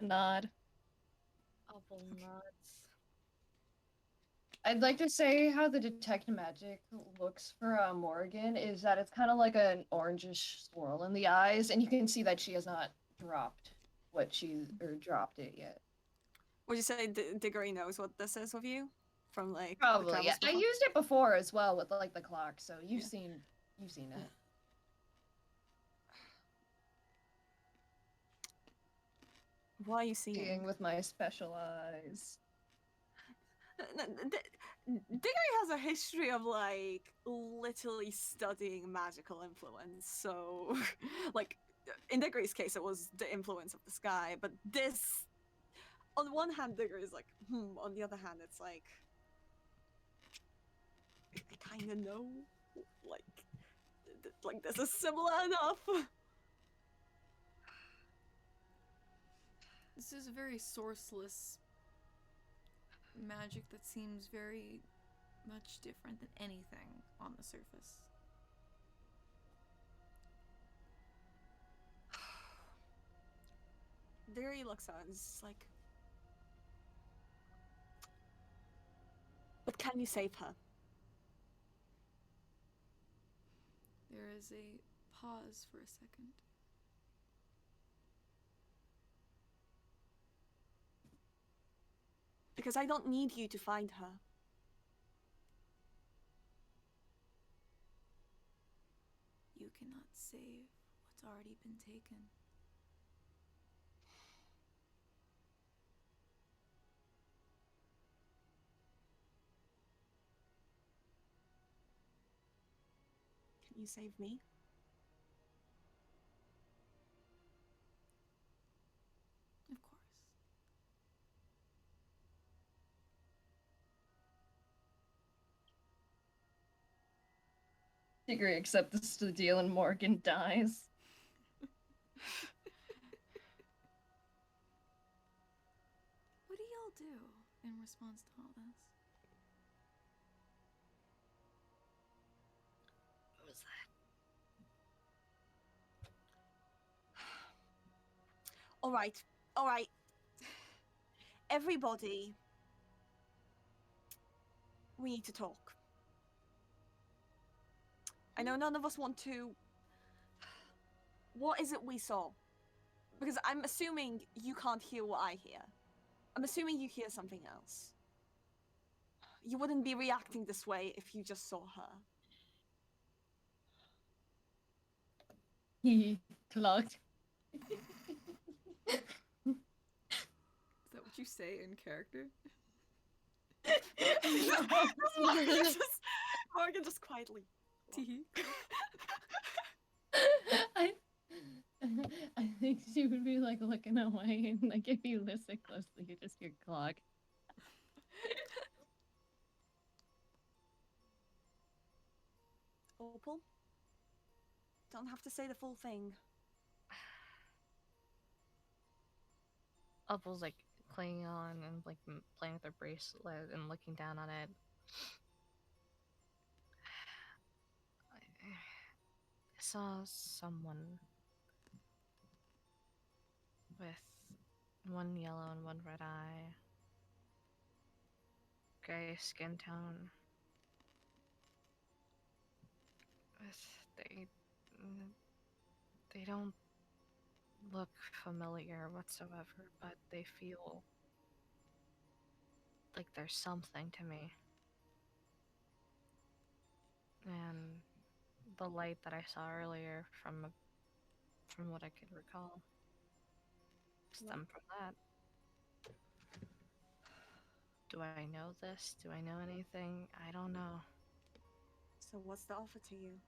Speaker 3: Nod.
Speaker 4: Opal nods.
Speaker 3: I'd like to say how the detect magic looks for Morgan is that it's kind of like an orangish swirl in the eyes, and you can see that she has not dropped dropped it yet.
Speaker 2: Would you say Diggory knows what this is with you? From like the
Speaker 3: Probably,
Speaker 2: travels
Speaker 3: yeah. I
Speaker 2: before?
Speaker 3: used it before as well with like the clock, so you've
Speaker 2: Yeah.
Speaker 3: seen it.
Speaker 2: What are you seeing?
Speaker 3: Seeing with my special eyes.
Speaker 2: Diggory has a history of like literally studying magical influence. So, like in Diggory's case, it was the influence of the sky. But this, on one hand, Diggory's like, On the other hand, it's like, I kind of know, like this is similar enough.
Speaker 1: This is a very sourceless magic that seems very much different than anything on the surface.
Speaker 2: Diggory looks at it and is just like, but can you save her?
Speaker 1: There is a pause for a second.
Speaker 2: Because I don't need you to find her.
Speaker 1: You cannot save what's already been taken.
Speaker 2: Can you save me?
Speaker 1: Of course.
Speaker 3: Diggory accepts the deal and Morgan dies.
Speaker 1: What do y'all do in response to all this?
Speaker 4: What was that?
Speaker 2: All right. Everybody, we need to talk. I know none of us want to. What is it we saw? Because I'm assuming you can't hear what I hear. I'm assuming you hear something else. You wouldn't be reacting this way if you just saw her.
Speaker 3: He clocked.
Speaker 1: Is that what you say in character?
Speaker 2: Morgan just quietly.
Speaker 1: Tee.
Speaker 3: I think she would be like looking away, and like if you listen closely, you just hear clock.
Speaker 2: Opal? Don't have to say the full thing.
Speaker 4: Opal's like clinging on and like playing with her bracelet and looking down on it. I saw someone with one yellow and one red eye, gray skin tone. They don't look familiar whatsoever, but they feel like there's something to me. And the light that I saw earlier from what I can recall stemmed from that. Do I know this? Do I know anything? I don't know.
Speaker 2: So what's the offer to you?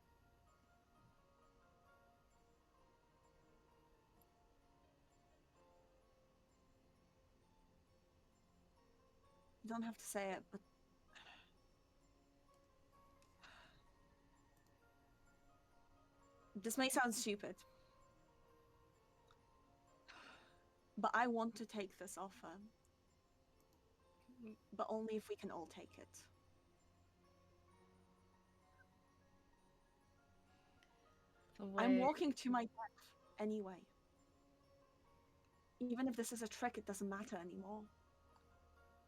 Speaker 2: You don't have to say it, but this may sound stupid. But I want to take this offer. But only if we can all take it. I'm walking to my death anyway. Even if this is a trick, it doesn't matter anymore.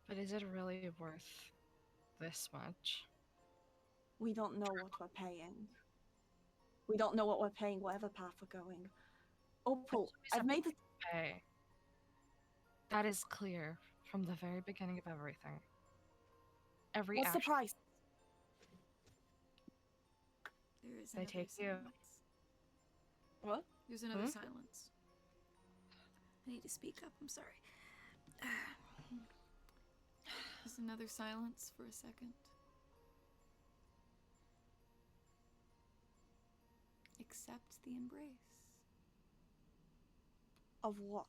Speaker 4: But is it really worth this much?
Speaker 2: We don't know what we're paying. We don't know what we're paying, whatever path we're going. Opal, I've made it.
Speaker 4: Pay. That is clear from the very beginning of everything.
Speaker 2: What's the price?
Speaker 1: There is
Speaker 4: They
Speaker 1: another
Speaker 4: take you.
Speaker 1: silence.
Speaker 2: What?
Speaker 1: There's another silence. I need to speak up. I'm sorry. There's another silence for a second. Accept the embrace.
Speaker 2: Of what?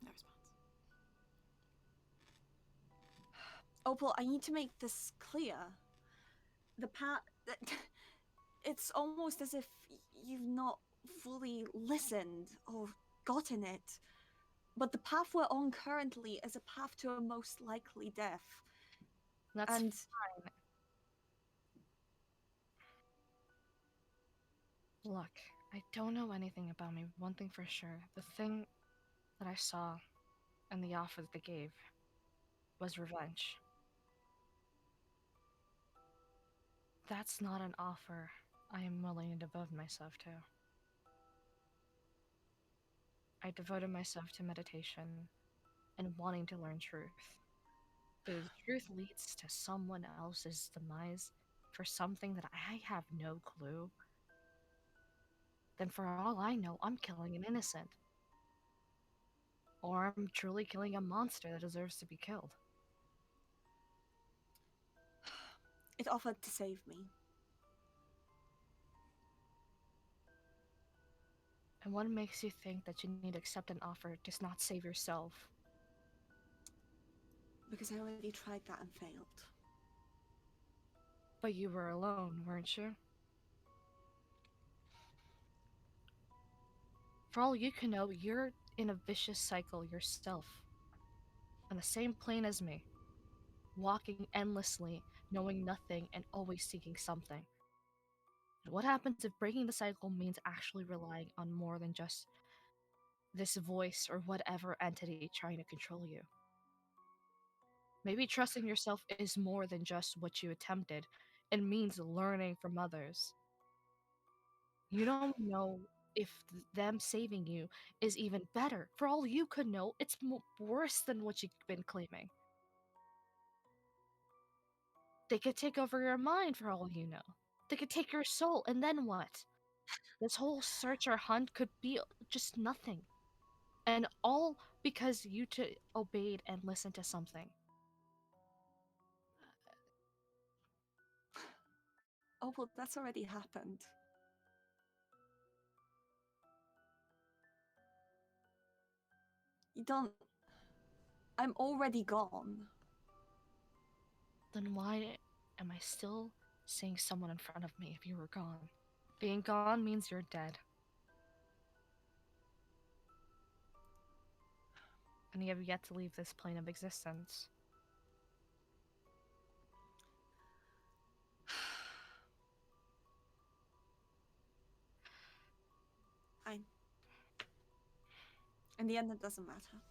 Speaker 1: No response.
Speaker 2: Opal, I need to make this clear. The path. It's almost as if you've not fully listened or gotten it. But the path we're on currently is a path to a most likely death.
Speaker 4: That's fine. Look, I don't know anything about me. One thing for sure. The thing that I saw and the offer that they gave was revenge. That's not an offer I am willing to devote myself to. I devoted myself to meditation and wanting to learn truth. But if truth leads to someone else's demise for something that I have no clue, then for all I know, I'm killing an innocent. Or I'm truly killing a monster that deserves to be killed.
Speaker 2: It offered to save me.
Speaker 4: And what makes you think that you need to accept an offer to not save yourself?
Speaker 2: Because I already tried that and failed.
Speaker 4: But you were alone, weren't you? For all you can know, you're in a vicious cycle yourself. On the same plane as me. Walking endlessly, knowing nothing, and always seeking something. What happens if breaking the cycle means actually relying on more than just this voice or whatever entity trying to control you? Maybe trusting yourself is more than just what you attempted. It means learning from others. You don't know if them saving you is even better. For all you could know, it's worse than what you've been claiming. They could take over your mind for all you know. They could take your soul, and then what? This whole search or hunt could be just nothing. And all because you obeyed and listened to something.
Speaker 2: Oh, well, that's already happened. You don't... I'm already gone.
Speaker 4: Then why am I still seeing someone in front of me if you were gone? Being gone means you're dead. And you have yet to leave this plane of existence.
Speaker 2: Fine. In the end, it doesn't matter.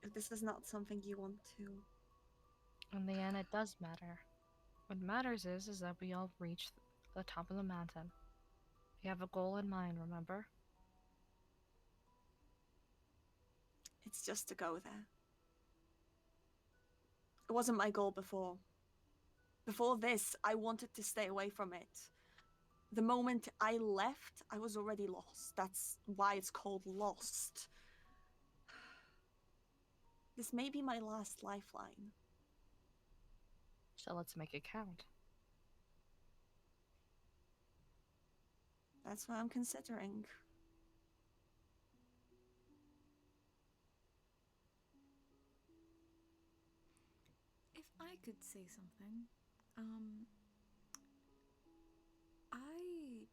Speaker 2: If this is not something you want to...
Speaker 4: In the end, it does matter. What matters is that we all reach the top of the mountain. You have a goal in mind, remember?
Speaker 2: It's just to go there. It wasn't my goal before. Before this, I wanted to stay away from it. The moment I left, I was already lost. That's why it's called Lost. This may be my last lifeline.
Speaker 4: So let's make it count.
Speaker 2: That's what I'm considering.
Speaker 1: If I could say something, I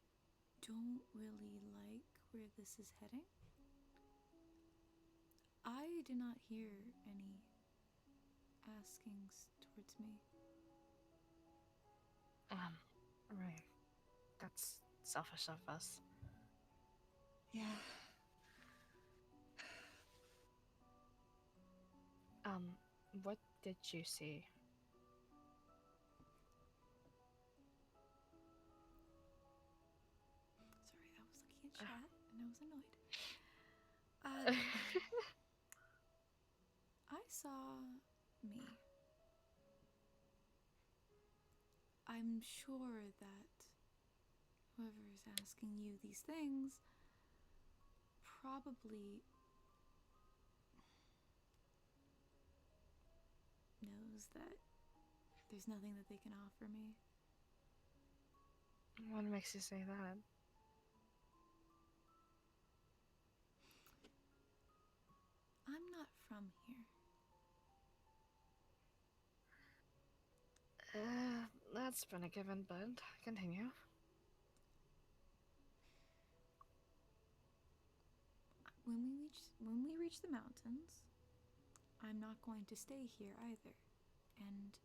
Speaker 1: don't really like where this is heading. I did not hear any askings towards me.
Speaker 4: Right. That's selfish of us.
Speaker 2: Yeah.
Speaker 4: What did you see?
Speaker 1: Sorry, I was looking at chat and I was annoyed. I saw me. I'm sure that whoever is asking you these things probably knows that there's nothing that they can offer me.
Speaker 4: What makes you say that?
Speaker 1: I'm not from here.
Speaker 4: That's been a given, but continue.
Speaker 1: When we reach the mountains, I'm not going to stay here either. And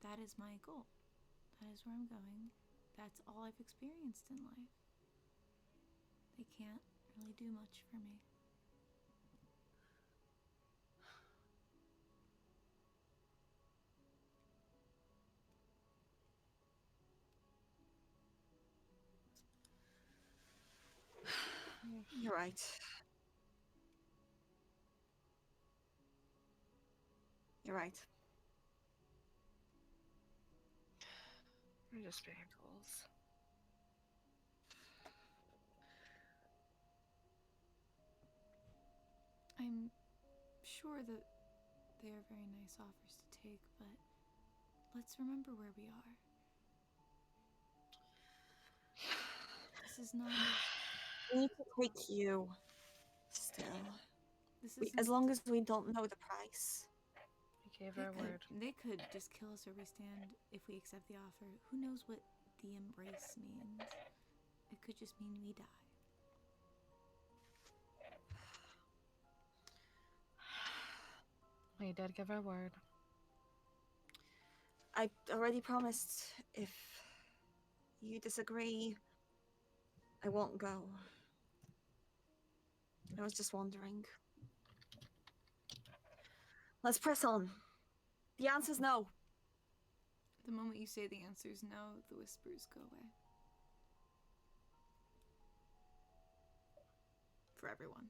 Speaker 1: that is my goal. That is where I'm going. That's all I've experienced in life. They can't really do much for me.
Speaker 2: You're right. You're right.
Speaker 4: We're just being tools.
Speaker 1: I'm sure that they are very nice offers to take, but let's remember where we are. This is not.
Speaker 2: We need to take you. Still.
Speaker 1: This is
Speaker 2: As long as we don't know the price.
Speaker 4: We gave our word.
Speaker 1: They could just kill us where we stand if we accept the offer. Who knows what the embrace means? It could just mean we die.
Speaker 4: We did give our word.
Speaker 2: I already promised if you disagree, I won't go. I was just wondering. Let's press on. The answer's no.
Speaker 1: The moment you say the answer is no, the whispers go away. For everyone.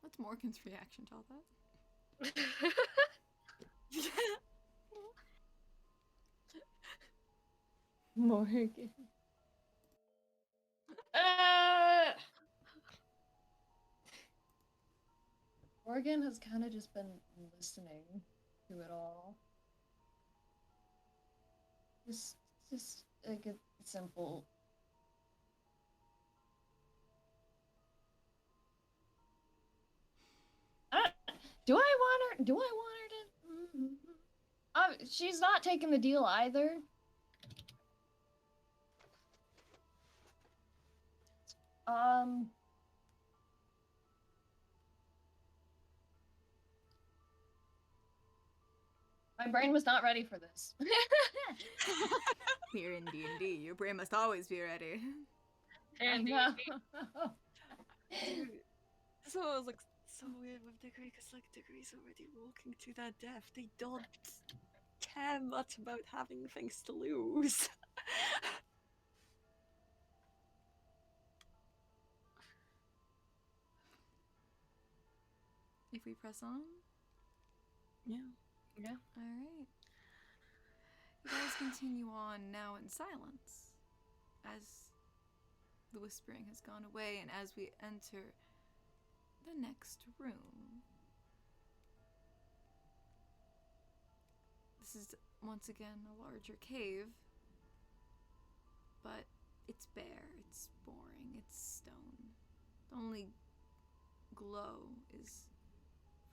Speaker 1: What's Morgan's reaction to all that?
Speaker 3: Morgan. Morgan has kind of just been listening to it all. Just like a simple. Do I want her? Do I want her to? She's not taking the deal either. My brain was not ready for this.
Speaker 1: Here in D&D, your brain must always be ready.
Speaker 3: And
Speaker 2: So it was like so weird with Degree, because like Degree's already walking to their death. They don't care much about having things to lose.
Speaker 1: If we press on?
Speaker 2: Yeah.
Speaker 4: Yeah.
Speaker 1: Alright. You guys continue on now in silence as the whispering has gone away and as we enter the next room. This is once again a larger cave, but it's bare, it's boring, it's stone. The only glow is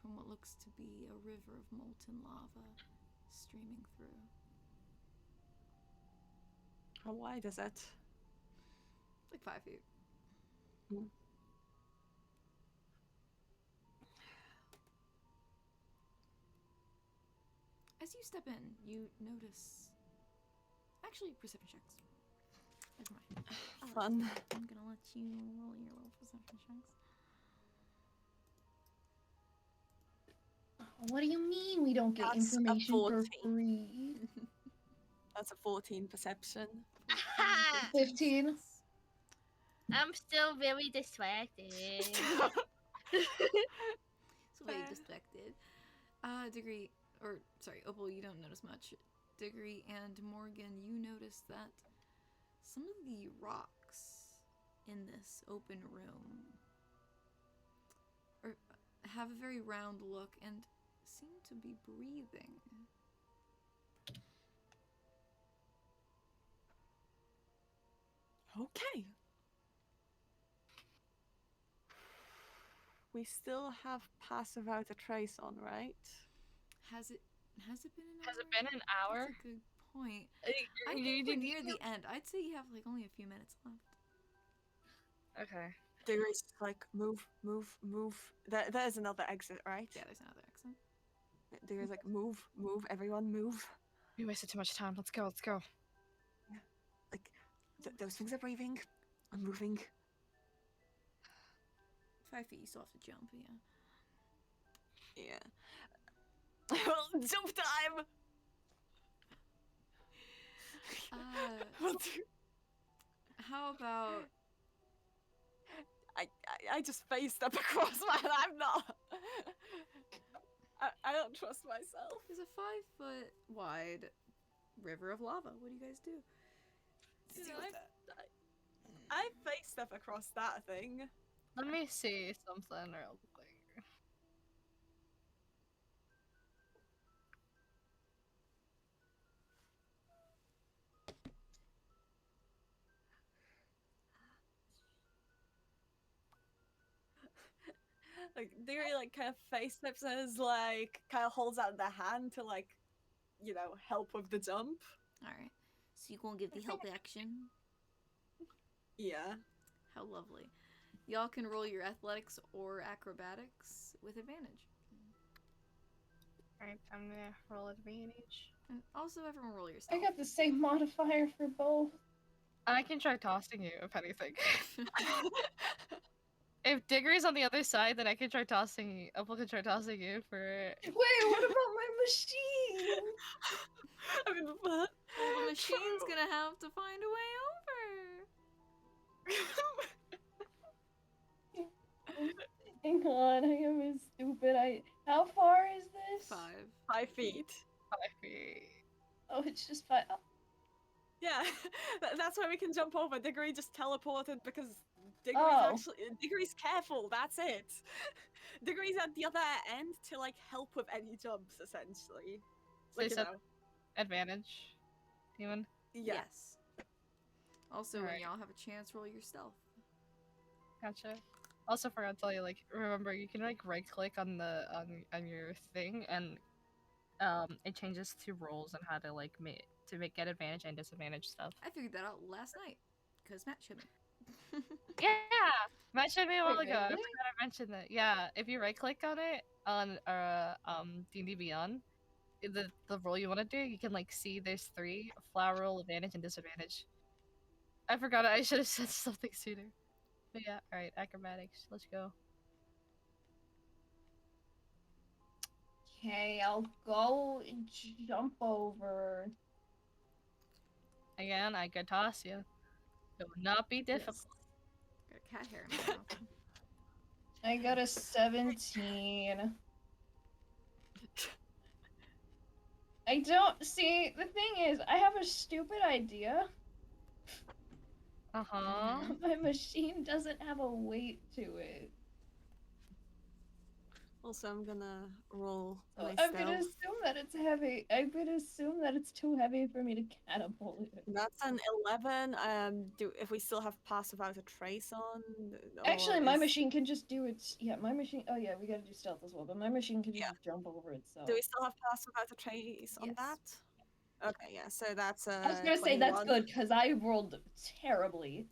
Speaker 1: from what looks to be a river of molten lava streaming through.
Speaker 2: How wide is it?
Speaker 1: Like 5 feet. As you step in, you notice. Actually, perception checks. Never mind.
Speaker 2: Fun.
Speaker 1: I'm gonna let you roll your little perception checks.
Speaker 3: What do you mean we don't get
Speaker 2: That's a
Speaker 3: information for
Speaker 2: 14.
Speaker 3: free?
Speaker 2: That's a 14 perception.
Speaker 3: 15.
Speaker 4: I'm still very distracted.
Speaker 1: So very distracted. Degree, or sorry, Opal, you don't notice much. Degree and Morgan, you notice that some of the rocks in this open room have a very round look and seem to be breathing.
Speaker 2: Okay. We still have Pass Without a Trace on, right?
Speaker 1: Has it been an hour?
Speaker 4: Has it been an hour?
Speaker 1: That's a good point.
Speaker 4: You
Speaker 1: I think
Speaker 4: need
Speaker 1: we're
Speaker 4: to-
Speaker 1: near the end. I'd say you have like only a few minutes left.
Speaker 4: Okay.
Speaker 2: Diggory's like, move. There's another exit, right?
Speaker 1: Yeah, there's another exit.
Speaker 2: Diggory's like, move, everyone move.
Speaker 4: We wasted too much time. Let's go.
Speaker 2: Like, those things are breathing. I'm moving.
Speaker 1: 5 feet, you still have to jump, yeah.
Speaker 2: Yeah. Well, jump time! We'll do-
Speaker 1: How about
Speaker 2: I just faced up across, man. I'm not. I don't trust myself.
Speaker 1: there's a 5-foot wide river of lava. What do you guys do?
Speaker 2: You know, I faced up across that thing.
Speaker 4: Let me see something real quick.
Speaker 2: Like Diggory like kind of face steps and is like kind of holds out the hand to like, you know, help with the jump.
Speaker 1: Alright. So you gonna give the help action?
Speaker 2: Yeah.
Speaker 1: How lovely. Y'all can roll your athletics or acrobatics with advantage.
Speaker 4: Alright, I'm gonna roll advantage.
Speaker 1: And also everyone roll
Speaker 3: I
Speaker 1: yourself.
Speaker 3: got the same modifier for both.
Speaker 4: I can try tossing you if anything. If Diggory's on the other side, then I can try tossing you. Opal can try tossing you for.
Speaker 3: Wait, what about my machine?
Speaker 2: I mean, what?
Speaker 1: Well, the machine's gonna have to find a way over.
Speaker 3: Hang on, I am a stupid. How far is this?
Speaker 1: 5.
Speaker 2: 5 feet.
Speaker 4: 5 feet.
Speaker 3: Oh, it's just 5. Oh,
Speaker 2: Yeah, that's why we can jump over. Diggory just teleported because Diggory's careful. That's it. Diggory's at the other end to like help with any jumps, essentially. Like,
Speaker 4: So
Speaker 2: you know.
Speaker 4: Advantage. Demon.
Speaker 2: Yeah.
Speaker 1: Yes. Also, when
Speaker 4: Alright.
Speaker 1: y'all have a chance, roll yourself.
Speaker 4: Gotcha. Also forgot to tell you, like, remember you can like right click on the on your thing and it changes to roles and how to like get advantage and disadvantage stuff.
Speaker 1: I figured that out last night. Because Matt showed me.
Speaker 4: Yeah! Matt showed me a while
Speaker 3: Wait,
Speaker 4: ago. I
Speaker 3: really?
Speaker 4: forgot I mentioned that. Yeah, if you right click on it on D&D Beyond, the role you want to do, you can like see there's 3: flower roll, advantage, and disadvantage. I forgot it. I should have said something sooner. But yeah, alright, acrobatics. Let's go.
Speaker 3: okay, I'll go and jump over.
Speaker 4: Again, I could toss you. It would not be difficult.
Speaker 1: Got cat hair in my mouth.
Speaker 3: I got a 17. I don't see. The thing is, I have a stupid idea.
Speaker 4: Uh-huh.
Speaker 3: My machine doesn't have a weight to it.
Speaker 2: Also, I'm gonna roll
Speaker 3: So
Speaker 2: my
Speaker 3: I'm gonna
Speaker 2: stealth.
Speaker 3: assume that it's heavy. I'm gonna assume that it's too heavy for me to catapult it.
Speaker 2: That's an 11. If we still have Pass Without a Trace on?
Speaker 3: Actually, my machine can just do its. Yeah, my machine. Oh yeah, we gotta do stealth as well. But my machine can just
Speaker 2: Yeah.
Speaker 3: jump over itself.
Speaker 2: Do we still have Pass Without a Trace on
Speaker 1: Yes.
Speaker 2: that? Okay, yeah. So that's
Speaker 3: I was gonna say that's
Speaker 2: 21.
Speaker 3: good because I rolled terribly.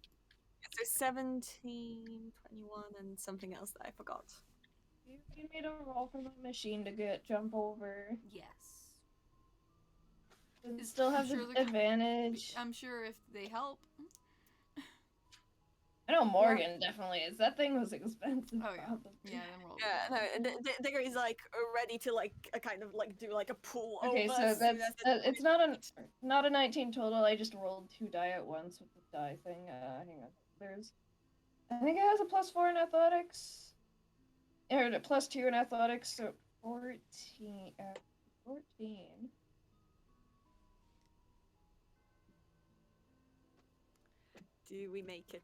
Speaker 2: So 17, 21, and something else that I forgot.
Speaker 3: You made a roll for my machine to get jump over.
Speaker 1: Yes.
Speaker 3: still have
Speaker 1: sure
Speaker 3: the
Speaker 1: the-
Speaker 3: advantage.
Speaker 1: I'm sure if they help.
Speaker 3: I know Morgan definitely is. That thing was expensive.
Speaker 1: Oh yeah,
Speaker 3: probably.
Speaker 1: yeah. Then roll.
Speaker 2: Yeah, no, and Diggory's like ready to like kind of like do like a pull
Speaker 3: Okay,
Speaker 2: over.
Speaker 3: so
Speaker 2: as soon as
Speaker 3: it's not a 19 total. I just rolled 2 die at once with the die thing. Hang on. I think it has a +4 in athletics. Or a +2 in athletics, so 14. 14.
Speaker 2: Do we make it?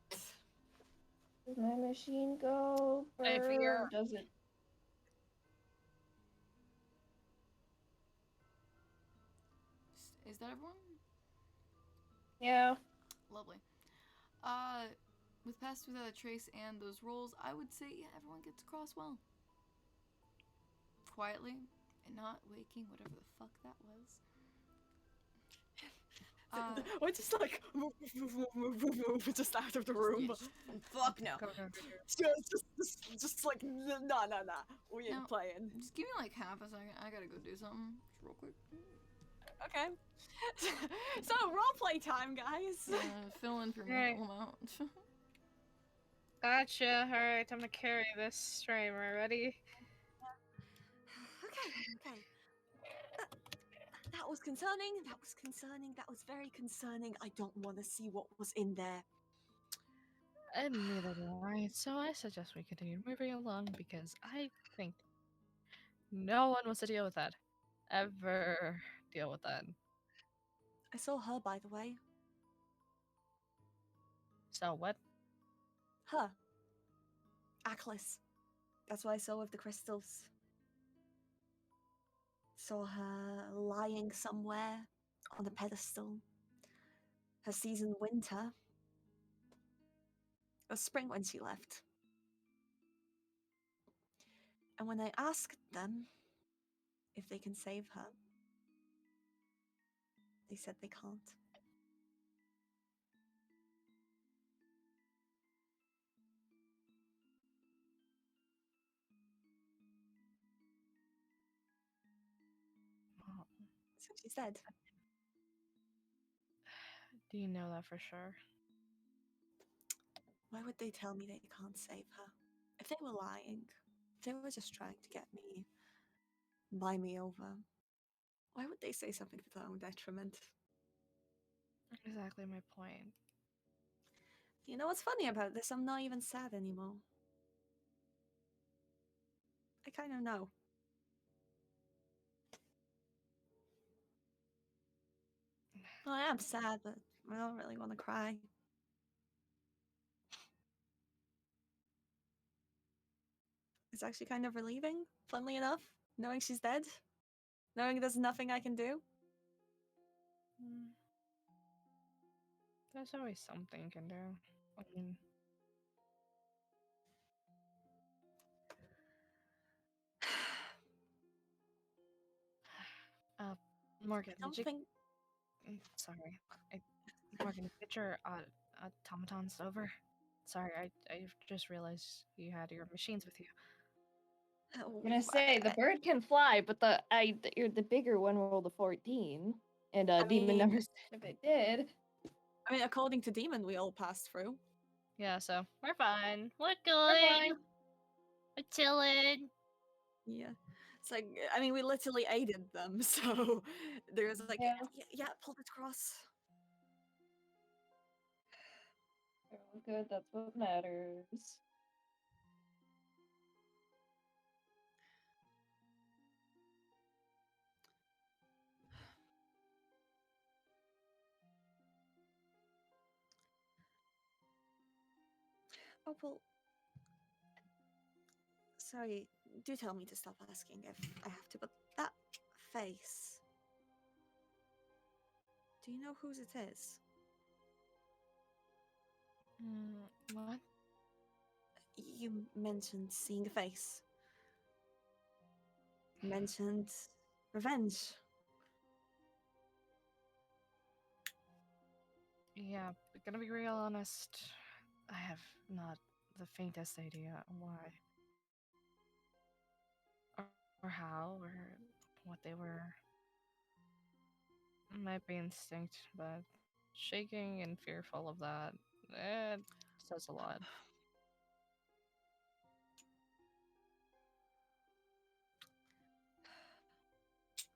Speaker 3: Does my machine go?
Speaker 4: I figure-
Speaker 3: Does it?
Speaker 1: Is that everyone?
Speaker 3: Yeah.
Speaker 1: Lovely. With Pass Without a Trace and those rolls, I would say yeah, everyone gets across well. Quietly and not waking whatever the fuck that was.
Speaker 2: We're just like move, just out of the room.
Speaker 1: Fuck no.
Speaker 4: Go.
Speaker 2: Just like nah. We ain't
Speaker 1: No.
Speaker 2: playing.
Speaker 1: Just give me like half a second. I gotta go do something real quick.
Speaker 2: Okay. So roleplay time, guys.
Speaker 1: Fill in for me.
Speaker 4: Right.
Speaker 1: Pull 'em out.
Speaker 4: Gotcha. Alright, I'm gonna carry this streamer. Ready?
Speaker 2: Okay. That was concerning. That was very concerning. I don't want to see what was in there.
Speaker 4: And neither do I. So I suggest we continue moving along because I think no one wants to deal with that. Ever deal with that.
Speaker 2: I saw her, by the way.
Speaker 4: So what?
Speaker 2: Her. Aklis. That's what I saw with the crystals. Saw her lying somewhere on a pedestal. Her season winter. It was spring when she left. And when I asked them if they can save her, they said they can't.
Speaker 4: Well,
Speaker 2: So she's dead.
Speaker 4: do you know that for sure?
Speaker 2: Why would they tell me they can't save her? If they were lying, if they were just trying to get me, buy me over, why would they say something to their own detriment?
Speaker 4: Exactly my point.
Speaker 2: You know what's funny about this? I'm not even sad anymore. I kind of know. Well, I am sad, but I don't really want to cry. It's actually kind of relieving, funnily enough, knowing she's dead. Knowing there's nothing I can do.
Speaker 4: Hmm. There's always something you can do. I mean, Morgan,
Speaker 2: I don't
Speaker 4: did you?
Speaker 2: think.
Speaker 4: Sorry, Morgan, did you get your automatons over? Sorry, I just realized you had your machines with you.
Speaker 3: I'm gonna say the bird can fly, but the bigger one rolled a 14, and demon
Speaker 2: mean-
Speaker 3: numbers if it did.
Speaker 2: I mean, according to Demon, we all passed through.
Speaker 4: Yeah, so we're fine. We're
Speaker 3: fine.
Speaker 4: good. We're chilling.
Speaker 2: Yeah. It's like, I mean, we literally aided them, so there's like,
Speaker 3: Yeah.
Speaker 2: yeah, pull it across.
Speaker 3: They're all good. That's what matters.
Speaker 2: Oh, well. Sorry, do tell me to stop asking if I have to, but that face. Do you know whose it is?
Speaker 4: What?
Speaker 2: You mentioned seeing a face. Mentioned revenge.
Speaker 4: Yeah, gonna be real honest. I have not the faintest idea why. Or how, or what they were. Might be instinct, but shaking and fearful of that, it says a lot.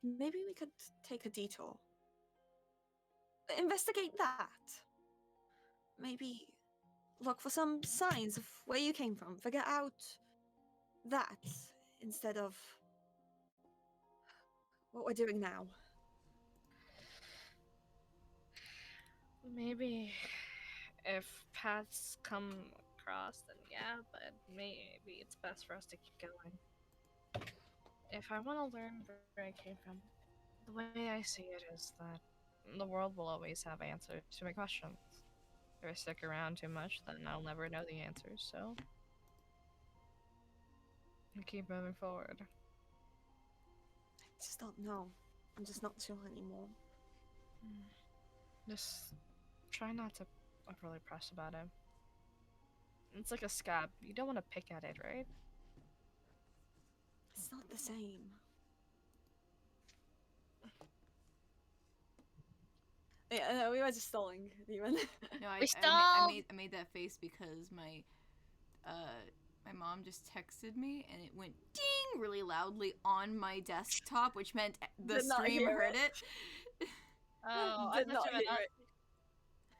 Speaker 2: Maybe we could take a detour. Investigate that. Maybe look for some signs of where you came from. Figure out that instead of what we're doing now.
Speaker 4: Maybe if paths come across, then yeah, but maybe it's best for us to keep going. If I want to learn where I came from, the way I see it is that the world will always have answers to my questions. If I stick around too much, then I'll never know the answers, so I keep moving forward.
Speaker 2: I just don't know. I'm just not sure anymore.
Speaker 4: Just try not to overly press about it. It's like a scab. You don't want to pick at it, right?
Speaker 2: It's not the same. Yeah, no, we were just stalling, even.
Speaker 1: No,
Speaker 4: We
Speaker 1: I made that face because my mom just texted me and it went ding really loudly on my desktop, which meant the
Speaker 2: Did not
Speaker 1: stream
Speaker 2: hear
Speaker 1: heard
Speaker 2: it.
Speaker 1: it.
Speaker 4: Oh, I
Speaker 2: Did
Speaker 4: thought
Speaker 2: not
Speaker 4: you meant
Speaker 2: hear it.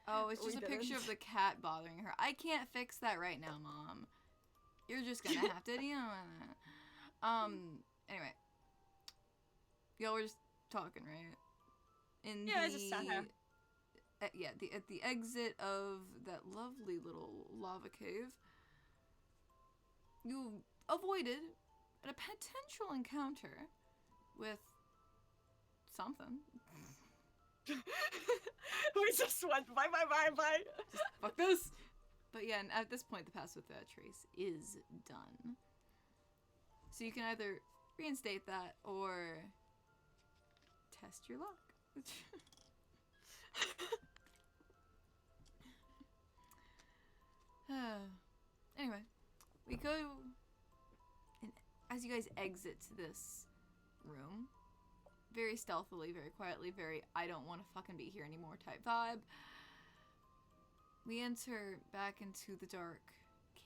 Speaker 1: Oh, it's
Speaker 2: We
Speaker 1: just a picture
Speaker 2: didn't.
Speaker 1: of the cat bothering her. I can't fix that right now, Mom. You're just gonna have to deal with it. Anyway. Y'all were just talking, right? In
Speaker 2: Yeah, I just sat here.
Speaker 1: At the exit of that lovely little lava cave, you avoided a potential encounter with something.
Speaker 2: We just went bye.
Speaker 1: Just fuck this. But yeah, and at this point, the pass with that trace is done. So you can either reinstate that or test your luck. Anyway, we go, and as you guys exit this room, very stealthily, very quietly, very I don't want to fucking be here anymore type vibe, we enter back into the dark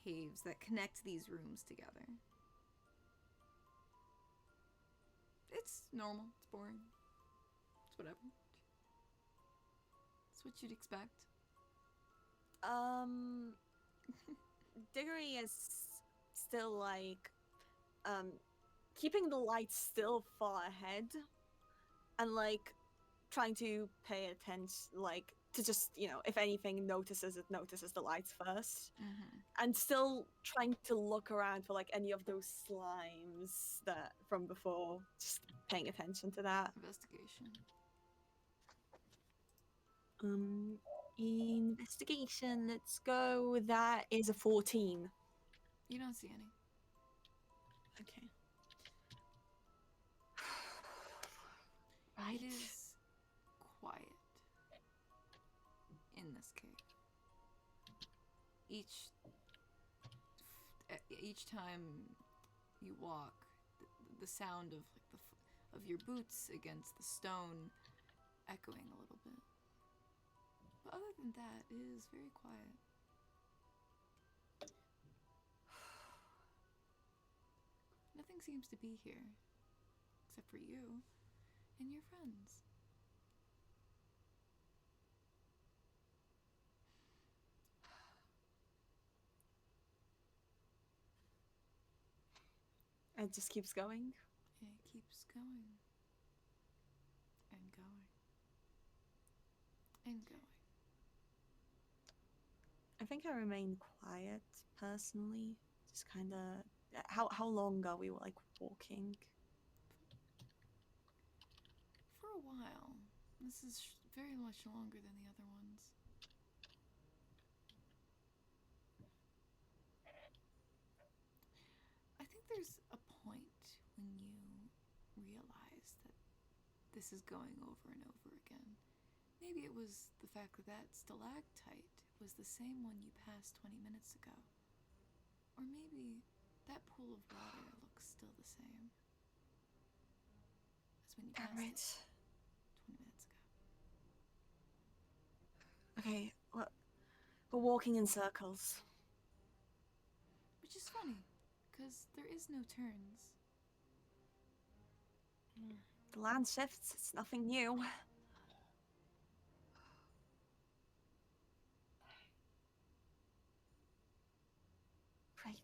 Speaker 1: caves that connect these rooms together. It's normal, it's boring, it's whatever. It's what you'd expect.
Speaker 2: Diggory is still like keeping the lights still far ahead and like trying to pay attention, like to just, if anything notices the lights first. And still trying to look around for like any of those slimes that from before, just paying attention to that.
Speaker 1: Investigation.
Speaker 2: Investigation, let's go. That is a 14.
Speaker 1: You don't see any.
Speaker 2: Okay.
Speaker 1: It is quiet in this cave. Each time you walk, the sound of like of your boots against the stone echoing a little bit. But other than that, it is very quiet. Nothing seems to be here, except for you and your friends.
Speaker 2: It just keeps going.
Speaker 1: It keeps going. And going. And going.
Speaker 2: I think I remain quiet personally. Just kind of. How long are we like walking?
Speaker 1: For a while. This is very much longer than the other ones. I think there's a point when you realize that this is going over and over again. Maybe it was the fact that that stalactite was the same one you passed 20 minutes ago. Or maybe that pool of water looks still the same as when you passed it 20 minutes ago.
Speaker 2: Okay, we're walking in circles.
Speaker 1: Which is funny, because there is no turns.
Speaker 2: The land shifts, it's nothing new. Right.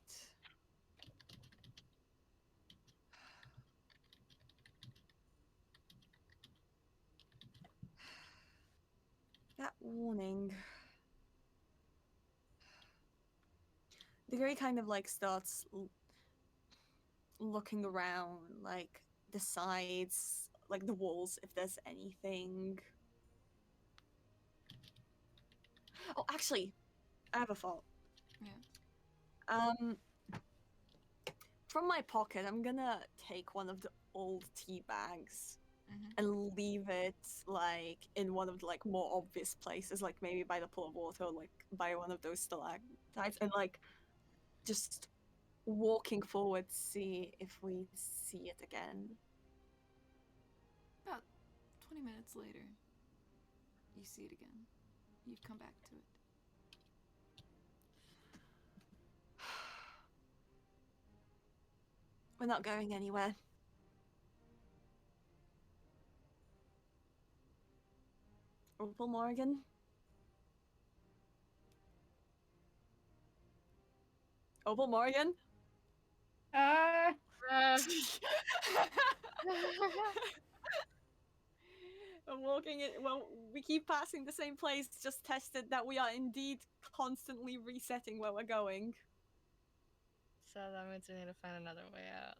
Speaker 2: That warning. The guy kind of like starts looking around, like the sides, like the walls, if there's anything. Oh, actually, I have a thought.
Speaker 1: Yeah.
Speaker 2: From my pocket, I'm gonna take one of the old tea bags
Speaker 1: Mm-hmm.
Speaker 2: and leave it like in one of the like more obvious places, like maybe by the pool of water, or like by one of those stalactites, and like just walking forward, see if we see it again.
Speaker 1: About 20 minutes later, you see it again. You've come back to it.
Speaker 2: We're not going anywhere. Opal Morgan? Opal Morgan?
Speaker 3: Ah,
Speaker 2: I'm walking it. Well, we keep passing the same place, just tested that we are indeed constantly resetting where we're going.
Speaker 4: So that means we need to find another way out.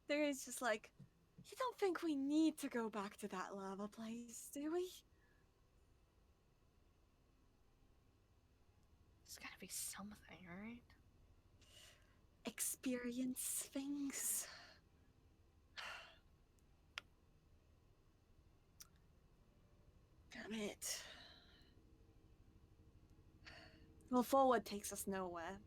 Speaker 2: There is just like, you don't think we need to go back to that lava place, do we?
Speaker 4: There's gotta be something, right?
Speaker 2: Experience things. Damn it. Well, forward takes us nowhere.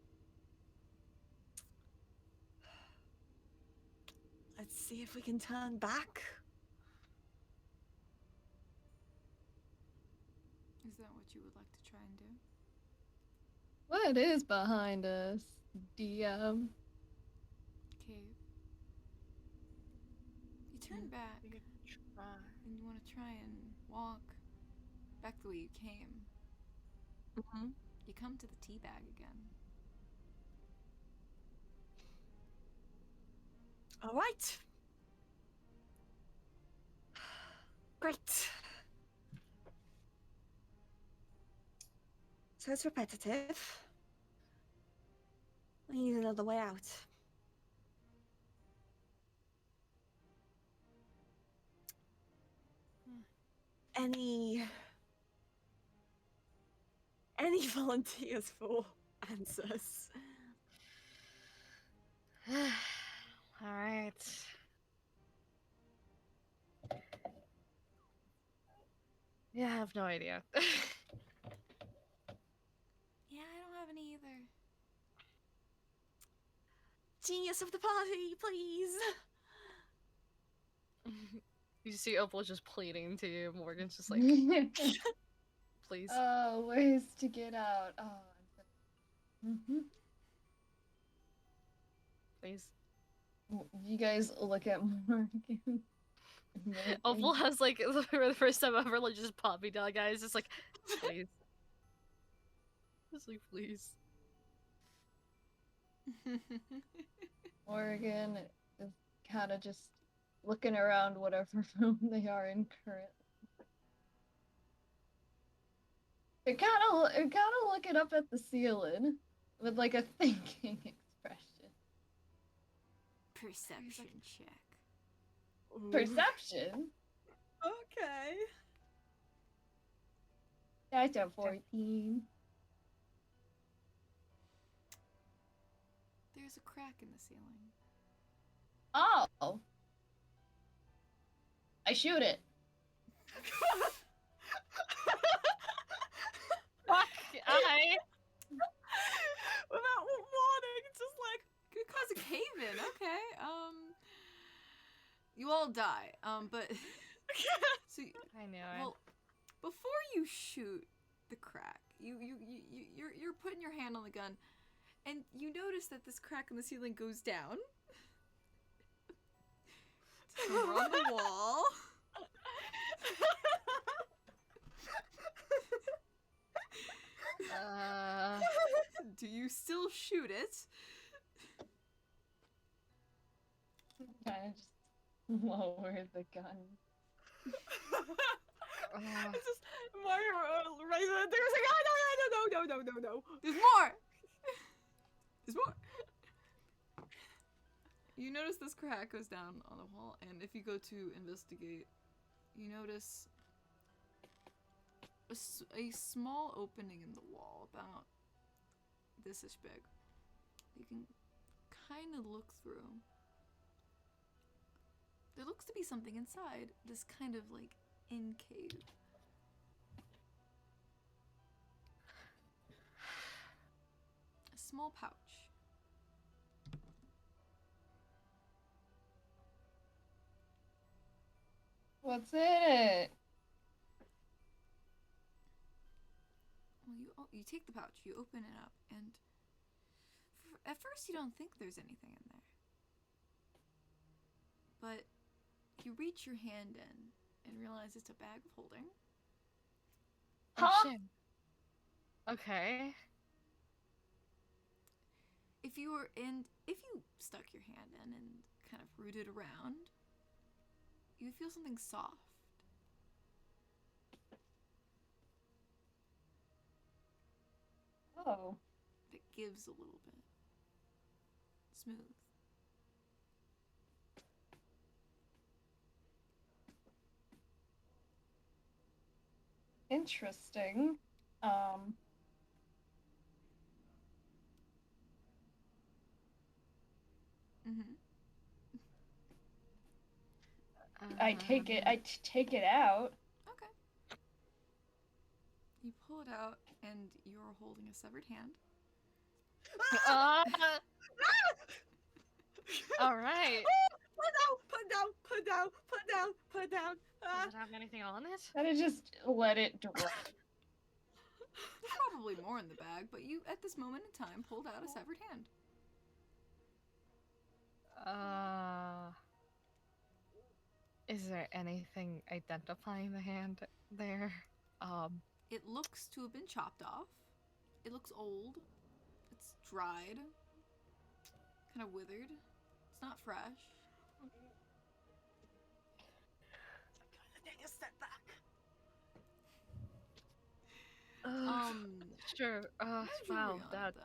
Speaker 2: Let's see if we can turn back.
Speaker 1: Is that what you would like to try and do?
Speaker 3: what is behind us, DM?
Speaker 1: Cave. You turn back,
Speaker 4: We could try.
Speaker 1: and you want to try and walk back the way you came.
Speaker 2: Mm-hmm.
Speaker 1: You come to the tea bag again.
Speaker 2: All right. Great. So it's repetitive. We need another way out. Any volunteers for answers?
Speaker 4: Alright. Yeah, I have no idea.
Speaker 1: Yeah, I don't have any either.
Speaker 2: Genius of the party, please.
Speaker 4: You see Opal just pleading to you. Morgan's just like, please.
Speaker 3: Ways to get out. Mm-hmm.
Speaker 4: Please.
Speaker 3: You guys look at Morgan.
Speaker 4: Opal has like for the first time ever like just popping down, guys. Just like, please. Just like, please.
Speaker 3: Morgan is kind of just looking around whatever room they are in currently. They're kind of looking up at the ceiling with like a thinking expression.
Speaker 1: Perception check.
Speaker 2: Ooh.
Speaker 3: Perception?
Speaker 2: Okay.
Speaker 3: That's a 14.
Speaker 1: There's a crack in the ceiling.
Speaker 3: Oh! I shoot it.
Speaker 4: Fuck!
Speaker 2: Without warning, it's just like
Speaker 1: Could cause a cave in. Okay. You all die. But so
Speaker 4: I knew it.
Speaker 1: Well, before you shoot the crack, you're putting your hand on the gun, and you notice that this crack in the ceiling goes down. Over on the wall. Do you still shoot it?
Speaker 3: I just lower the gun.
Speaker 2: It's just Mario raises it. There's like, oh, no.
Speaker 1: There's more! There's more! You notice this crack goes down on the wall, and if you go to investigate, you notice a small opening in the wall, about this-ish big. You can kind of look through. There looks to be something inside this kind of like in cave. A small pouch.
Speaker 3: What's in it?
Speaker 1: Well, you take the pouch, you open it up, and at first you don't think there's anything in there. But you reach your hand in and realize it's a bag of holding.
Speaker 3: Huh?
Speaker 4: Oh, shit. Okay.
Speaker 1: If you stuck your hand in and kind of rooted around, you feel something soft.
Speaker 3: Oh.
Speaker 1: That gives a little bit. Smooth.
Speaker 3: Interesting. I take it out.
Speaker 1: Okay. You pull it out, and you're holding a severed hand.
Speaker 4: All right.
Speaker 2: Put down.
Speaker 4: Does it have anything on it?
Speaker 3: I just let it drop.
Speaker 1: There's probably more in the bag, but you, at this moment in time, pulled out a severed hand.
Speaker 4: Is there anything identifying the hand there?
Speaker 1: It looks to have been chopped off. It looks old. It's dried. Kind of withered. It's not fresh.
Speaker 2: Take a step back.
Speaker 4: Sure.
Speaker 1: no jewelry
Speaker 4: Wow,
Speaker 1: on it,
Speaker 4: that.
Speaker 1: though.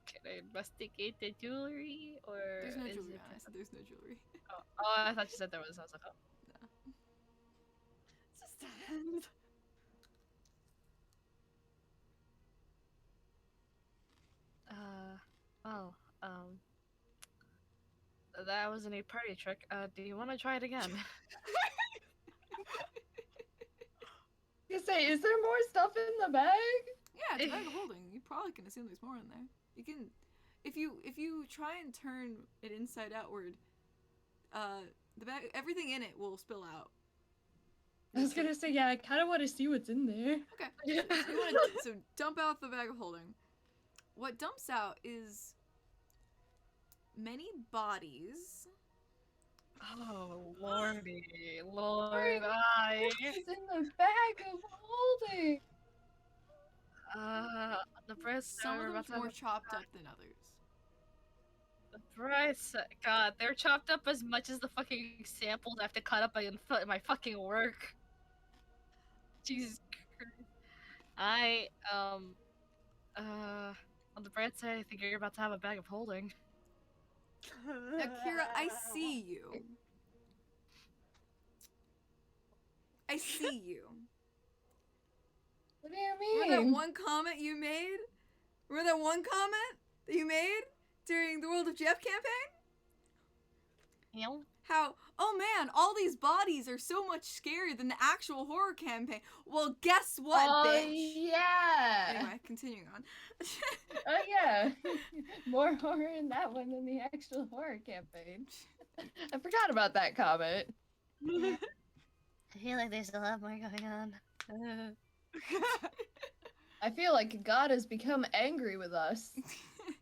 Speaker 4: Can I investigate the jewelry, or
Speaker 1: There's no
Speaker 4: is
Speaker 1: jewelry
Speaker 4: it
Speaker 1: on it. I said there's no jewelry.
Speaker 4: Oh, I thought you said there was. I was like, oh.
Speaker 2: It's just a hand.
Speaker 4: Well, that wasn't a party trick. Do you want to try it again?
Speaker 3: You say, is there more stuff in the bag?
Speaker 1: Yeah, it's a bag of holding. You probably can assume there's more in there. You can, if you try and turn it inside outward, the bag, everything in it will spill out.
Speaker 3: I was gonna say, yeah, I kind of want to see what's in there.
Speaker 1: Okay. So dump out the bag of holding. What dumps out is many bodies.
Speaker 4: Oh, lordy, Lord,
Speaker 3: What's in the bag of holding?
Speaker 4: the breasts
Speaker 1: Some
Speaker 4: are
Speaker 1: of them
Speaker 4: about to
Speaker 1: more
Speaker 4: have
Speaker 1: chopped up than others.
Speaker 4: the breasts. God, they're chopped up as much as the fucking samples I have to cut up in my fucking work. Jesus Christ. On the bright side, I think you're about to have a bag of holding.
Speaker 1: Now, Kira, I see you. I see you.
Speaker 3: What do you mean?
Speaker 1: Remember that one comment you made? Remember that one comment that you made during the World of Jeff campaign? how, oh man, all these bodies are so much scarier than the actual horror campaign. Well, guess what, bitch?
Speaker 3: Yeah.
Speaker 1: Anyway, continuing on.
Speaker 3: Oh yeah. More horror in that one than the actual horror campaign. I forgot about that comment.
Speaker 4: Yeah. I feel like there's a lot more going on.
Speaker 3: I feel like God has become angry with us.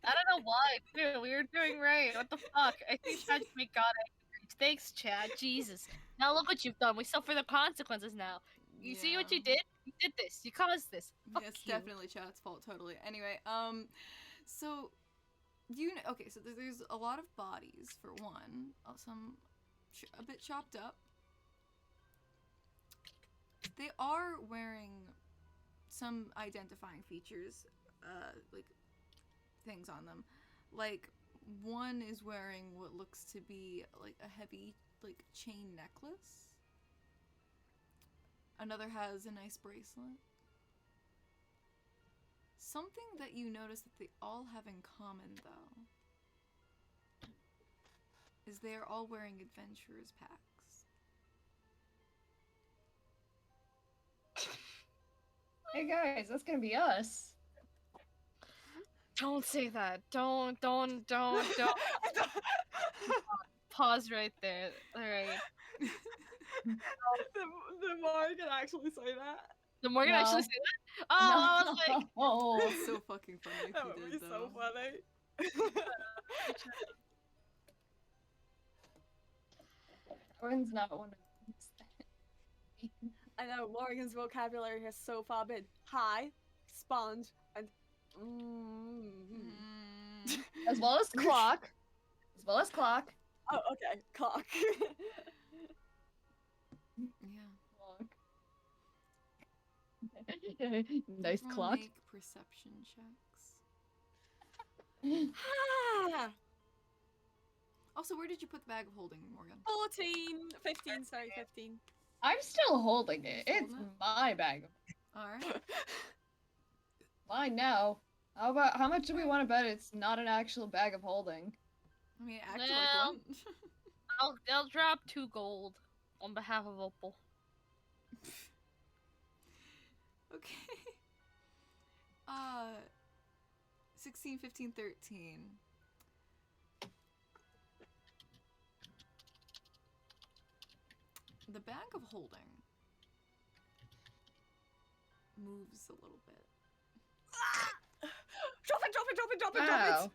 Speaker 4: I don't know why. We were doing right. What the fuck? I think Chad should make God angry. Thanks, Chad. Jesus. Now look what you've done. We suffer the consequences now. You see what you did? You did this. You caused this. Fuck
Speaker 1: It's
Speaker 4: you.
Speaker 1: definitely Chad's fault, totally. Anyway, so okay, so there's a lot of bodies for one, some a bit chopped up. They are wearing some identifying features, like things on them. Like one is wearing what looks to be like a heavy like chain necklace. Another has a nice bracelet. Something that you notice that they all have in common, though, is they are all wearing adventurer's packs.
Speaker 3: Hey guys, that's gonna be us.
Speaker 4: Don't say that. Don't. Pause right there. Alright.
Speaker 2: The Morgan actually say that.
Speaker 4: The Morgan
Speaker 3: No.
Speaker 4: actually say that? Oh, I was like,
Speaker 3: No.
Speaker 1: It's so fucking funny if
Speaker 2: That
Speaker 1: you
Speaker 2: would
Speaker 1: did,
Speaker 2: be
Speaker 1: though.
Speaker 2: so funny.
Speaker 3: Owen's not one of these.
Speaker 2: I know Morgan's vocabulary has so far been hi, sponge, and
Speaker 3: As well as clock. As well as clock.
Speaker 2: Oh, okay, clock.
Speaker 1: Yeah.
Speaker 3: Nice
Speaker 1: Everyone
Speaker 3: clock.
Speaker 1: Make perception checks.
Speaker 2: Ah,
Speaker 1: Also, where did you put the bag of holding, Morgan?
Speaker 2: 15, sorry, 15.
Speaker 3: I'm still holding it.
Speaker 1: Just
Speaker 3: It's
Speaker 1: holding it?
Speaker 3: my bag.
Speaker 1: Alright.
Speaker 3: Mine now. How much do we want to bet it's not an actual bag of holding?
Speaker 1: I mean, act like
Speaker 4: Well.
Speaker 1: one.
Speaker 4: I'll drop 2 gold on behalf of Opal.
Speaker 1: Okay. 16, 15, 13. The bag of holding moves a little bit.
Speaker 2: Drop it, drop
Speaker 3: Wow.
Speaker 2: it!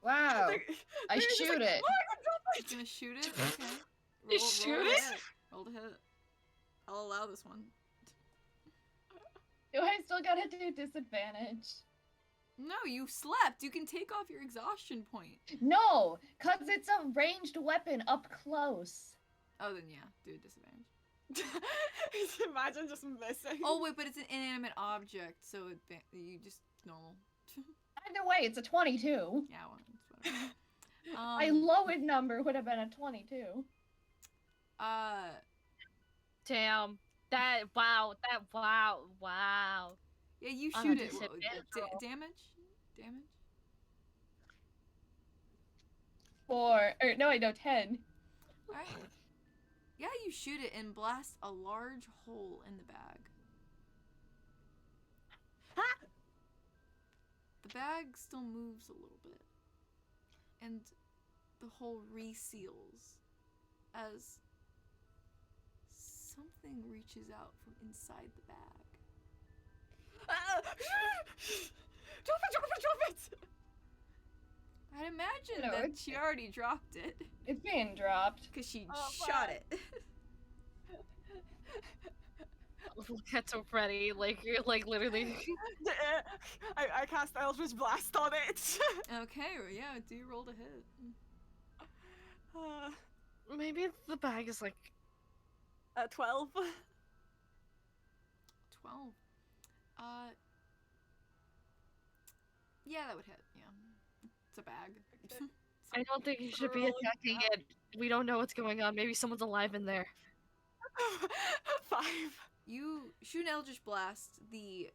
Speaker 3: Wow.
Speaker 2: They're-
Speaker 3: I
Speaker 2: they're just
Speaker 3: shoot
Speaker 2: like,
Speaker 3: it.
Speaker 2: Morgan, drop
Speaker 1: You
Speaker 2: it!
Speaker 1: gonna shoot it? Okay.
Speaker 4: You shoot
Speaker 1: to
Speaker 4: it?
Speaker 1: hit. Roll to hit. I'll allow this one.
Speaker 3: Do I still gotta do disadvantage?
Speaker 1: No, you slept. You can take off your exhaustion point.
Speaker 3: No, cause it's a ranged weapon up close.
Speaker 1: Oh, then yeah, do a disadvantage.
Speaker 2: Imagine just missing.
Speaker 1: Oh wait, but it's an inanimate object, so you just normal.
Speaker 3: Either way, it's a 22.
Speaker 1: Yeah, well, it's whatever.
Speaker 3: My lowest number would have been a 22.
Speaker 4: Damn. Wow.
Speaker 1: Yeah, you
Speaker 4: On a
Speaker 1: shoot it.
Speaker 4: disadvantage roll.
Speaker 1: Damage.
Speaker 3: 4, or no, I know 10.
Speaker 1: Alright. Yeah, you shoot it and blast a large hole in the bag.
Speaker 2: Ha!
Speaker 1: The bag still moves a little bit. And the hole reseals as something reaches out from inside the bag.
Speaker 2: Drop it!
Speaker 1: I'd imagine
Speaker 3: No,
Speaker 1: that
Speaker 3: it's-
Speaker 1: she already dropped it.
Speaker 3: It's being dropped.
Speaker 1: Because she
Speaker 2: Oh,
Speaker 1: shot
Speaker 2: fuck.
Speaker 1: it.
Speaker 4: Look at so Freddy, like you're like literally.
Speaker 2: I cast Eldritch Blast on it.
Speaker 1: Okay, well, yeah, do roll to hit.
Speaker 4: Maybe the bag is like
Speaker 2: 12.
Speaker 1: 12. Yeah, that would hit, yeah. It's a bag.
Speaker 4: I don't think you should be
Speaker 2: Rolling
Speaker 4: attacking it. We don't know what's going on. Maybe someone's alive in there.
Speaker 2: 5.
Speaker 1: You shoot an Eldritch Blast, the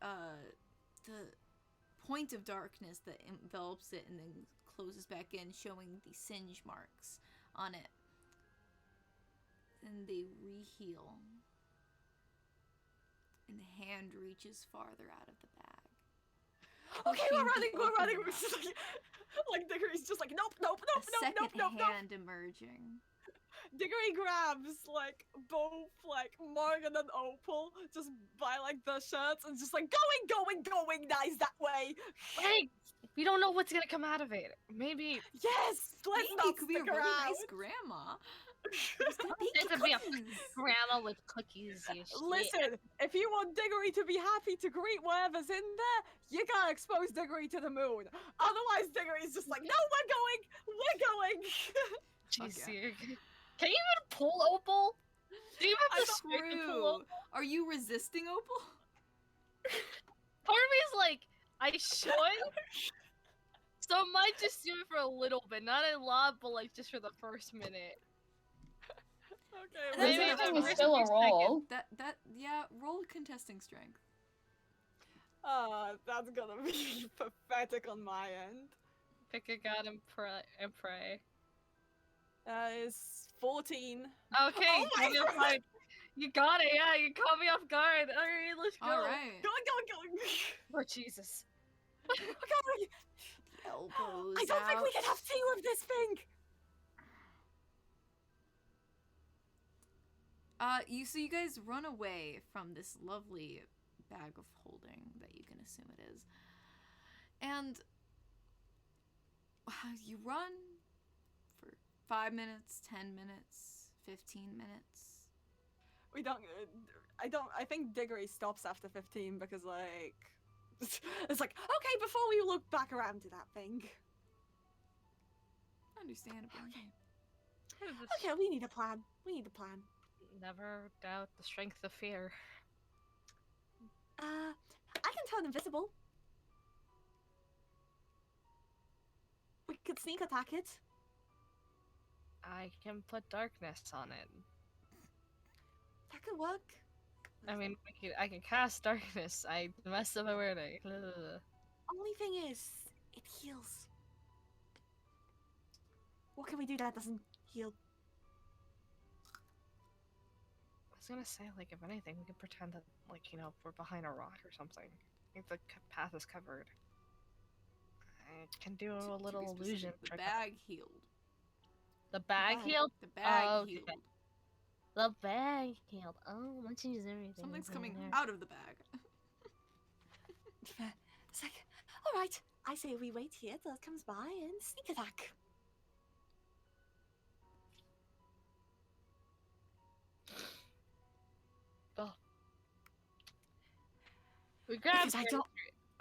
Speaker 1: point of darkness that envelops it and then closes back in, showing the singe marks on it. and they reheal. And the hand reaches farther out of the bag.
Speaker 2: Okay, we're running,
Speaker 1: pushing
Speaker 2: we're
Speaker 1: both of
Speaker 2: running.
Speaker 1: them
Speaker 2: We're
Speaker 1: out.
Speaker 2: just like Diggory's just like, nope, nope,
Speaker 1: A
Speaker 2: nope, nope,
Speaker 1: second
Speaker 2: nope, nope, nope.
Speaker 1: hand emerging.
Speaker 2: Diggory grabs like both like Morgan and Opal just by like the shirts and just like going, nice that way.
Speaker 4: Wait, we don't know what's gonna come out of it. Maybe
Speaker 2: Yes, let's
Speaker 1: Maybe
Speaker 2: not
Speaker 1: it could be a
Speaker 2: stick
Speaker 1: really
Speaker 2: around.
Speaker 1: nice grandma. Who's gonna bake
Speaker 4: it's
Speaker 1: you
Speaker 4: gonna be a
Speaker 1: cookies.
Speaker 4: grandma with cookies. You shit.
Speaker 2: Listen, if you want Diggory to be happy to greet whatever's in there, you gotta expose Diggory to the moon. Otherwise, Diggory's just like, no, we're going.
Speaker 4: Jeez,
Speaker 1: Okay.
Speaker 4: can you even pull Opal? Do you have the
Speaker 1: That's
Speaker 4: strength to pull
Speaker 1: true.
Speaker 4: Opal?
Speaker 1: Are you resisting Opal?
Speaker 4: Part of me is like, I should. So I might just do it for a little bit, not a lot, but like just for the first minute.
Speaker 2: Okay,
Speaker 1: Maybe
Speaker 2: we're
Speaker 1: it's
Speaker 2: gonna-
Speaker 3: Resisting is still a roll.
Speaker 1: Yeah, roll contesting strength.
Speaker 2: That's gonna be pathetic on my end.
Speaker 4: Pick a god and pray.
Speaker 2: Is 14.
Speaker 4: Okay,
Speaker 2: Oh my
Speaker 4: you're
Speaker 2: God.
Speaker 4: fine. You got it, yeah, you caught me off guard. Alright, let's go.
Speaker 1: Alright.
Speaker 2: Going.
Speaker 4: Oh, Jesus.
Speaker 2: Going.
Speaker 1: Elbows
Speaker 2: I don't think we
Speaker 1: out.
Speaker 2: can have two of this thing.
Speaker 1: So you guys run away from this lovely bag of holding that you can assume it is. And you run for 5 minutes, 10 minutes, 15 minutes.
Speaker 2: We don't. I think Diggory stops after 15 because like it's like okay before we look back around to that thing.
Speaker 1: Understandable.
Speaker 2: Okay, we need a plan.
Speaker 4: Never doubt the strength of fear.
Speaker 2: I can turn invisible. We could sneak attack it.
Speaker 4: I can put darkness on it.
Speaker 2: That could work.
Speaker 4: I mean, I can cast darkness. I messed up my wording.
Speaker 2: Only thing is, it heals. What can we do that doesn't heal?
Speaker 4: I was gonna say, like, if anything, we could pretend that, like, we're behind a rock or something. If the path is covered. I can do
Speaker 1: To
Speaker 4: a
Speaker 1: be
Speaker 4: little
Speaker 1: specific,
Speaker 4: illusion
Speaker 1: The
Speaker 4: trick.
Speaker 1: bag healed.
Speaker 4: The bag
Speaker 2: bag.
Speaker 4: healed?
Speaker 1: The bag
Speaker 4: Oh, okay.
Speaker 1: healed.
Speaker 4: The bag healed. Oh, that changes everything.
Speaker 1: Something's coming
Speaker 4: there.
Speaker 1: out of the bag.
Speaker 2: It's like, all right. I say we wait here till it comes by and sneak attack.
Speaker 4: Oh. We grabbed.
Speaker 2: Because I don't.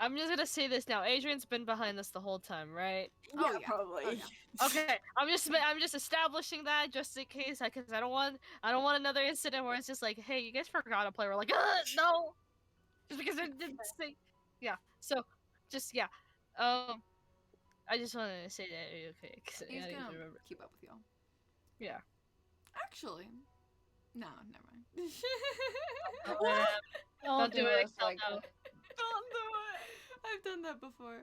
Speaker 4: I'm just gonna say this now. Adrian's been behind us the whole time, right?
Speaker 1: Oh,
Speaker 2: Yeah,
Speaker 1: yeah.
Speaker 2: probably.
Speaker 1: Oh, yeah.
Speaker 4: Okay, I'm just establishing that just in case, because I don't want another incident where it's just like, hey, you guys forgot to play. We're like, no, just because I didn't say, yeah. So, just yeah, I just wanted to say that real quick. So,
Speaker 1: He's
Speaker 4: I didn't
Speaker 1: gonna
Speaker 4: remember.
Speaker 1: keep up with y'all.
Speaker 4: Yeah.
Speaker 1: Actually, no, never mind.
Speaker 4: Don't do it.
Speaker 3: us like
Speaker 4: No.
Speaker 3: that.
Speaker 1: Don't do it. I've done that before,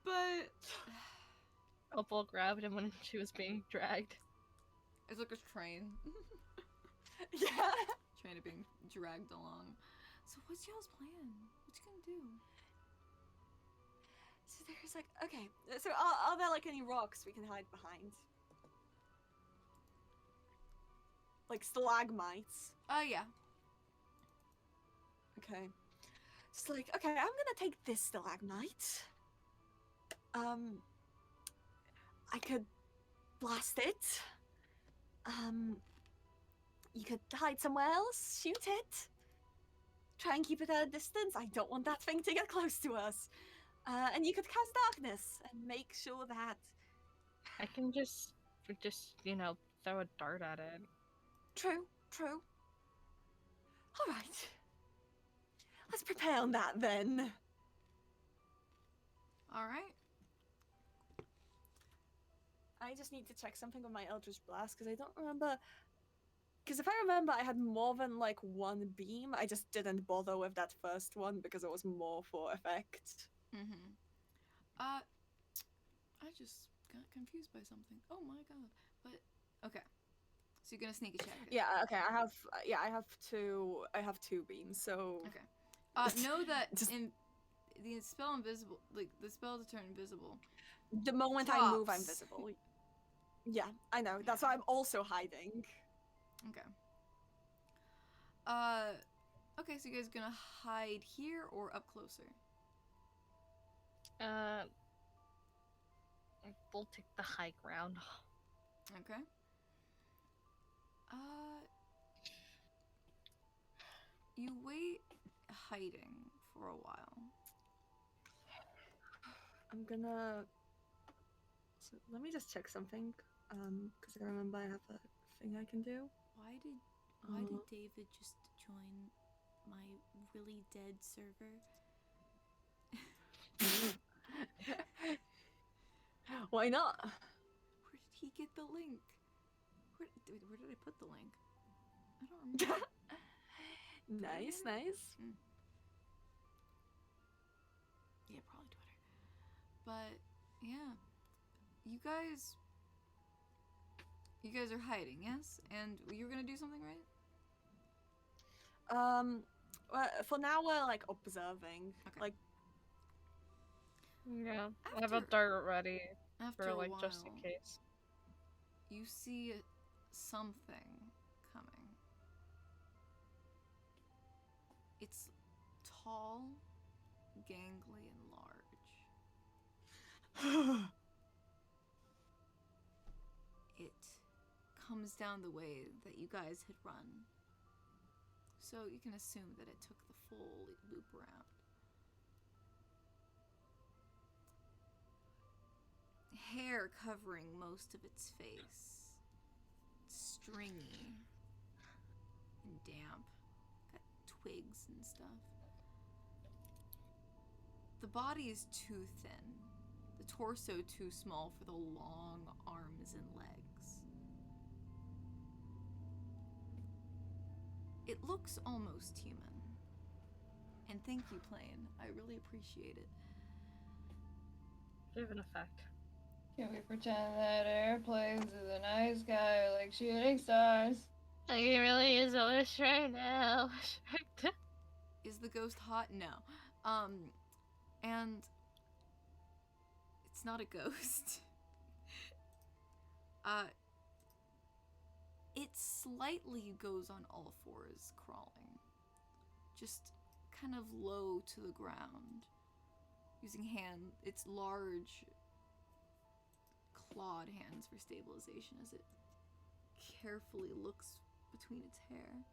Speaker 1: but
Speaker 4: Opal grabbed him when she was being dragged.
Speaker 1: it's like a train.
Speaker 2: Yeah.
Speaker 1: Train of being dragged along. So what's y'all's plan? What you gonna do?
Speaker 2: So there's like, okay. So are there like any rocks we can hide behind? Like stalagmites.
Speaker 1: Oh yeah.
Speaker 2: Okay. It's like, okay, I'm gonna take this stalagmite. I could blast it. You could hide somewhere else, shoot it. Try and keep it at a distance. I don't want that thing to get close to us. And you could cast darkness and make sure that.
Speaker 4: I can just throw a dart at it.
Speaker 2: True. All right. Let's prepare on that then.
Speaker 1: All right.
Speaker 2: I just need to check something on my Eldritch Blast because I don't remember. Because if I remember, I had more than like one beam. I just didn't bother with that first one because it was more for effect.
Speaker 1: Mm-hmm. I just got confused by something. Oh my god. But okay. So you're gonna sneak attack it.
Speaker 2: Yeah. Okay. I have two. I have two beams. So.
Speaker 1: Okay. Know that
Speaker 2: Just-
Speaker 1: in the spell invisible, like the spell to turn invisible.
Speaker 2: The moment I move, I'm
Speaker 1: Tops.
Speaker 2: visible. Yeah, I know. That's why I'm also hiding.
Speaker 1: Okay. Okay, so you guys gonna hide here or up closer?
Speaker 4: We'll take the high ground.
Speaker 1: Okay. You wait hiding for a while.
Speaker 2: I'm gonna. So let me just check something. Because I remember I have a thing I can do.
Speaker 1: Why did David just join my really dead server?
Speaker 2: Why not?
Speaker 1: Where did he get the link? Where did I put the link? I don't remember.
Speaker 2: Nice, nice.
Speaker 1: Yeah, probably Twitter. But yeah, you guys are hiding, yes? And you're gonna do something, right?
Speaker 2: Well, for now we're like observing.
Speaker 1: Okay.
Speaker 2: Like,
Speaker 4: Yeah, I have a dart ready
Speaker 1: After
Speaker 4: for
Speaker 1: a
Speaker 4: like
Speaker 1: while,
Speaker 4: just in case.
Speaker 1: you see something coming. It's tall, gangly, and large. It comes down the way that you guys had run. So you can assume that it took the full loop around. Hair covering most of its face. Stringy and damp. Got twigs and stuff. The body is too thin. The torso too small for the long arms and legs. It looks almost human. And thank you, Plane. I really appreciate it.
Speaker 4: Give an effect.
Speaker 3: Can we pretend that airplanes are the nice guy like shooting stars?
Speaker 4: I can really use a wish right now.
Speaker 1: Is the ghost hot? No. And it's not a ghost. It slightly goes on all fours, crawling. Just kind of low to the ground. Using its large clawed hands for stabilization as it carefully looks between its hair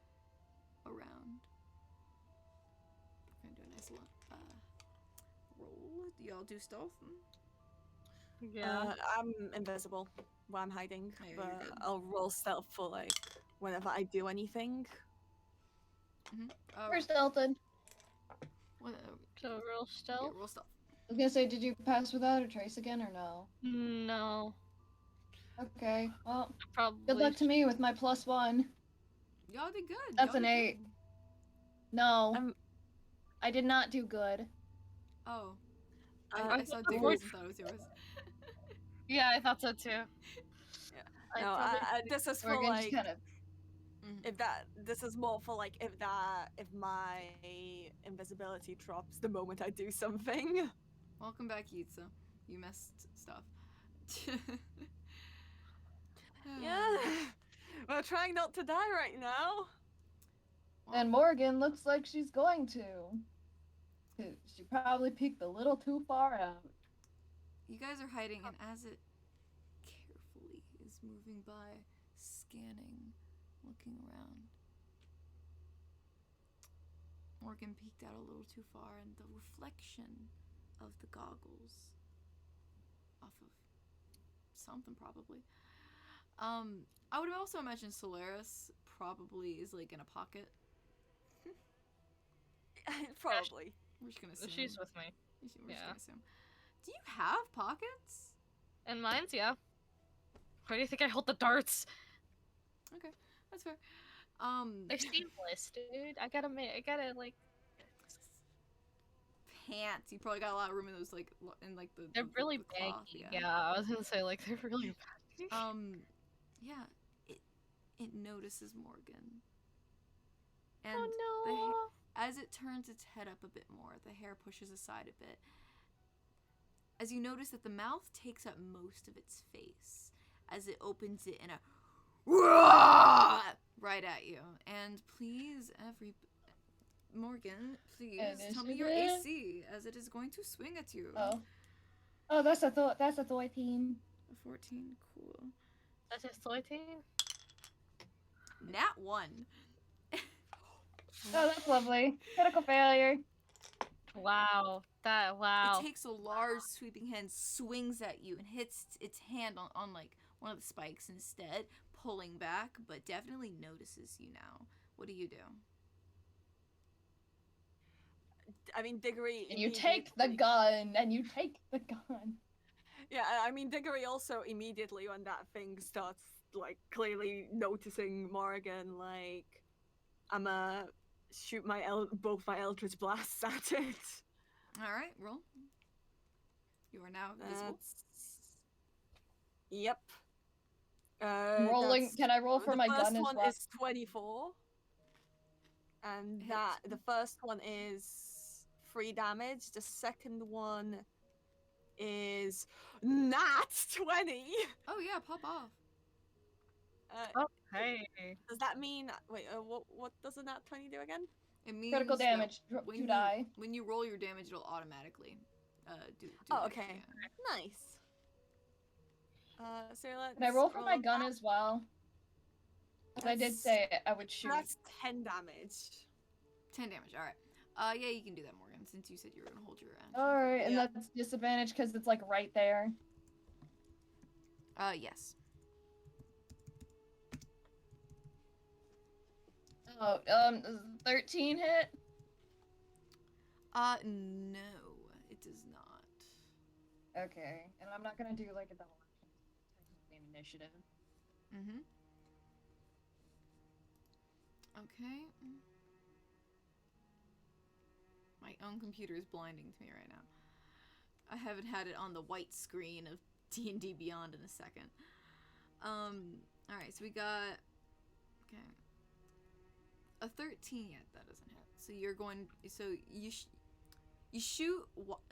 Speaker 1: around. We're gonna do a nice roll. Do y'all do stealth?
Speaker 4: Yeah.
Speaker 2: I'm invisible while I'm hiding,
Speaker 1: Oh, you're
Speaker 2: but
Speaker 1: good.
Speaker 2: I'll roll stealth for like whenever I do anything.
Speaker 3: We're stealthing.
Speaker 4: So real
Speaker 1: Yeah,
Speaker 4: stealth?
Speaker 1: roll stealth.
Speaker 3: I was gonna say, did you pass without a trace again or no?
Speaker 4: No.
Speaker 3: Okay, well,
Speaker 4: Probably.
Speaker 3: good luck to me with my +1.
Speaker 1: Y'all did good.
Speaker 3: That's
Speaker 1: Y'all
Speaker 3: an
Speaker 1: did
Speaker 3: 8.
Speaker 1: good.
Speaker 3: No, I did not do good.
Speaker 1: Oh.
Speaker 2: I
Speaker 1: I saw
Speaker 4: thought the
Speaker 1: Digger's
Speaker 4: fourth-
Speaker 1: and thought it was yours.
Speaker 4: Yeah, I thought so too.
Speaker 2: No, this is for
Speaker 3: Morgan
Speaker 2: like
Speaker 3: just kind of.
Speaker 2: this is more for like if my invisibility drops the moment I do something.
Speaker 1: Welcome back, Yitza. You messed stuff.
Speaker 2: Yeah, we're trying not to die right now.
Speaker 3: And Morgan looks like she's going to. She probably peeked a little too far out.
Speaker 1: You guys are hiding, and as it carefully is moving by, scanning, looking around, Morgan peeked out a little too far, and the reflection of the goggles off of something probably. I would also imagine Solaris probably is like in a pocket.
Speaker 2: Probably.
Speaker 1: We're just gonna assume.
Speaker 4: She's with me.
Speaker 1: We're just
Speaker 4: yeah.
Speaker 1: gonna assume. Do you have pockets?
Speaker 4: And mine's, yeah. Why do you think I hold the darts?
Speaker 1: Okay, that's fair.
Speaker 4: They're seamless, dude. I gotta like.
Speaker 1: Pants. You probably got a lot of room in those, like, in like the.
Speaker 4: They're really
Speaker 1: the cloth,
Speaker 4: baggy. Yeah, I was gonna say like they're really baggy.
Speaker 1: Yeah. it notices Morgan. And
Speaker 4: Oh
Speaker 1: as it turns its head up a bit more, the hair pushes aside a bit. As you notice that the mouth takes up most of its face, as it opens it in a right at you. And please, Morgan, please tell me your
Speaker 3: Initiative.
Speaker 1: AC, as it is going to swing at you.
Speaker 3: Oh, that's a 13.
Speaker 1: A 14, cool.
Speaker 4: That's a 13?
Speaker 1: Nat 1.
Speaker 3: Oh, that's lovely. Critical failure.
Speaker 4: Wow. Wow.
Speaker 1: It takes a large sweeping hand, swings at you, and hits its hand on like one of the spikes instead, pulling back, but definitely notices you now. What do you do?
Speaker 2: I mean, Diggory.
Speaker 3: And you take the gun,
Speaker 2: Yeah, I mean, Diggory also immediately when that thing starts, like, clearly noticing Morgan, like, I'ma shoot both my Eldritch Blasts at it.
Speaker 1: Alright, roll. You are now visible.
Speaker 2: Yep.
Speaker 3: Rolling. Can I roll for my gun as well?
Speaker 2: The first one is 24. And the first one is 3 damage. The second one is nat 20.
Speaker 1: Oh yeah, pop off.
Speaker 4: Hey.
Speaker 2: Does that mean what does a nat 20 do again?
Speaker 1: It means
Speaker 3: Critical
Speaker 1: that
Speaker 3: damage. To die.
Speaker 1: when you roll your damage, it'll automatically do
Speaker 2: Oh,
Speaker 1: that,
Speaker 2: okay.
Speaker 1: yeah.
Speaker 2: Nice. So let's.
Speaker 3: Can I roll for my gun as well? I did say I would shoot.
Speaker 2: That's 10 damage.
Speaker 1: 10 damage, alright. Yeah, you can do that, Morgan, since you said you were gonna hold your action.
Speaker 3: Alright, and
Speaker 2: Yeah.
Speaker 3: that's disadvantage because it's like right there.
Speaker 1: Yes.
Speaker 3: Oh, 13 hit?
Speaker 1: No, it does not.
Speaker 3: Okay, and I'm not gonna do like a double action. Technically initiative.
Speaker 1: Mm-hmm. Okay. My own computer is blinding to me right now. I haven't had it on the white screen of D&D Beyond in a second. Alright, so we got... Okay. A 13 yet, that doesn't hit. So you're going... So you shoot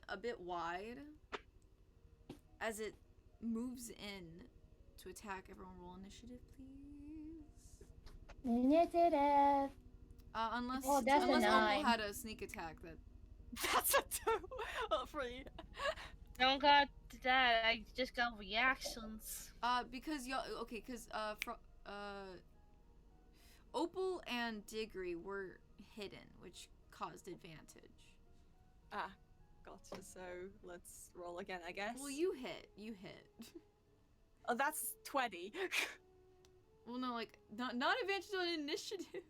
Speaker 1: a bit wide as it moves in to attack. Everyone roll initiative, please.
Speaker 3: Initiative.
Speaker 1: Unless
Speaker 3: that's a 9.
Speaker 1: Opal had a sneak attack that...
Speaker 2: That's a 2 or 3.
Speaker 4: Don't got that. I just got reactions.
Speaker 1: Because y'all... Okay, because, Opal and Diggory were hidden, which caused advantage.
Speaker 2: Ah, gotcha. So let's roll again, I guess.
Speaker 1: Well, you hit. You hit.
Speaker 2: Oh, that's 20.
Speaker 1: Well, no, like, not advantage on initiative.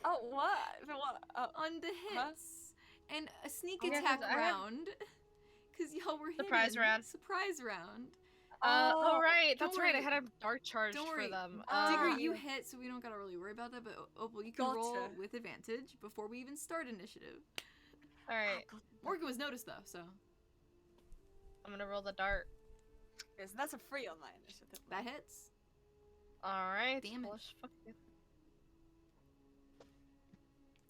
Speaker 2: Oh, what? What? Oh,
Speaker 1: On the hits.
Speaker 2: Huh?
Speaker 1: And a sneak
Speaker 4: Yeah, 'cause
Speaker 1: attack
Speaker 4: I have-
Speaker 1: round. Because y'all were hidden.
Speaker 4: Surprise round.
Speaker 1: Surprise round.
Speaker 4: Oh, right.
Speaker 1: don't
Speaker 4: That's right. I
Speaker 1: worry.
Speaker 4: had a dart charge
Speaker 1: Don't
Speaker 4: for
Speaker 1: worry.
Speaker 4: them.
Speaker 1: Diggory, you hit, so we don't gotta really worry about that, but Opal, you can roll
Speaker 2: Gotcha.
Speaker 1: with advantage before we even start initiative.
Speaker 4: Alright.
Speaker 1: Morgan was noticed, though, so...
Speaker 4: I'm gonna roll the dart.
Speaker 2: Yes, that's a 3 on my initiative.
Speaker 1: That hits.
Speaker 4: Alright.
Speaker 1: Damage.
Speaker 4: Well, fuck you.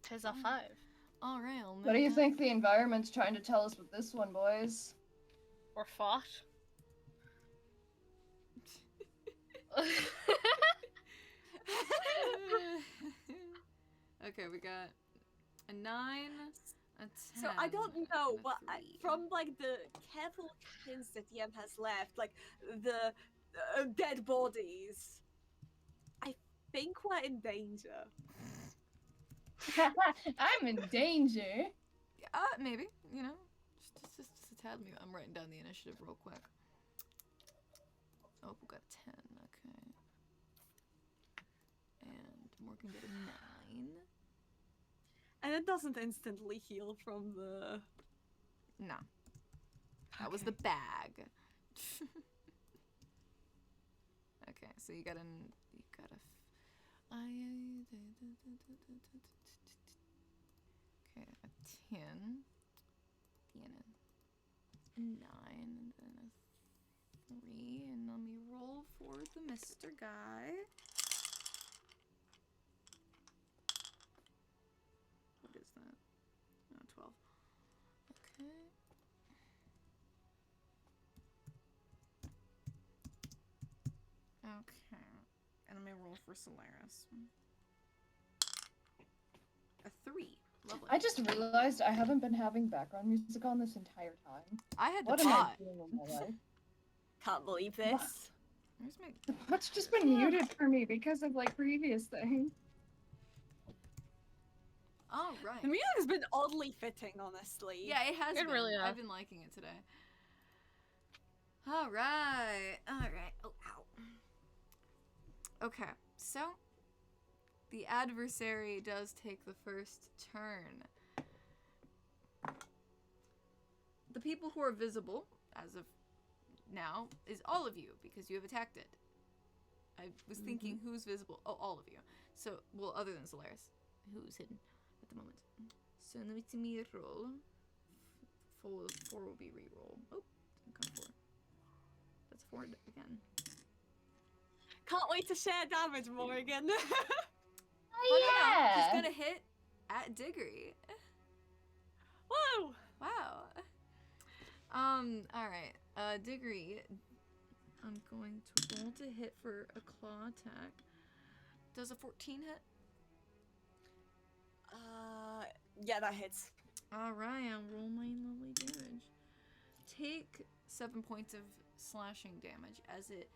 Speaker 4: 'Tis a 5.
Speaker 1: Alright, I'll
Speaker 3: What do you think the environment's trying to tell us with this one, boys?
Speaker 4: Or fought.
Speaker 1: Okay, we got a 9, a 10.
Speaker 2: So I don't know,
Speaker 1: and a
Speaker 2: but
Speaker 1: 3.
Speaker 2: from like the careful hints that DM has left, like the dead bodies, I think we're in danger.
Speaker 3: I'm in danger.
Speaker 1: Maybe, you know, just a tad. I'm writing down the initiative real quick. Oh, we got a 10. Okay. And Morgan got a 9.
Speaker 2: And it doesn't instantly heal from the.
Speaker 1: No. That was the bag. Okay, so you got a okay, a 10, then a 9, and then a 3, and let me roll for the Mr. Guy. roll for Solaris. A 3. Lovely.
Speaker 3: I just realized I haven't been having background music on this entire time.
Speaker 1: I had
Speaker 3: What
Speaker 1: the
Speaker 3: am I
Speaker 1: pot.
Speaker 3: doing with my life?
Speaker 2: Can't believe this.
Speaker 1: Where's my...
Speaker 3: The pot's just been muted for me because of like previous things.
Speaker 1: All right.
Speaker 2: The music's been oddly fitting, honestly.
Speaker 1: Yeah, it has
Speaker 4: It
Speaker 1: been.
Speaker 4: really
Speaker 1: I've
Speaker 4: has.
Speaker 1: been liking it today. All right. All right. Oh, ow. Okay, so the adversary does take the first turn. The people who are visible, as of now, is all of you, because you have attacked it. I was thinking who's visible. Oh, all of you. So, well, other than Solaris, who's hidden at the moment. So, let me roll. 4 will be re-roll. Oh, didn't come 4. That's 4 again.
Speaker 2: Can't wait to share damage, Morgan.
Speaker 3: Oh yeah!
Speaker 1: He's gonna hit at Diggory.
Speaker 2: Whoa!
Speaker 1: Wow. Alright. Diggory, I'm going to roll to hit for a claw attack. Does a 14 hit?
Speaker 2: Yeah, that hits.
Speaker 1: Alright, I'll roll my lovely damage. Take 7 points of slashing damage as it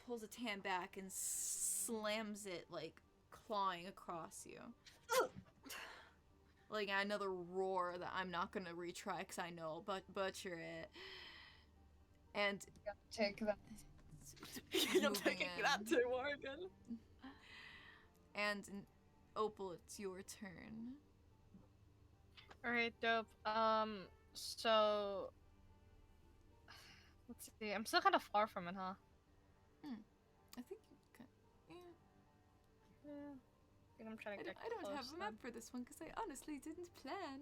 Speaker 1: pulls its hand back and slams it, like, clawing across you. Like, another roar that I'm not gonna retry because I know, but butcher it. And
Speaker 3: Take that.
Speaker 2: You're
Speaker 1: moving
Speaker 2: taking
Speaker 1: in.
Speaker 2: that too, Morgan.
Speaker 1: And Opal, it's your turn.
Speaker 4: Alright, dope. So let's see. I'm still kind of far from it, huh?
Speaker 1: I think you can. Yeah.
Speaker 4: Yeah. I think I'm trying to get
Speaker 1: I don't have
Speaker 4: close
Speaker 1: a map for this one because I honestly didn't plan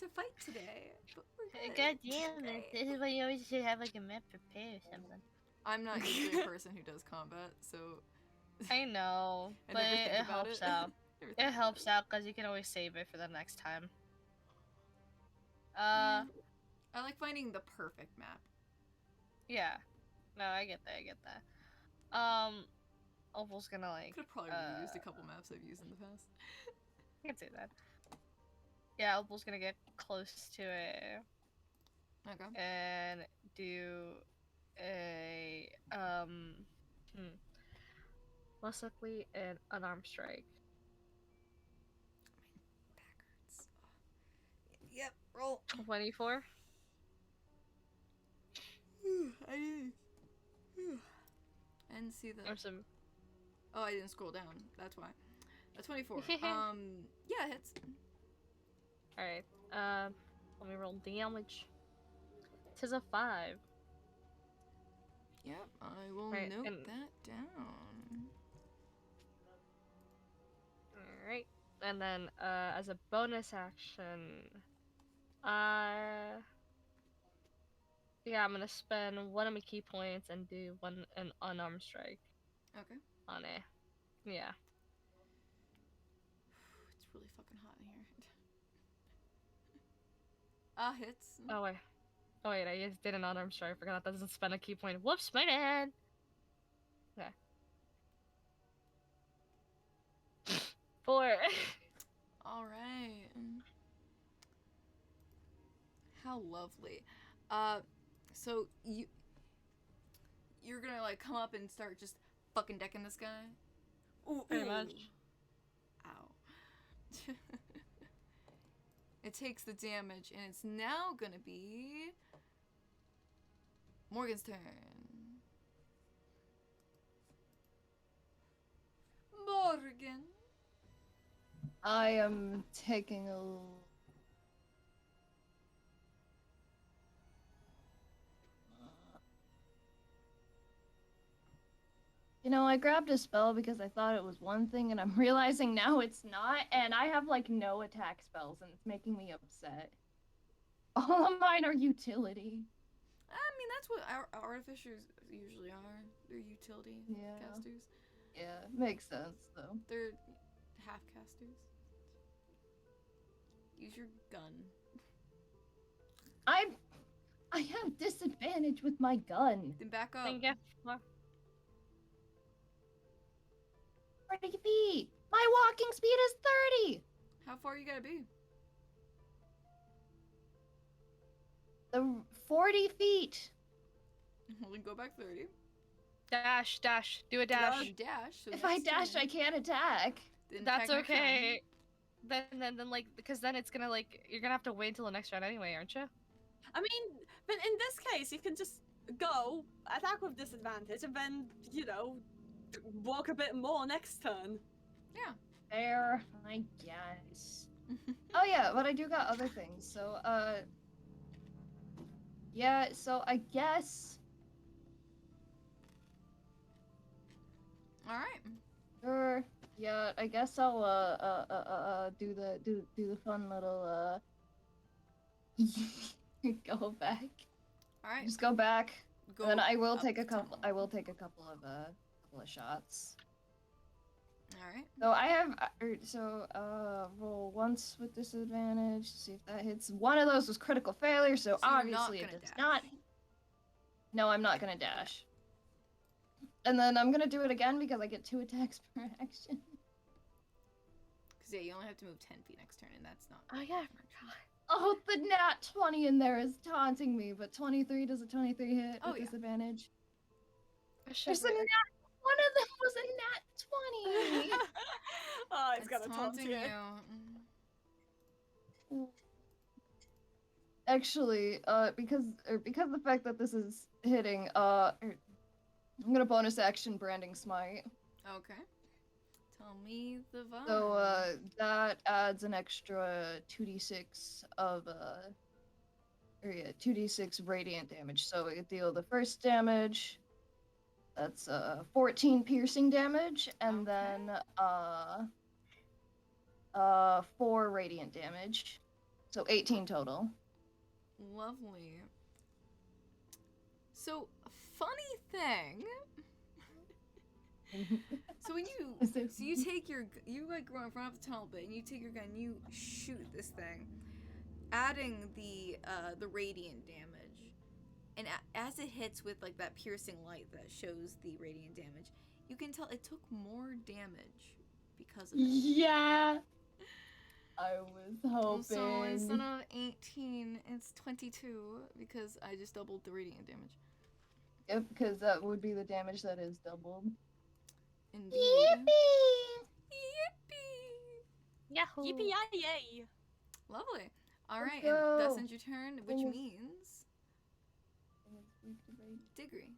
Speaker 1: to fight today. But we're good.
Speaker 5: God damn it. This is why you always should have like a map prepared or something.
Speaker 1: I'm not usually a person who does combat, so
Speaker 4: I know,
Speaker 1: I
Speaker 4: but
Speaker 1: never think
Speaker 4: it
Speaker 1: about
Speaker 4: helps
Speaker 1: it.
Speaker 4: out.
Speaker 1: Never
Speaker 4: It
Speaker 1: think
Speaker 4: helps
Speaker 1: about
Speaker 4: out because you can always save it for the next time.
Speaker 1: I like finding the perfect map.
Speaker 4: Yeah. No, I get that. I get that. Opal's gonna like.
Speaker 1: Could have probably reused a couple maps I've used in the past.
Speaker 4: I can say that. Yeah, Opal's gonna get close to it
Speaker 1: Okay.
Speaker 4: and do a most likely an unarmed strike.
Speaker 1: Back hurts. Yep, roll.
Speaker 4: 24.
Speaker 1: And see the.
Speaker 4: Or some.
Speaker 1: Oh, I didn't scroll down. That's why. 24. Yeah, it hits.
Speaker 4: Alright. Let me roll damage. Tis a 5.
Speaker 1: Yep, I will
Speaker 4: Right,
Speaker 1: note
Speaker 4: and-
Speaker 1: that down.
Speaker 4: Alright. And then, as a bonus action, yeah, I'm gonna spend one of my key points and do an unarmed strike
Speaker 1: Okay.
Speaker 4: on it. Yeah.
Speaker 1: It's really fucking hot in here. Hits.
Speaker 4: Oh wait. Oh wait, I just did an unarmed strike. I forgot that doesn't spend a key point. Whoops, my bad. Okay. 4.
Speaker 1: Alright. How lovely. So you're gonna like come up and start just fucking decking this guy? Ooh,
Speaker 4: Pretty
Speaker 1: ooh.
Speaker 4: much.
Speaker 1: Ow. It takes the damage, and it's now gonna be Morgan's turn. Morgan.
Speaker 3: I am taking a. You know, I grabbed a spell because I thought it was one thing, and I'm realizing now it's not, and I have, like, no attack spells, and it's making me upset. All of mine are utility.
Speaker 1: I mean, that's what our artificers usually are. They're utility
Speaker 3: Yeah.
Speaker 1: casters.
Speaker 3: Yeah, makes sense, though.
Speaker 1: They're half casters. Use your gun.
Speaker 3: I have disadvantage with my gun.
Speaker 1: Then back up.
Speaker 4: Thank you.
Speaker 3: 40 feet. My walking speed is 30.
Speaker 1: How far you gotta be?
Speaker 3: The 40 feet.
Speaker 1: Well, then go back 30.
Speaker 4: Dash, dash, do a dash.
Speaker 1: And dash. So
Speaker 3: If I
Speaker 1: next
Speaker 3: dash,
Speaker 1: turn,
Speaker 3: I can't attack.
Speaker 1: then
Speaker 4: That's
Speaker 1: attack next round.
Speaker 4: okay. Then like, because then it's gonna like, you're gonna have to wait until the next round anyway, aren't you?
Speaker 2: I mean, but in this case, you can just go, attack with disadvantage, and then, you know, walk a bit more next turn.
Speaker 1: Yeah.
Speaker 3: Fair, I guess. Oh yeah, but I do got other things. So, yeah, so I guess.
Speaker 1: All right.
Speaker 3: Sure. Yeah, I guess I'll do the fun little go back.
Speaker 1: All right.
Speaker 3: Just go back.
Speaker 1: Go
Speaker 3: And then I will
Speaker 1: up
Speaker 3: take a
Speaker 1: the
Speaker 3: couple.
Speaker 1: tunnel.
Speaker 3: I will take a couple of shots.
Speaker 1: All right.
Speaker 3: So I have roll once with disadvantage. See if that hits. One of those was critical failure, so
Speaker 1: So you're not
Speaker 3: obviously it
Speaker 1: gonna
Speaker 3: does
Speaker 1: dash.
Speaker 3: not. No, I'm not gonna dash. And then I'm gonna do it again because I get 2 attacks per action.
Speaker 1: Because yeah, you only have to move 10 feet next turn, and that's not.
Speaker 4: Oh yeah, I forgot.
Speaker 3: Oh, the nat 20 in there is taunting me, but 23 does a 23 hit
Speaker 1: Oh,
Speaker 3: with
Speaker 1: yeah.
Speaker 3: disadvantage.
Speaker 4: I should
Speaker 3: There's a nat. One of them was a nat 20.
Speaker 2: Oh, it's
Speaker 1: It's
Speaker 2: gonna taunt
Speaker 1: taunting
Speaker 2: you.
Speaker 1: you.
Speaker 3: Actually, because the fact that this is hitting, I'm gonna bonus action branding smite.
Speaker 1: Okay. Tell me the vibe.
Speaker 3: So, that adds an extra 2d6 of, 2d6 radiant damage. So I deal the first damage. That's, 14 piercing damage, and
Speaker 1: Okay.
Speaker 3: then, 4 radiant damage. So 18 total.
Speaker 1: Lovely. So, funny thing. So when you take you like run up the tunnel bit, and you take your gun, you shoot this thing, adding the radiant damage, and as it hits with like that piercing light that shows the radiant damage, you can tell it took more damage because of it.
Speaker 3: Yeah. I was hoping.
Speaker 1: So instead of 18, it's 22 because I just doubled the radiant damage.
Speaker 3: Yep, because that would be the damage that is doubled.
Speaker 1: Indeed.
Speaker 3: Yippee!
Speaker 1: Yippee!
Speaker 4: Yahoo!
Speaker 2: Yippee-yay!
Speaker 1: Lovely. All
Speaker 3: Let's
Speaker 1: right,
Speaker 3: go.
Speaker 1: and that's ends your turn, which
Speaker 3: Finish.
Speaker 1: means Diggory.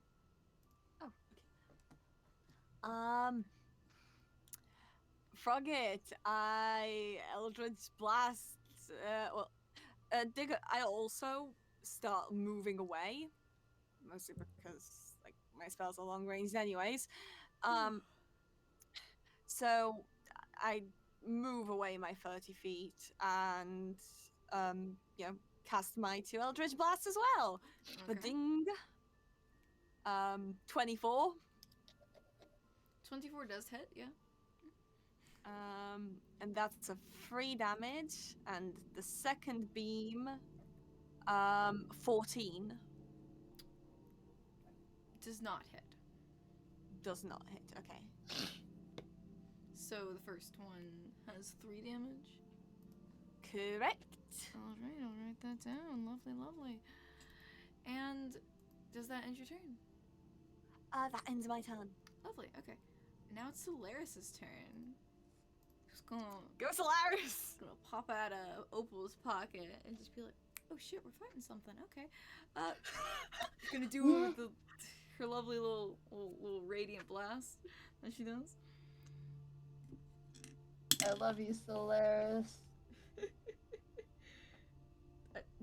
Speaker 2: Frogget, Eldritch Blast, Digger, I also start moving away, mostly because, like, my spells are long ranged anyways, so I move away my 30 feet and, you know, cast my 2 Eldritch Blasts as well.
Speaker 1: Okay.
Speaker 2: Ding. 24.
Speaker 1: 24 does hit, yeah.
Speaker 2: And that's a 3 damage, and the second beam, 14.
Speaker 1: Does not hit.
Speaker 2: Does not hit, okay.
Speaker 1: So the first one has 3 damage.
Speaker 2: Correct.
Speaker 1: Alright, I'll write that down. Lovely, lovely. And does that end your turn?
Speaker 2: That ends my turn.
Speaker 1: Lovely, okay. Now it's Solaris's turn. Who's gonna
Speaker 2: Go Solaris!
Speaker 1: pop out of Opal's pocket and just be like, oh shit, we're fighting something, okay. Gonna do it with her lovely little radiant blast that she does.
Speaker 3: I love you, Solaris.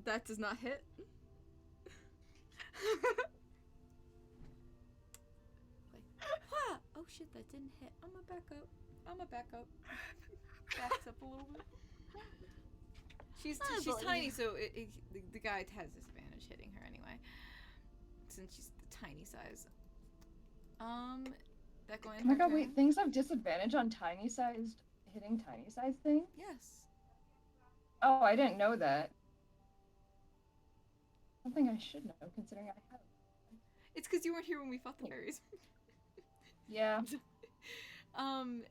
Speaker 1: That does not hit. Oh shit, that didn't hit. I'm gonna back up. Backs up a little bit. She's tiny, so the guy has disadvantage hitting her anyway, since she's the tiny size. That going.
Speaker 3: Oh my god, wait, things have disadvantage on hitting tiny sized things?
Speaker 1: Yes.
Speaker 3: Oh, I didn't know that. Something I should know, considering I have.
Speaker 1: It's because you weren't here when we fought the fairies.
Speaker 3: Yeah.
Speaker 1: And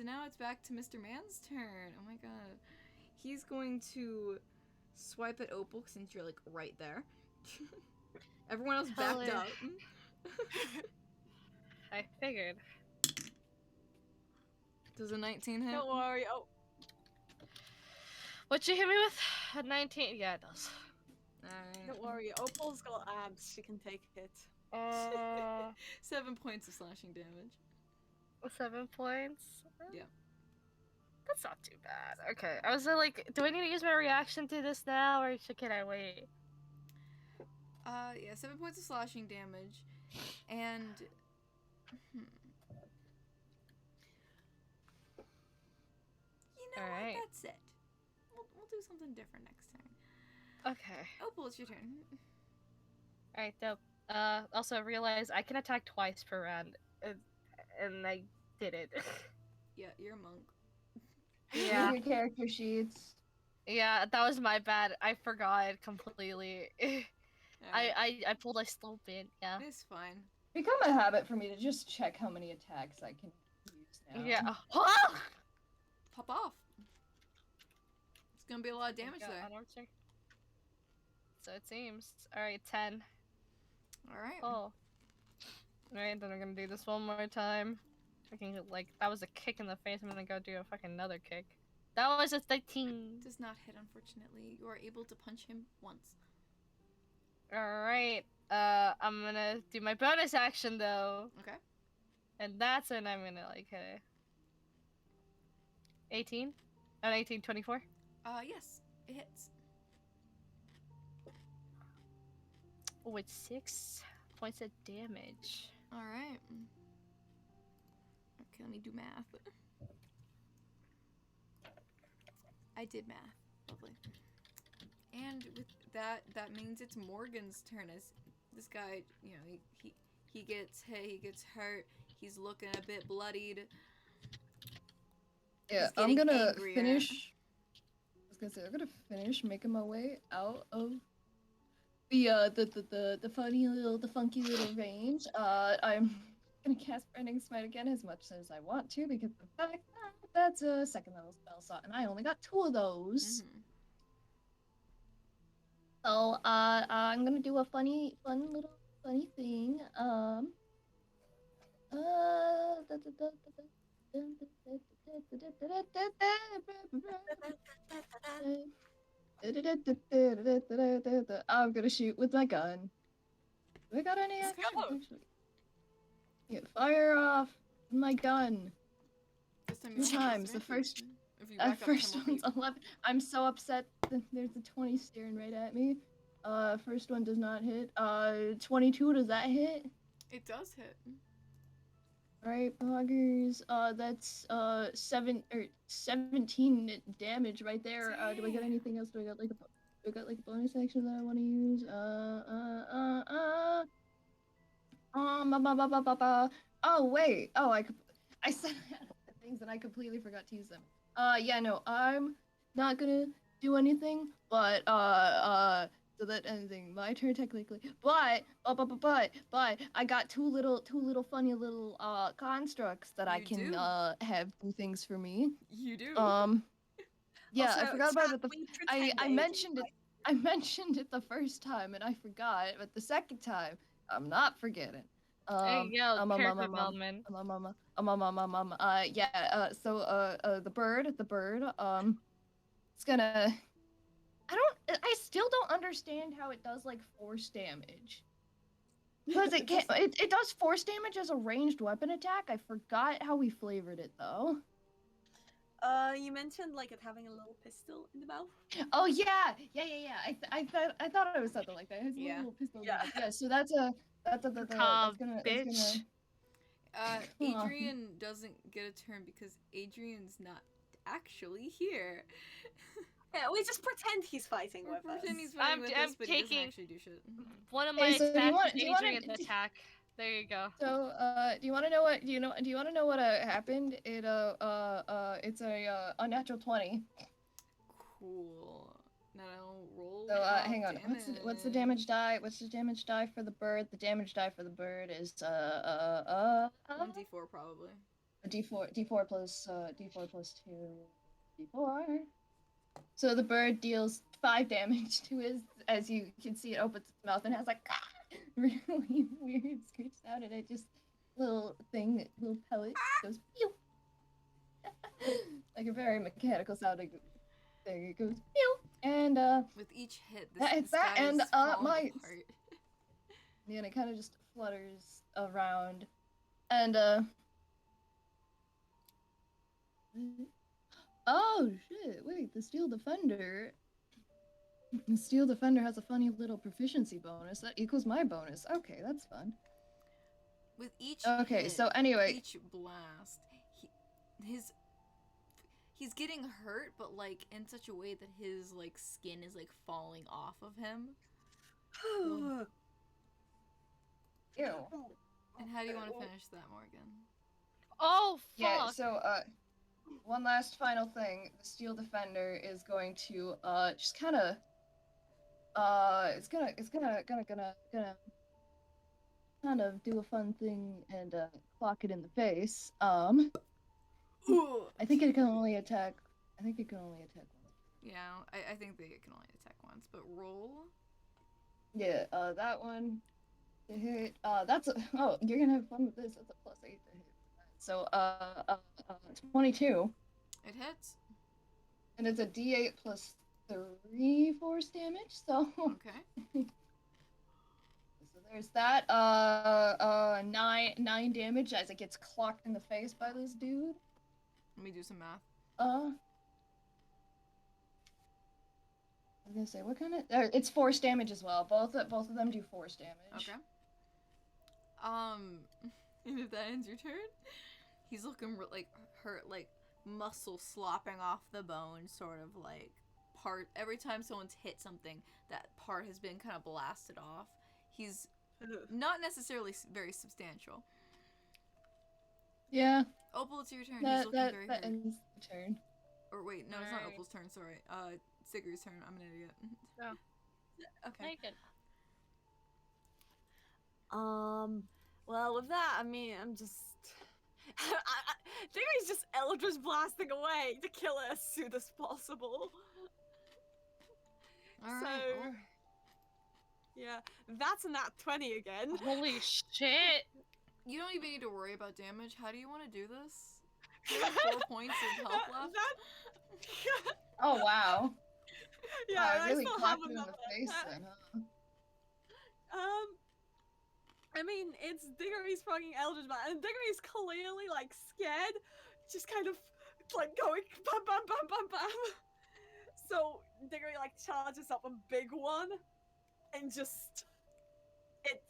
Speaker 1: now it's back to Mr. Man's turn. Oh my god. He's going to swipe at Opal since you're like right there. Everyone else backed
Speaker 4: Hello.
Speaker 1: up.
Speaker 4: I figured.
Speaker 1: Does a 19 hit?
Speaker 2: Don't worry. Oh,
Speaker 4: What you hit me with? A 19? Yeah, it does.
Speaker 1: Alright.
Speaker 2: don't worry. Opal's got abs. She can take it.
Speaker 1: 7 points of slashing damage.
Speaker 4: 7 points?
Speaker 1: Yeah.
Speaker 4: That's not too bad. Okay, I was like, do I need to use my reaction to this now, or can I wait?
Speaker 1: Yeah, 7 points of slashing damage. And... You know
Speaker 4: Alright.
Speaker 1: what? That's it. We'll do something different next time.
Speaker 4: Okay.
Speaker 1: Opal, it's your turn.
Speaker 4: Alright, dope. Also realize I can attack twice per round, and I did it.
Speaker 1: Yeah, you're a monk.
Speaker 4: Yeah.
Speaker 3: Read your character sheets.
Speaker 4: Yeah, that was my bad. I forgot completely.
Speaker 1: Alright.
Speaker 4: I pulled a slope in, yeah.
Speaker 1: It's fine.
Speaker 3: Become a habit for me to just check how many attacks I can use now.
Speaker 4: Yeah.
Speaker 1: Pop off. It's gonna be a lot of damage
Speaker 4: Yeah,
Speaker 1: there.
Speaker 4: on Archer. So it seems. Alright, 10.
Speaker 1: Alright.
Speaker 4: Oh. Alright, then I'm gonna do this one more time. Fucking, like, that was a kick in the face. I'm gonna go do a fucking another kick. That was a 13.
Speaker 1: Does not hit, unfortunately. You are able to punch him once.
Speaker 4: Alright. I'm gonna do my bonus action though.
Speaker 1: Okay.
Speaker 4: And that's when I'm gonna, like, 18? An 18, 24?
Speaker 1: Yes. It hits.
Speaker 4: With 6 points of damage.
Speaker 1: Alright. Okay, let me do math. I did math. Lovely. And with that, that means it's Morgan's turn. As this guy, you know, he gets hit, he gets hurt, he's looking a bit bloodied.
Speaker 3: Yeah,
Speaker 1: He's
Speaker 3: I'm
Speaker 1: getting
Speaker 3: gonna
Speaker 1: angrier.
Speaker 3: finish. I was gonna say I'm gonna finish making my way out of the funky little range. I'm gonna cast Branding Smite again as much as I want to because the fact that that's a second level spell slot and I only got 2 of those.
Speaker 1: Mm-hmm.
Speaker 3: So I'm gonna do a fun little thing. I'm gonna shoot with my gun. Do I got any
Speaker 1: Let's
Speaker 3: action?
Speaker 2: go.
Speaker 3: Actually? Yeah, fire off my gun.
Speaker 1: This time
Speaker 3: 2
Speaker 1: you have
Speaker 3: times. The
Speaker 1: disadvantage.
Speaker 3: first
Speaker 1: If you back up,
Speaker 3: first
Speaker 1: then we'll
Speaker 3: one's 11. I'm so upset that there's a 20 staring right at me. First one does not hit. 22, does that hit?
Speaker 1: It does hit.
Speaker 3: Alright, bloggers. That's 17 damage right there. Do I get anything else? Do I got like a bonus action that I want to use? Oh wait. Oh, I said things and I completely forgot to use them. Yeah, no, I'm not gonna do anything, but so that anything my turn technically. But I got two little funny little constructs that I
Speaker 1: You
Speaker 3: can
Speaker 1: do.
Speaker 3: have do things for me.
Speaker 1: You do.
Speaker 3: Yeah,
Speaker 2: Also,
Speaker 3: I forgot about
Speaker 2: chat,
Speaker 3: it.
Speaker 2: we
Speaker 3: I
Speaker 2: pretend
Speaker 3: mentioned it. I mentioned it the first time and I forgot, but the second time I'm not forgetting.
Speaker 4: There you go, character
Speaker 3: um,
Speaker 4: development.
Speaker 3: the bird, it's gonna. I still don't understand how it does like force damage. Because it can't. It does force damage as a ranged weapon attack. I forgot how we flavored it though.
Speaker 2: You mentioned like it having a little pistol in the mouth.
Speaker 3: Oh yeah. I thought it was something like that. It has a
Speaker 1: Yeah.
Speaker 3: little pistol.
Speaker 2: Yeah.
Speaker 3: Yeah. So that's gonna.
Speaker 4: Bitch.
Speaker 1: Adrian doesn't get a turn because Adrian's not actually here.
Speaker 2: Yeah, we just pretend he's fighting with us.
Speaker 1: Pretend he's fighting with
Speaker 4: I'm
Speaker 1: us, but he doesn't
Speaker 4: taking-
Speaker 1: actually do shit.
Speaker 4: One of
Speaker 3: Hey,
Speaker 4: my
Speaker 3: so do you
Speaker 4: attacks
Speaker 3: want-
Speaker 4: is
Speaker 3: do you wanna-
Speaker 4: Adrian's attack. There you go.
Speaker 3: So, do you want to know what? Do you want to know what happened? It's a unnatural 20.
Speaker 1: Cool. Now roll.
Speaker 3: So,
Speaker 1: raw
Speaker 3: hang on. What's the damage die? What's the damage die for the bird? The damage die for the bird is
Speaker 1: 1d4 probably.
Speaker 3: a D4 plus D4 plus 2 D4. So the bird deals 5 damage to his, as you can see it opens its mouth and has like really weird screech sound, and it just little pellet goes pew. Like a very mechanical sounding thing. It goes pew, and
Speaker 1: With each hit,
Speaker 3: it's
Speaker 1: this
Speaker 3: that,
Speaker 1: guy
Speaker 3: and
Speaker 1: is falling
Speaker 3: my
Speaker 1: apart.
Speaker 3: and it kind of just flutters around, and oh shit! Wait, the steel defender. The steel defender has a funny little proficiency bonus that equals my bonus. Okay, that's fun.
Speaker 1: With each
Speaker 3: Okay,
Speaker 1: hit,
Speaker 3: so anyway,
Speaker 1: each blast, he's getting hurt, but like in such a way that his like skin is like falling off of him.
Speaker 3: ew.
Speaker 1: And how do you want to finish that, Morgan?
Speaker 4: Oh fuck!
Speaker 3: Yeah, so one last final thing. The steel defender is going to just kind of it's gonna kind of do a fun thing and clock it in the face. I think it can only attack. I think it can only attack once.
Speaker 1: Yeah, I think they can only attack once, but roll.
Speaker 3: Yeah, that one to hit. That's a, oh, you're gonna have fun with this. That's a +8 to hit. So 22,
Speaker 1: It hits.
Speaker 3: and it's a D8 plus 3 force damage. So
Speaker 1: Okay.
Speaker 3: so there's that. 9 damage as it gets clocked in the face by this dude.
Speaker 1: Let me do some math.
Speaker 3: I was gonna say what kind of? It's force damage as well. Both of them do force damage.
Speaker 1: Okay. And if that ends your turn, he's looking like hurt, like muscle slopping off the bone, sort of like part. Every time someone's hit something, that part has been kind of blasted off. He's not necessarily very substantial.
Speaker 3: Yeah.
Speaker 1: Opal, it's your turn. He's looking very hurt.
Speaker 3: That ends the turn.
Speaker 1: Or wait, no, it's not
Speaker 4: Alright.
Speaker 1: Opal's turn. Sorry. Sigurd's turn. I'm an idiot.
Speaker 4: Oh.
Speaker 1: Okay.
Speaker 5: Very good.
Speaker 2: Well, with that, I mean, I'm just. Diggory's just Eldritch blasting away to kill it as soon as possible.
Speaker 1: All right.
Speaker 2: So-
Speaker 1: well,
Speaker 2: Yeah, that's a nat 20 again.
Speaker 4: Holy shit!
Speaker 1: you don't even need to worry about damage. How do you want to do this? You have 4 points of health left.
Speaker 3: Oh wow.
Speaker 2: Yeah,
Speaker 3: Wow,
Speaker 2: and
Speaker 3: I really
Speaker 2: still
Speaker 3: clapped
Speaker 2: have
Speaker 3: you in
Speaker 2: another.
Speaker 3: the face then, huh?
Speaker 2: I mean, it's Diggory's fucking Eldritch Blast, and Diggory's clearly, like, scared, just kind of, like, going bam, bam, bam, bam, bam. So, Diggory, like, charges up a big one, and just, it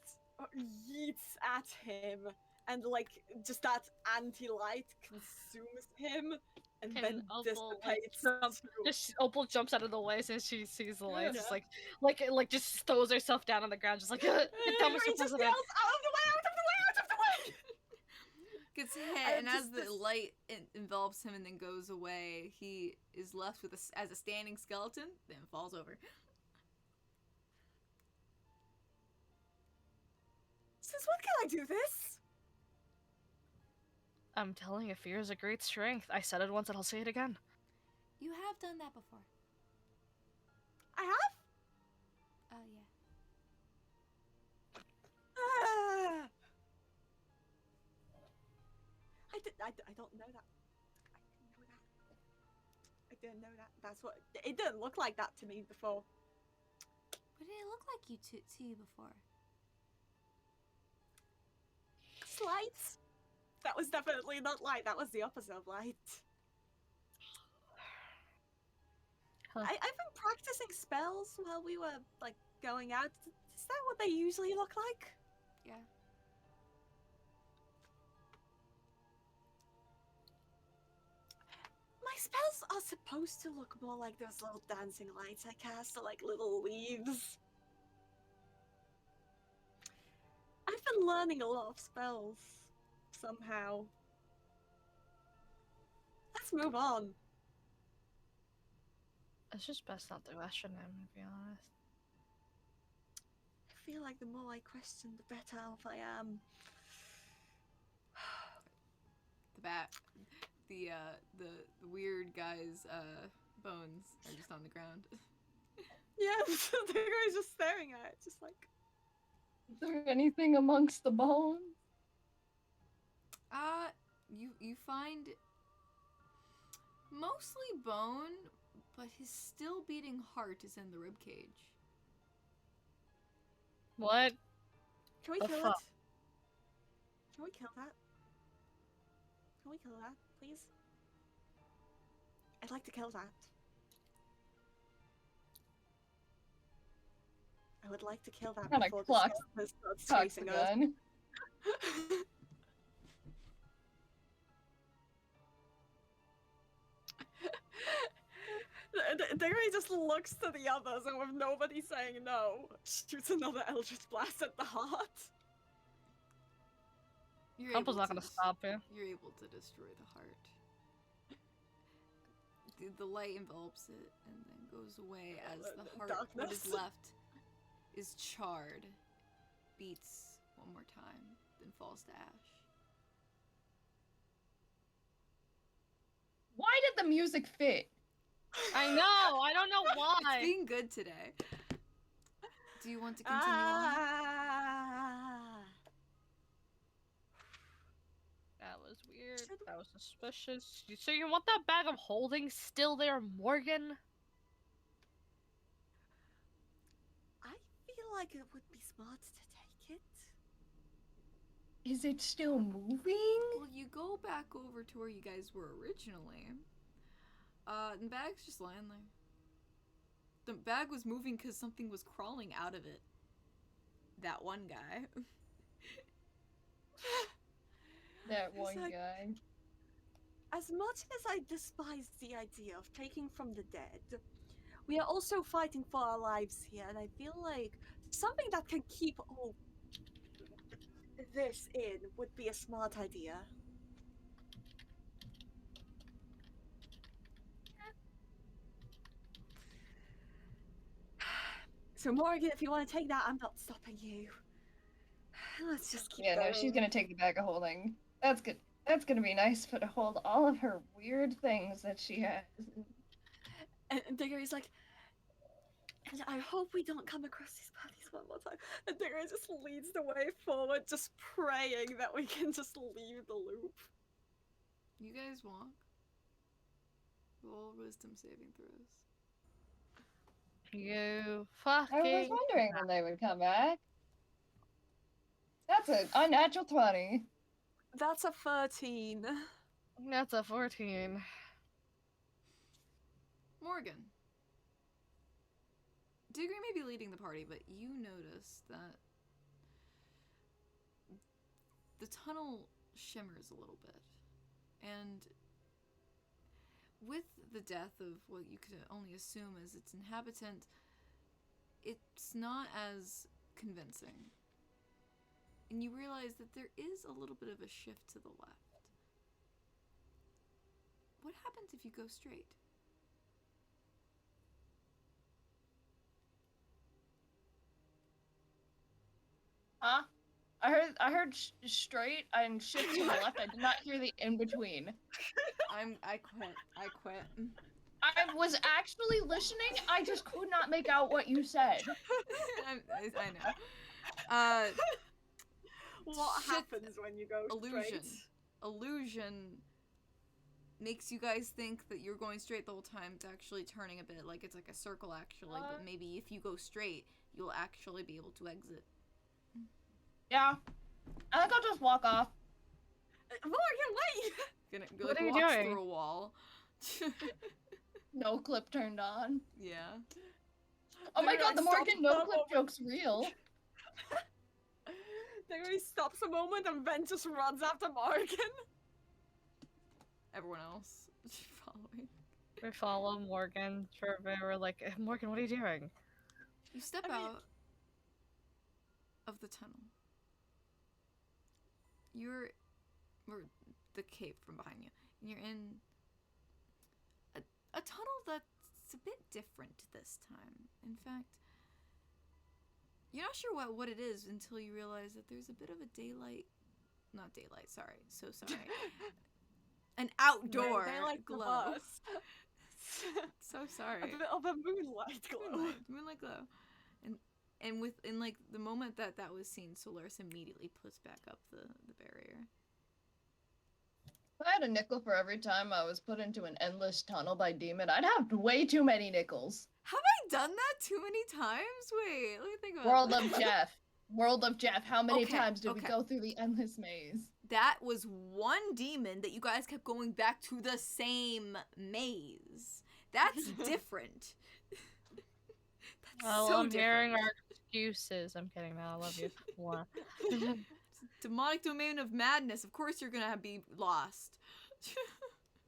Speaker 2: yeets at him, and, like, just that anti-light consumes him, and
Speaker 4: Can
Speaker 2: then
Speaker 4: Opal, like,
Speaker 2: dissipates.
Speaker 4: jump-
Speaker 2: too.
Speaker 4: Just Opal jumps out of the way as she sees the lights.
Speaker 2: Yeah.
Speaker 4: Just like just throws herself down on the ground, just like get down,
Speaker 2: Diggory
Speaker 4: Mr.
Speaker 2: just
Speaker 4: President.
Speaker 2: yells, out of the way, out of the way, out of the way!
Speaker 1: Gets hit,
Speaker 2: And
Speaker 1: and as
Speaker 2: just
Speaker 1: the
Speaker 2: this-
Speaker 1: light envelops him and then goes away, he is left with as a standing skeleton, then falls over.
Speaker 2: Since when can I do this?
Speaker 4: I'm telling you, fear is a great strength. I said it once and I'll say it again.
Speaker 1: You have done that before.
Speaker 2: I have?
Speaker 1: Oh yeah.
Speaker 2: Ah. I don't know that. I didn't know that. That's what it didn't look like that to me before.
Speaker 1: What did it look like to you before?
Speaker 2: Light. That was definitely not light. That was the opposite of light.
Speaker 4: Huh.
Speaker 2: I've been practicing spells while we were like going out. Is that what they usually look like?
Speaker 1: Yeah.
Speaker 2: My spells are supposed to look more like those little dancing lights I cast, or like little leaves. I've been learning a lot of spells somehow. Let's move on.
Speaker 4: It's just best not to question him, to be honest.
Speaker 2: I feel like the more I question, the better off I am.
Speaker 1: The bat, the weird guy's bones are just on the ground.
Speaker 2: Yeah, the guy's just staring at it, just like.
Speaker 3: Is there anything amongst the bones?
Speaker 1: You find mostly bone, but his still beating heart is in the rib cage.
Speaker 4: What?
Speaker 2: Can we
Speaker 4: The
Speaker 2: kill it?
Speaker 4: fuck?
Speaker 2: Can we kill that? Can we kill that, please? I'd like to kill that. I would like to kill that
Speaker 3: Kinda
Speaker 2: before the
Speaker 3: clocks-
Speaker 2: skeleton starts
Speaker 3: Cocks the
Speaker 2: chasing us.
Speaker 3: gun.
Speaker 2: The guy just looks to the others and with nobody saying no, shoots another Eldritch Blast at the heart.
Speaker 1: You're
Speaker 4: Humple's
Speaker 1: able
Speaker 4: not
Speaker 1: to
Speaker 4: gonna stop you.
Speaker 1: You're able to destroy the heart. The light envelops it and then goes away as the heart, what is
Speaker 2: darkness.
Speaker 1: left, is charred, beats one more time, then falls to ash.
Speaker 3: Why did the music fit?
Speaker 4: I know. I don't know
Speaker 1: It's
Speaker 4: why.
Speaker 1: being good today. Do you want to continue on?
Speaker 4: That was weird.
Speaker 2: Should-
Speaker 4: That was suspicious. So you want that bag of holding still there, Morgan?
Speaker 2: I feel like it would be smart to take it.
Speaker 3: Is it still moving?
Speaker 1: Well, you go back over to where you guys were originally. And the bag's just lying there. The bag was moving because something was crawling out of it. That one guy.
Speaker 3: That
Speaker 2: It's
Speaker 3: one
Speaker 2: like-
Speaker 3: guy.
Speaker 2: As much as I despise the idea of taking from the dead, we are also fighting for our lives here, and I feel like something that can keep all this in would be a smart idea. So Morgan, if you want to take that, I'm not stopping you. Let's just keep
Speaker 3: Yeah,
Speaker 2: going.
Speaker 3: no, she's gonna take the bag of holding. That's good. That's gonna be nice for to hold all of her weird things that she has.
Speaker 2: And Diggory's like, and I hope we don't come across these bodies one more time. And Diggory just leads the way forward, just praying that we can just leave the loop.
Speaker 1: You guys walk. Roll wisdom saving throws.
Speaker 4: You
Speaker 3: I was
Speaker 4: fucking.
Speaker 3: wondering when they would come back. That's an unnatural 20.
Speaker 2: That's a 13.
Speaker 4: That's a 14.
Speaker 1: Morgan. Diggory may be leading the party, but you notice that the tunnel shimmers a little bit. And with the death of what you could only assume as its inhabitant, it's not as convincing. And you realize that there is a little bit of a shift to the left. What happens if you go straight?
Speaker 3: Huh? I heard straight and shift to the left. I did not hear the in between.
Speaker 1: I quit.
Speaker 3: I was actually listening. I just could not make out what you said.
Speaker 1: I know.
Speaker 2: What
Speaker 1: Shit.
Speaker 2: happens when you go
Speaker 1: Illusion.
Speaker 2: straight?
Speaker 1: Illusion makes you guys think that you're going straight the whole time. It's actually turning a bit, like it's like a circle actually, but maybe if you go straight, you'll actually be able to exit.
Speaker 3: Yeah. I think I'll just walk off.
Speaker 2: Morgan, wait!
Speaker 1: Gonna
Speaker 4: What
Speaker 1: like
Speaker 4: are you
Speaker 1: walks
Speaker 4: doing?
Speaker 1: through a wall.
Speaker 3: No clip turned on.
Speaker 1: Yeah.
Speaker 3: Oh my
Speaker 2: Diggory,
Speaker 3: god, the
Speaker 2: stop
Speaker 3: Morgan
Speaker 2: for
Speaker 3: no
Speaker 2: a
Speaker 3: clip
Speaker 2: moment.
Speaker 3: joke's real.
Speaker 2: Diggory stops a moment and then just runs after Morgan.
Speaker 1: Everyone else following.
Speaker 4: We follow Morgan. We're like, Morgan, what are you doing?
Speaker 1: You step
Speaker 2: I mean-
Speaker 1: out of the tunnel. You're, or the cave from behind you, and you're in a tunnel that's a bit different this time. In fact, you're not sure what it is until you realize that there's a bit of a not daylight, sorry, so sorry. An outdoor
Speaker 2: They like the
Speaker 1: glow.
Speaker 2: bus.
Speaker 1: So sorry.
Speaker 2: A bit of a moonlight glow.
Speaker 1: Moonlight glow. And within like the moment that was seen, Solaris immediately puts back up the barrier.
Speaker 3: If I had a nickel for every time I was put into an endless tunnel by demon, I'd have way too many nickels.
Speaker 1: Have I done that too many times? Wait, let me think about
Speaker 3: World
Speaker 1: this.
Speaker 3: of Jeff. World of Jeff. How many
Speaker 1: Okay,
Speaker 3: times did we
Speaker 1: okay.
Speaker 3: go through the endless maze?
Speaker 1: That was one demon that you guys kept going back to the same maze. That's different. That's
Speaker 4: Well,
Speaker 1: so
Speaker 4: I'm hearing
Speaker 1: different.
Speaker 4: our excuses. I'm kidding. No, I love you. Mwah.
Speaker 1: Demonic domain of madness. Of course you're gonna be lost.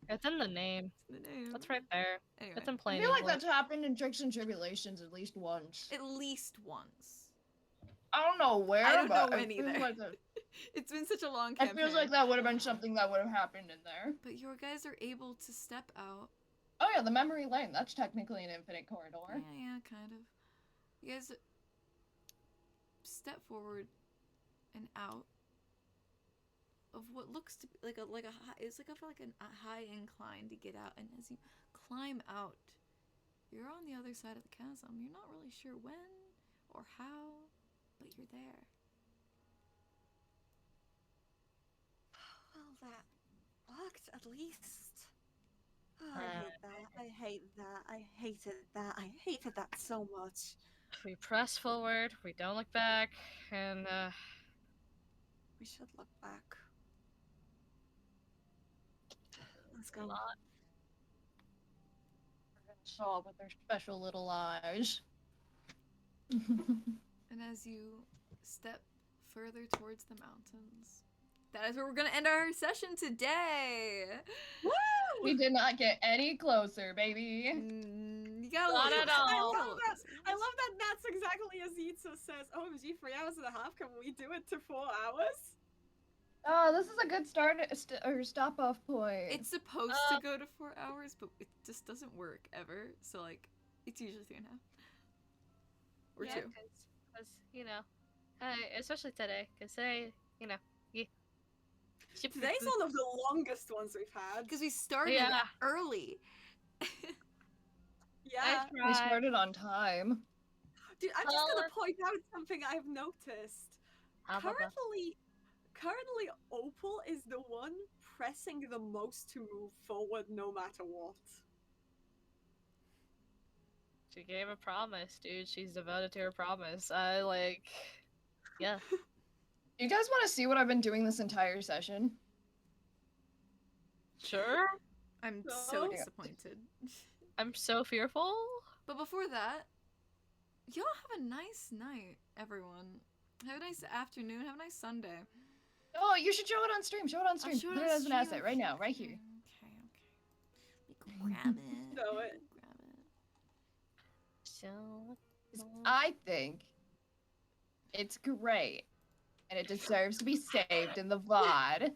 Speaker 4: It's in the name.
Speaker 1: The name.
Speaker 4: That's right there.
Speaker 1: Anyway,
Speaker 4: It's in
Speaker 3: I
Speaker 4: plain
Speaker 3: feel like
Speaker 4: English.
Speaker 3: that's happened in Tricks and Tribulations at least once.
Speaker 1: at least once.
Speaker 3: I don't know where,
Speaker 1: I don't know
Speaker 3: but
Speaker 1: when
Speaker 3: it feels
Speaker 1: either.
Speaker 3: like
Speaker 1: It's been such a long
Speaker 3: it
Speaker 1: campaign.
Speaker 3: feels like that would have been something that would have happened in there.
Speaker 1: But you guys are able to step out.
Speaker 3: Oh yeah, the memory lane. That's technically an infinite corridor.
Speaker 1: Yeah, kind of. You guys step forward and out of what looks to be like a high, it's like a high incline to get out, and as you climb out, you're on the other side of the chasm. You're not really sure when or how, but you're there.
Speaker 2: Well, that worked at least. Oh, I hate that. I hate that. I hated that. I hated that so much.
Speaker 4: We press forward. We don't look back, and
Speaker 2: We should look back. Let's go.
Speaker 3: Saw with their special little eyes.
Speaker 1: And as you step further towards the mountains, that is where we're gonna end our session today.
Speaker 2: Woo!
Speaker 3: We did not get any closer, baby.
Speaker 1: You gotta
Speaker 4: Not
Speaker 1: look
Speaker 4: at
Speaker 1: closer.
Speaker 4: all.
Speaker 1: You
Speaker 2: I
Speaker 1: gotta
Speaker 2: love
Speaker 1: look
Speaker 2: that.
Speaker 1: closer.
Speaker 2: I love that. That's exactly as Yitsa says. OMG, 3 hours and a half. Can we do it to 4 hours?
Speaker 3: Oh, this is a good stop off point.
Speaker 1: It's supposed to go to 4 hours, but it just doesn't work ever. So like, it's usually 3.5 or
Speaker 4: yeah,
Speaker 1: 2.
Speaker 4: because you know, especially today, because today, you know,
Speaker 2: Today's one of the longest ones we've had.
Speaker 1: Because we started
Speaker 4: Yeah.
Speaker 1: early.
Speaker 2: Yeah.
Speaker 3: We started on time.
Speaker 2: Dude, I'm just gonna point out something I've noticed. Currently, Opal is the one pressing the most to move forward no matter what.
Speaker 4: She gave a promise, dude. She's devoted to her promise. Yeah.
Speaker 3: You guys want to see what I've been doing this entire session?
Speaker 4: Sure.
Speaker 1: I'm
Speaker 2: No.
Speaker 1: so disappointed.
Speaker 4: I'm so fearful.
Speaker 1: But before that, y'all have a nice night, everyone. Have a nice afternoon. Have a nice Sunday.
Speaker 3: Oh, you should show it on stream. Show it on stream.
Speaker 1: show it
Speaker 3: Put
Speaker 1: on
Speaker 3: it as an
Speaker 1: stream.
Speaker 3: asset right now, right here.
Speaker 1: Okay. Let me grab it.
Speaker 2: Show it.
Speaker 1: Grab it.
Speaker 4: So.
Speaker 3: I think it's great, and it deserves to be saved in the VOD.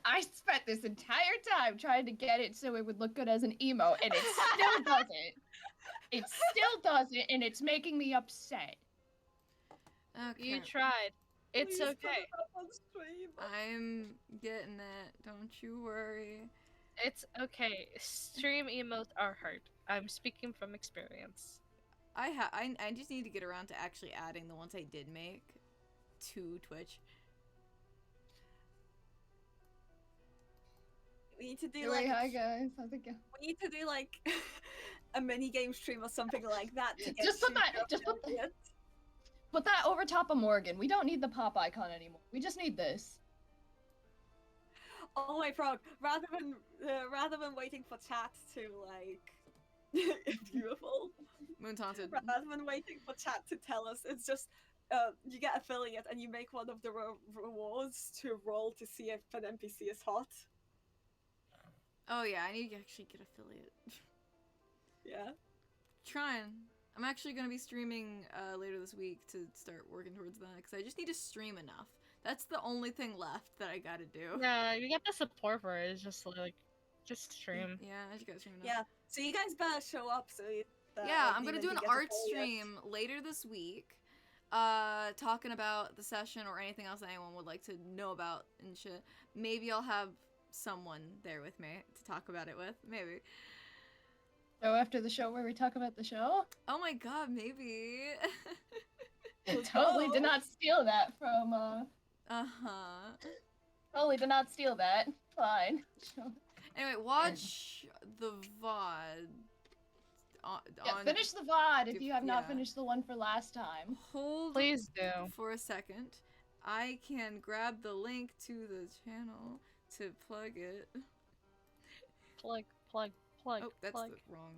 Speaker 3: I spent this entire time trying to get it so it would look good as an emote, and it still doesn't. It still doesn't, and it's making me upset.
Speaker 1: Okay.
Speaker 4: You tried. It's
Speaker 2: Please put
Speaker 4: okay.
Speaker 2: it up on stream.
Speaker 1: I'm getting it. Don't you worry.
Speaker 4: It's okay. Stream emotes are hard. I'm speaking from experience.
Speaker 1: I just need to get around to actually adding the ones I did make to Twitch.
Speaker 2: We need to do
Speaker 3: Anyway,
Speaker 2: like
Speaker 3: hi guys. How's it going?
Speaker 2: we need to do like a mini game stream or something like that to get
Speaker 3: Just put
Speaker 2: super
Speaker 3: that- just put
Speaker 2: brilliant.
Speaker 3: Put that over top of Morgan. We don't need the pop icon anymore. We just need this.
Speaker 2: Oh my frog! Rather than waiting for chat to like beautiful.
Speaker 1: Moon taunted.
Speaker 2: Rather than waiting for chat to tell us, it's just you get affiliate and you make one of the rewards to roll to see if an NPC is hot.
Speaker 1: Oh yeah, I need to actually get affiliate.
Speaker 2: Yeah.
Speaker 1: Trying. I'm actually gonna be streaming later this week to start working towards that because I just need to stream enough. That's the only thing left that I gotta do.
Speaker 4: Yeah, you get the support for it. It's just like, just stream.
Speaker 1: Yeah, I just gotta stream enough.
Speaker 2: Yeah. So you guys better show up so.
Speaker 1: Yeah,
Speaker 2: like,
Speaker 1: I'm gonna
Speaker 2: Demon
Speaker 1: do
Speaker 2: can
Speaker 1: an
Speaker 2: get
Speaker 1: art
Speaker 2: affiliate.
Speaker 1: stream later this week. talking about the session or anything else that anyone would like to know about and shit. Maybe I'll have someone there with me to talk about it with. Maybe.
Speaker 3: So after the show where we talk about the show?
Speaker 1: Oh my god, maybe.
Speaker 3: Totally did not steal that from,
Speaker 1: Uh-huh.
Speaker 3: Totally did not steal that. Fine.
Speaker 1: Anyway, watch the VOD.
Speaker 3: Yeah, finish the VOD if you have not
Speaker 1: yeah.
Speaker 3: finished the one for last time.
Speaker 1: Hold
Speaker 4: Please do.
Speaker 1: for a second. I can grab the link to the channel to plug it.
Speaker 4: Plug.
Speaker 1: Oh, that's
Speaker 4: plug.
Speaker 1: the wrong.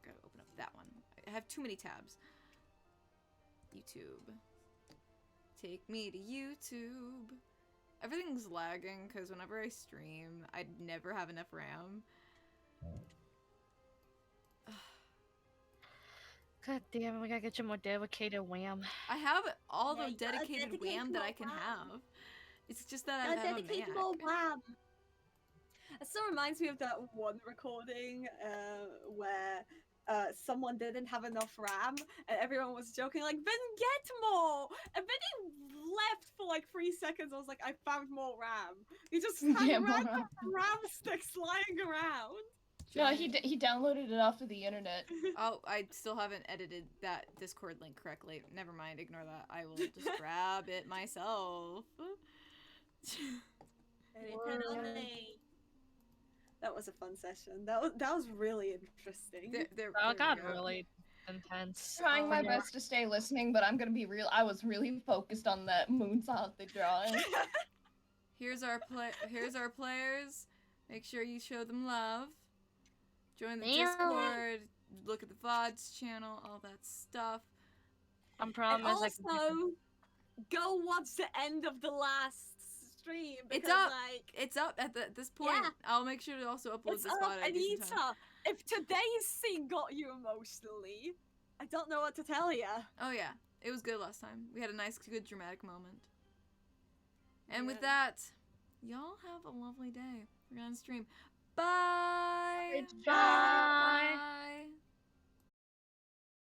Speaker 1: Gotta open up that one. I have too many tabs. YouTube. Take me to YouTube. Everything's lagging because whenever I stream, I never have enough RAM.
Speaker 4: God damn it, we gotta get you more dedicated wham.
Speaker 1: I have all
Speaker 2: Yeah,
Speaker 1: the
Speaker 2: you gotta
Speaker 1: dedicated
Speaker 2: dedicate
Speaker 1: wham that
Speaker 2: more
Speaker 1: I can
Speaker 2: RAM.
Speaker 1: have. It's just that I
Speaker 2: Gotta
Speaker 1: have a
Speaker 2: dedicate
Speaker 1: Mac.
Speaker 2: more RAM. It still reminds me of that one recording where someone didn't have enough RAM and everyone was joking like, "Then get more!" And then he left for like 3 seconds. I was like, "I found more RAM." He just had
Speaker 3: Yeah, more
Speaker 2: random RAM sticks lying around.
Speaker 3: No, he downloaded it off of the internet.
Speaker 1: Oh, I still haven't edited that Discord link correctly. Never mind, ignore that. I will just grab it myself.
Speaker 2: That was a fun session. That was really interesting.
Speaker 1: There
Speaker 4: Oh
Speaker 1: we
Speaker 4: god,
Speaker 1: go.
Speaker 4: really intense.
Speaker 3: Trying my
Speaker 4: Yeah.
Speaker 3: best to stay listening, but I'm gonna be real. I was really focused on that moon the drawing.
Speaker 1: Here's our players. Make sure you show them love. Join the
Speaker 5: Yeah.
Speaker 1: Discord. Look at the VODs channel. All that stuff.
Speaker 4: I'm
Speaker 2: And
Speaker 4: promise
Speaker 2: also, go watch the end of the last stream.
Speaker 1: It's
Speaker 2: Because,
Speaker 1: up.
Speaker 2: like,
Speaker 1: It's up at this point.
Speaker 2: Yeah.
Speaker 1: I'll make sure to also upload
Speaker 2: it's
Speaker 1: this
Speaker 2: up.
Speaker 1: VOD at a decent time.
Speaker 2: Anita, if today's scene got you emotionally, I don't know what to tell you.
Speaker 1: Oh yeah, it was good last time. We had a nice, good dramatic moment. And with
Speaker 2: Yeah.
Speaker 1: that, y'all have a lovely day. We're gonna stream. Bye.
Speaker 3: Bye.
Speaker 1: Bye.